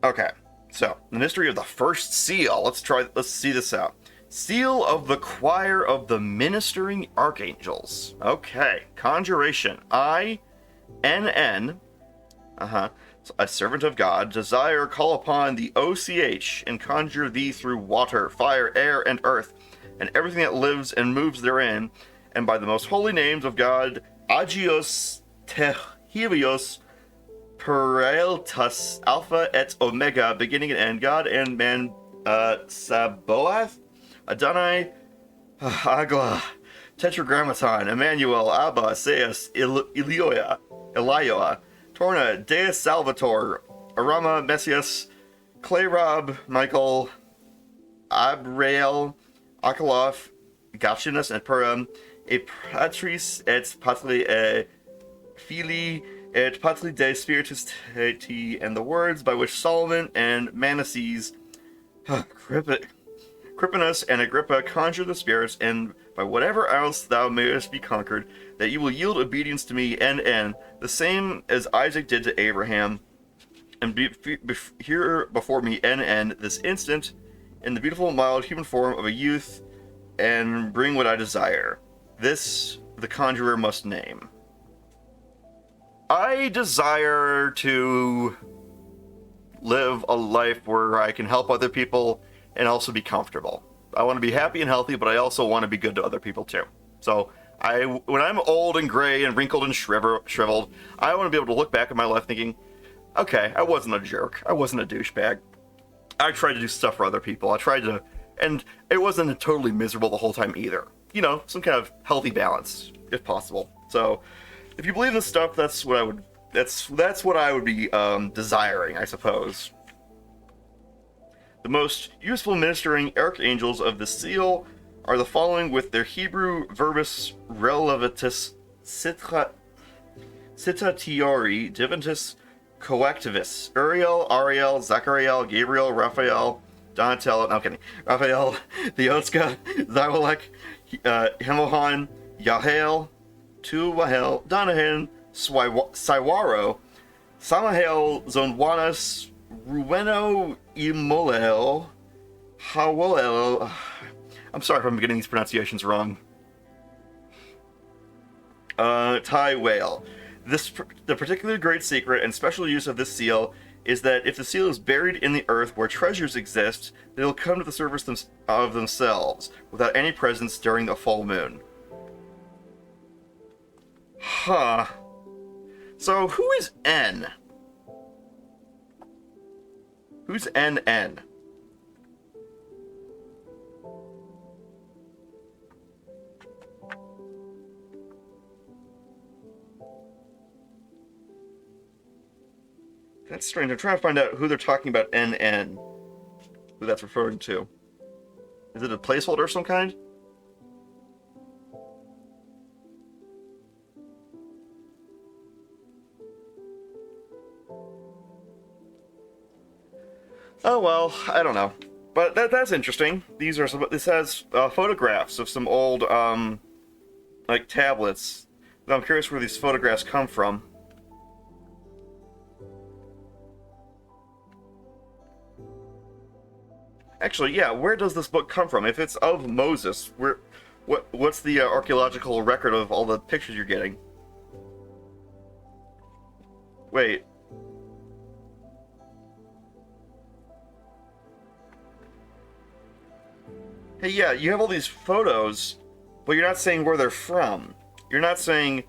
Okay, so, the mystery of the 1st seal. Let's see this out. Seal of the Choir of the Ministering Archangels. Okay, conjuration. I-N-N. A servant of God, desire, call upon the OCH, and conjure thee through water, fire, air, and earth, and everything that lives and moves therein, and by the most holy names of God, Agios Tehelios Peraltas Alpha et Omega, beginning and end, God and man, Saboath, Adonai, Agla, Tetragrammaton, Emmanuel, Abba, Seus, Elioa, Torna, Deus Salvator, Arama, Messias, Clayrob, Michael, Abrael, Akaloff, Gachinus, and Purim, et Patris et Patri Filii et Patri de Spiritus Tei, and the words by which Solomon and Manasseh, Crippinus and Agrippa conjure the spirits, and by whatever else thou mayest be conquered, that you will yield obedience to me, and the same as Isaac did to Abraham, and be here before me, and this instant, in the beautiful mild human form of a youth, and bring what I desire. This the conjurer must name. I desire to live a life where I can help other people and also be comfortable. I want to be happy and healthy, but I also want to be good to other people too. So when I'm old and gray and wrinkled and shriveled, I want to be able to look back at my life thinking, okay, I wasn't a jerk. I wasn't a douchebag. I tried to do stuff for other people. And it wasn't totally miserable the whole time either. You know, some kind of healthy balance, if possible. So, if you believe in this stuff, that's what I would be desiring, I suppose. The most useful ministering archangels of the seal are the following, with their Hebrew verbis relevatus citatiori divintus coactivis: Uriel, Ariel, Zachariel, Gabriel, Raphael, Donatello, no kidding, Raphael, Theotska, Zawalek, Hemohan, Yahael, Tuwahel, Donahan, Siwaro, Samahael, Zonwanas, Rueno, Imolel, Hawolel. I'm sorry if I'm getting these pronunciations wrong. Tai Whale. The particularly great secret and special use of this seal is that if the seal is buried in the earth where treasures exist, they will come to the surface of themselves, without any presence during the full moon. Huh. So, who is N? Who's NN? That's strange. I'm trying to find out who they're talking about NN. Who that's referring to. Is it a placeholder of some kind? Oh well, I don't know. But that's interesting. These are some. This has photographs of some old like tablets. I'm curious where these photographs come from. Actually, yeah, where does this book come from? If it's of Moses, what's the archaeological record of all the pictures you're getting? Wait. Hey, yeah, you have all these photos, but you're not saying where they're from. You're not saying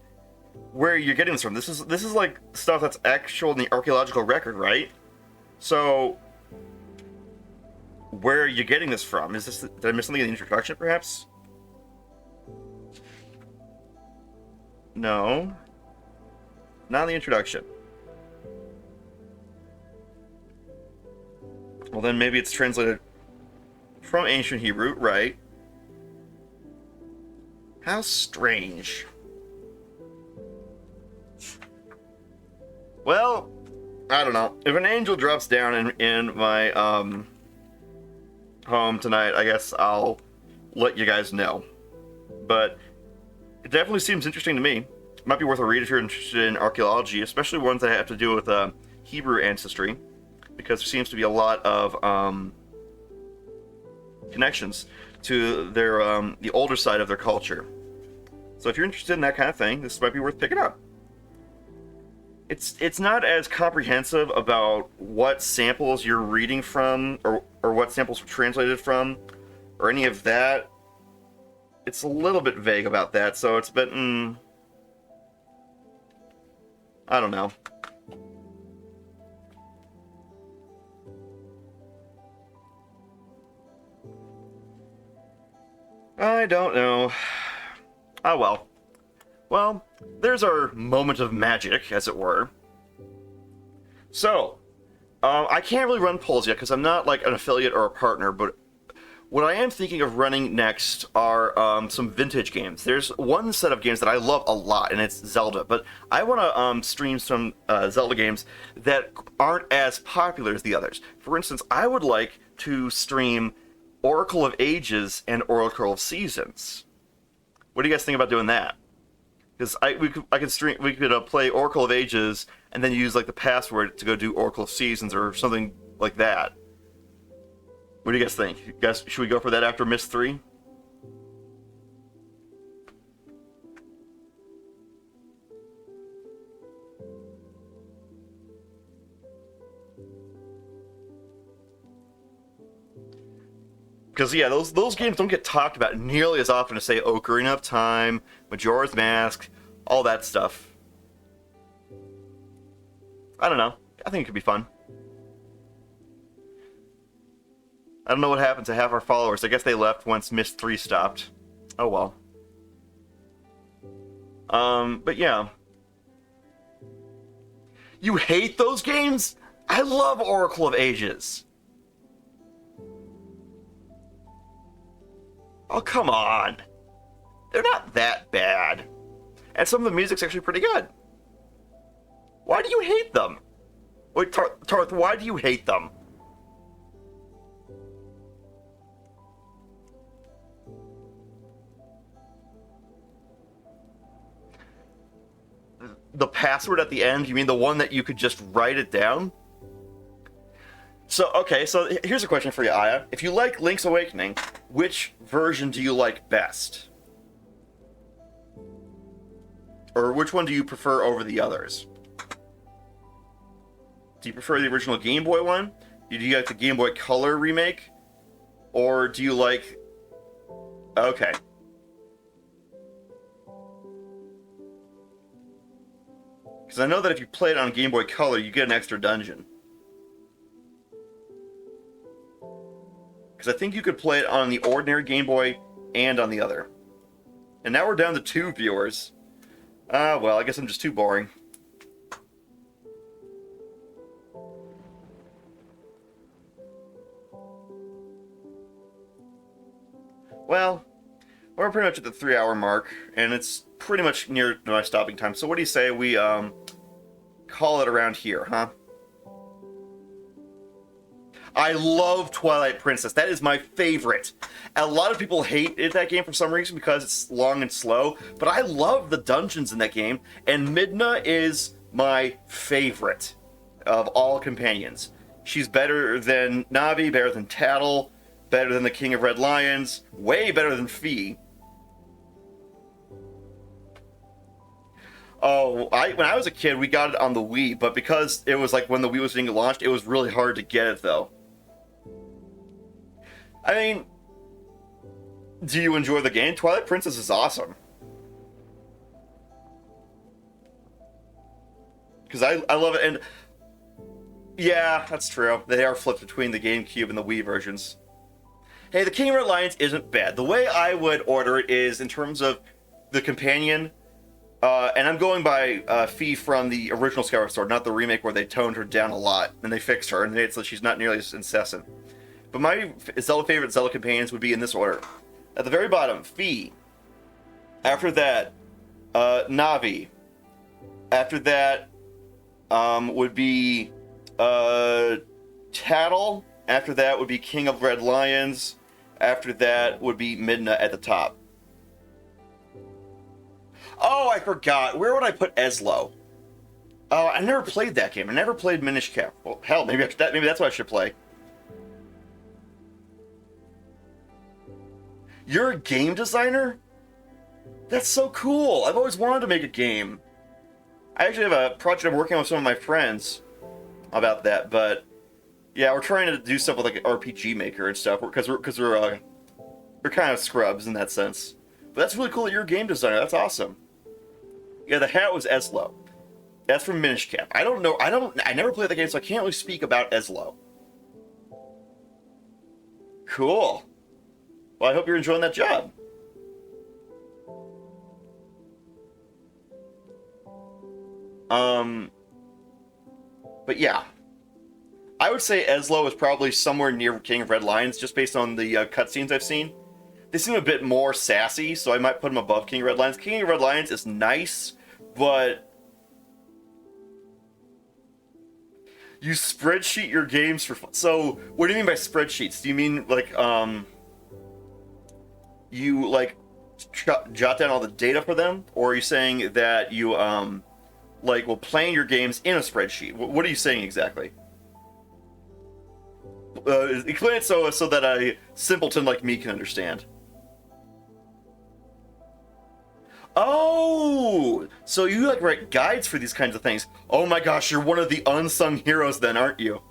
where you're getting this from. This is like stuff that's actual in the archaeological record, right? So, where are you getting this from? Did I miss something in the introduction, perhaps? No. Not in the introduction. Well, then maybe it's translated from ancient Hebrew, right? How strange. Well, I don't know. If an angel drops down in my home tonight, I guess I'll let you guys know. But it definitely seems interesting to me. It might be worth a read if you're interested in archaeology, especially ones that have to do with Hebrew ancestry, because there seems to be a lot of connections to their the older side of their culture. So if you're interested in that kind of thing, this might be worth picking up. It's not as comprehensive about what samples you're reading from, or what samples were translated from, or any of that. It's a little bit vague about that, so it's a bit, I don't know. I don't know. Oh well. Well, there's our moment of magic, as it were. So, I can't really run polls yet because I'm not like an affiliate or a partner, but what I am thinking of running next are some vintage games. There's one set of games that I love a lot, and it's Zelda, but I want to stream some Zelda games that aren't as popular as the others. For instance, I would like to stream Oracle of Ages and Oracle of Seasons. What do you guys think about doing that? Because we could play Oracle of Ages and then use like the password to go do Oracle of Seasons or something like that. What do you guys think? Should we go for that after Myst 3? Because yeah, those games don't get talked about nearly as often as say Ocarina of Time, Majora's Mask, all that stuff. I don't know. I think it could be fun. I don't know what happened to half our followers. I guess they left once Myst 3 stopped. Oh well. But yeah. You hate those games? I love Oracle of Ages. Oh, come on. They're not that bad. And some of the music's actually pretty good. Why do you hate them? Wait, Tarth, why do you hate them? The password at the end, you mean the one that you could just write it down? So, okay, so here's a question for you, Aya. If you like Link's Awakening, which version do you like best? Or which one do you prefer over the others? Do you prefer the original Game Boy one? Do you like the Game Boy Color remake? Or do you like... Okay. Because I know that if you play it on Game Boy Color, you get an extra dungeon. Because I think you could play it on the ordinary Game Boy and on the other. And now we're down to 2 viewers. Well, I guess I'm just too boring. Well, we're pretty much at the 3-hour mark, and it's pretty much near my stopping time. So what do you say we, call it around here, huh? I love Twilight Princess. That is my favorite. A lot of people hate that game for some reason because it's long and slow, but I love the dungeons in that game, and Midna is my favorite of all companions. She's better than Navi, better than Tattle, better than the King of Red Lions, way better than Fee. Oh, when I was a kid, we got it on the Wii, but because it was like when the Wii was being launched, it was really hard to get it, though. I mean, do you enjoy the game? Twilight Princess is awesome. Because I love it, and yeah, that's true. They are flipped between the GameCube and the Wii versions. Hey, the King of Red Lions isn't bad. The way I would order it is in terms of the companion, and I'm going by Fee from the original Skyward Sword, not the remake where they toned her down a lot, and they fixed her, and made it so she's not nearly as incessant. But my Zelda favorite Zelda companions would be in this order. At the very bottom, Fee. After that, Navi. After that, would be Tattle. After that would be King of Red Lions. After that would be Midna at the top. Oh, I forgot. Where would I put Eslo? Oh, I never played that game. I never played Minish Cap. Well, hell, maybe that's what I should play. You're a game designer? That's so cool. I've always wanted to make a game. I actually have a project I'm working on with some of my friends about that, but yeah, we're trying to do stuff with like an RPG Maker and stuff because we're kind of scrubs in that sense. But that's really cool that you're a game designer. That's awesome. Yeah, the hat was Eslo. That's from Minish Cap. I don't know. I never played the game, so I can't really speak about Eslo. Cool. Well, I hope you're enjoying that job. But yeah. I would say Eslo is probably somewhere near King of Red Lions, just based on the cutscenes I've seen. They seem a bit more sassy, so I might put him above King of Red Lions. King of Red Lions is nice, but you spreadsheet your games for fun. So, what do you mean by spreadsheets? Do you mean, like, you, like, jot down all the data for them? Or are you saying that you, like, will plan your games in a spreadsheet? What are you saying exactly? Explain it so that a simpleton like me can understand. Oh! So you, like, write guides for these kinds of things. Oh my gosh, you're one of the unsung heroes then, aren't you?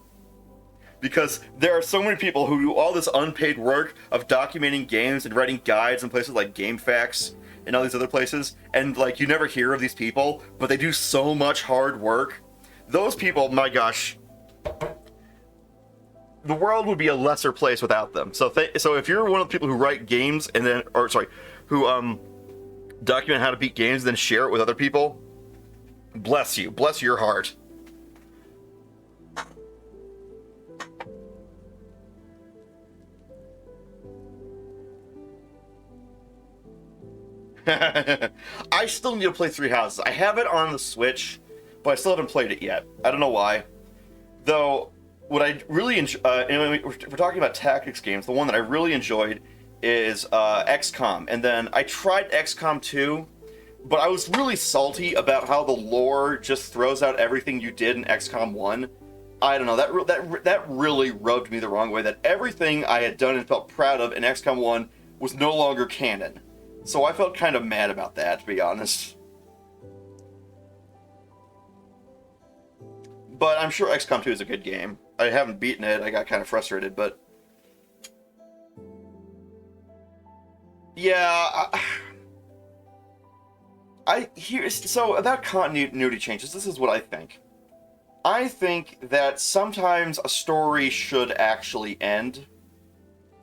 Because there are so many people who do all this unpaid work of documenting games and writing guides in places like GameFAQs and all these other places, and, like, you never hear of these people, but they do so much hard work. Those people, my gosh, the world would be a lesser place without them. So if you're one of the people who write games and then, who document how to beat games and then share it with other people, bless you. Bless your heart. I still need to play Three Houses. I have it on the Switch, but I still haven't played it yet. I don't know why. Though, what I really enjoy, if we're talking about tactics games, the one that I really enjoyed is XCOM. And then I tried XCOM 2, but I was really salty about how the lore just throws out everything you did in XCOM 1. I don't know, that really rubbed me the wrong way, that everything I had done and felt proud of in XCOM 1 was no longer canon. So I felt kind of mad about that, to be honest. But I'm sure XCOM 2 is a good game. I haven't beaten it, I got kind of frustrated, but yeah, So about continuity changes, this is what I think. I think that sometimes a story should actually end,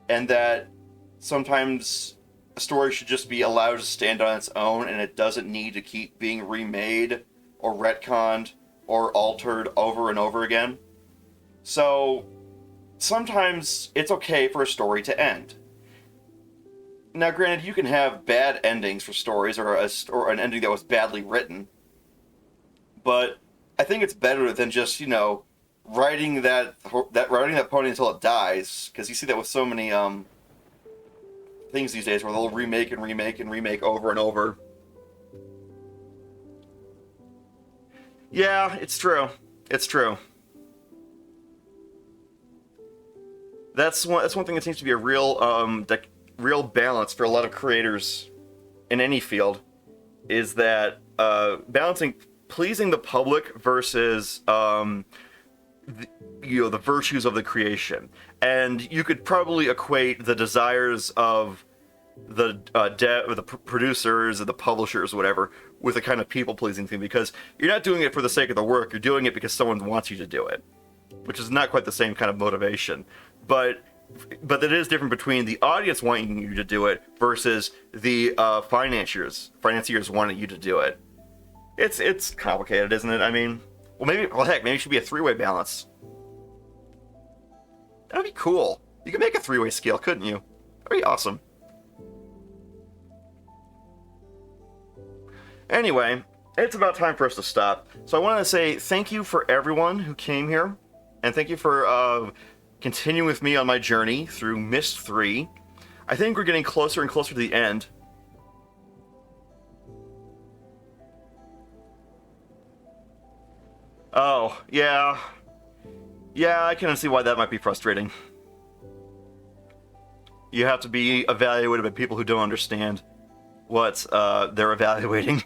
and that sometimes a story should just be allowed to stand on its own, and it doesn't need to keep being remade or retconned or altered over and over again. So sometimes it's okay for a story to end. Now, granted, you can have bad endings for stories, or an ending that was badly written, but I think it's better than just, riding that pony until it dies, because you see that with so many things these days where they'll remake and remake and remake over and over. Yeah, it's true. It's true. That's one thing that seems to be a real balance for a lot of creators in any field, is that balancing pleasing the public versus the virtues of the creation. And you could probably equate the desires of the producers and the publishers, whatever, with a kind of people-pleasing thing, because you're not doing it for the sake of the work, you're doing it because someone wants you to do it, which is not quite the same kind of motivation. But it is different between the audience wanting you to do it versus the financiers wanting you to do it. It's complicated, isn't it? I mean, maybe it should be a three-way balance. That'd be cool. You could make a three-way scale, couldn't you? That'd be awesome. Anyway, it's about time for us to stop. So I want to say thank you for everyone who came here, and thank you for continuing with me on my journey through Myst 3. I think we're getting closer and closer to the end. Oh, yeah. Yeah, I can see why that might be frustrating. You have to be evaluated by people who don't understand what they're evaluating.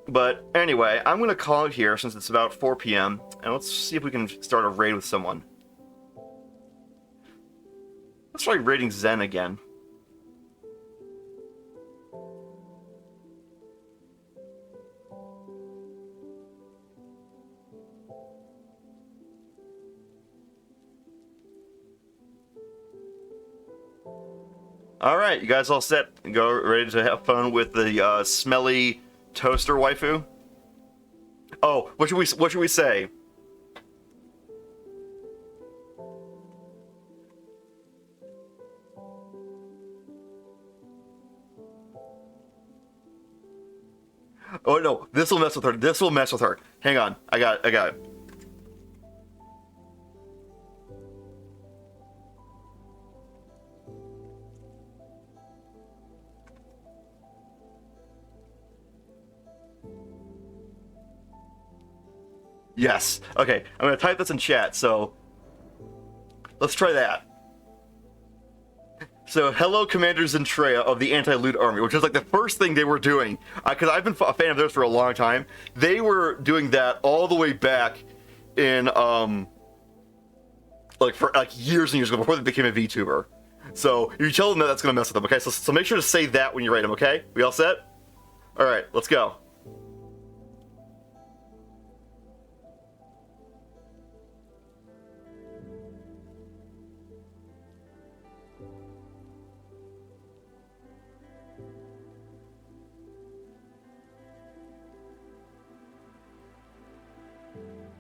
But anyway, I'm going to call it here since it's about 4 p.m. And let's see if we can start a raid with someone. Let's try raiding Zen again. Alright, you guys all set? Go ready to have fun with the smelly toaster waifu? Oh, what should we say? Oh no, this will mess with her. This will mess with her. Hang on, I got it. Yes. Okay, I'm gonna type this in chat, so let's try that. So, hello, Commander Zentrea of the Anti-Loot Army, which is like the first thing they were doing. Because I've been a fan of theirs for a long time. They were doing that all the way back in, for years and years ago, before they became a VTuber. So, you tell them that that's gonna mess with them, okay? So make sure to say that when you write them, okay? We all set? Alright, let's go.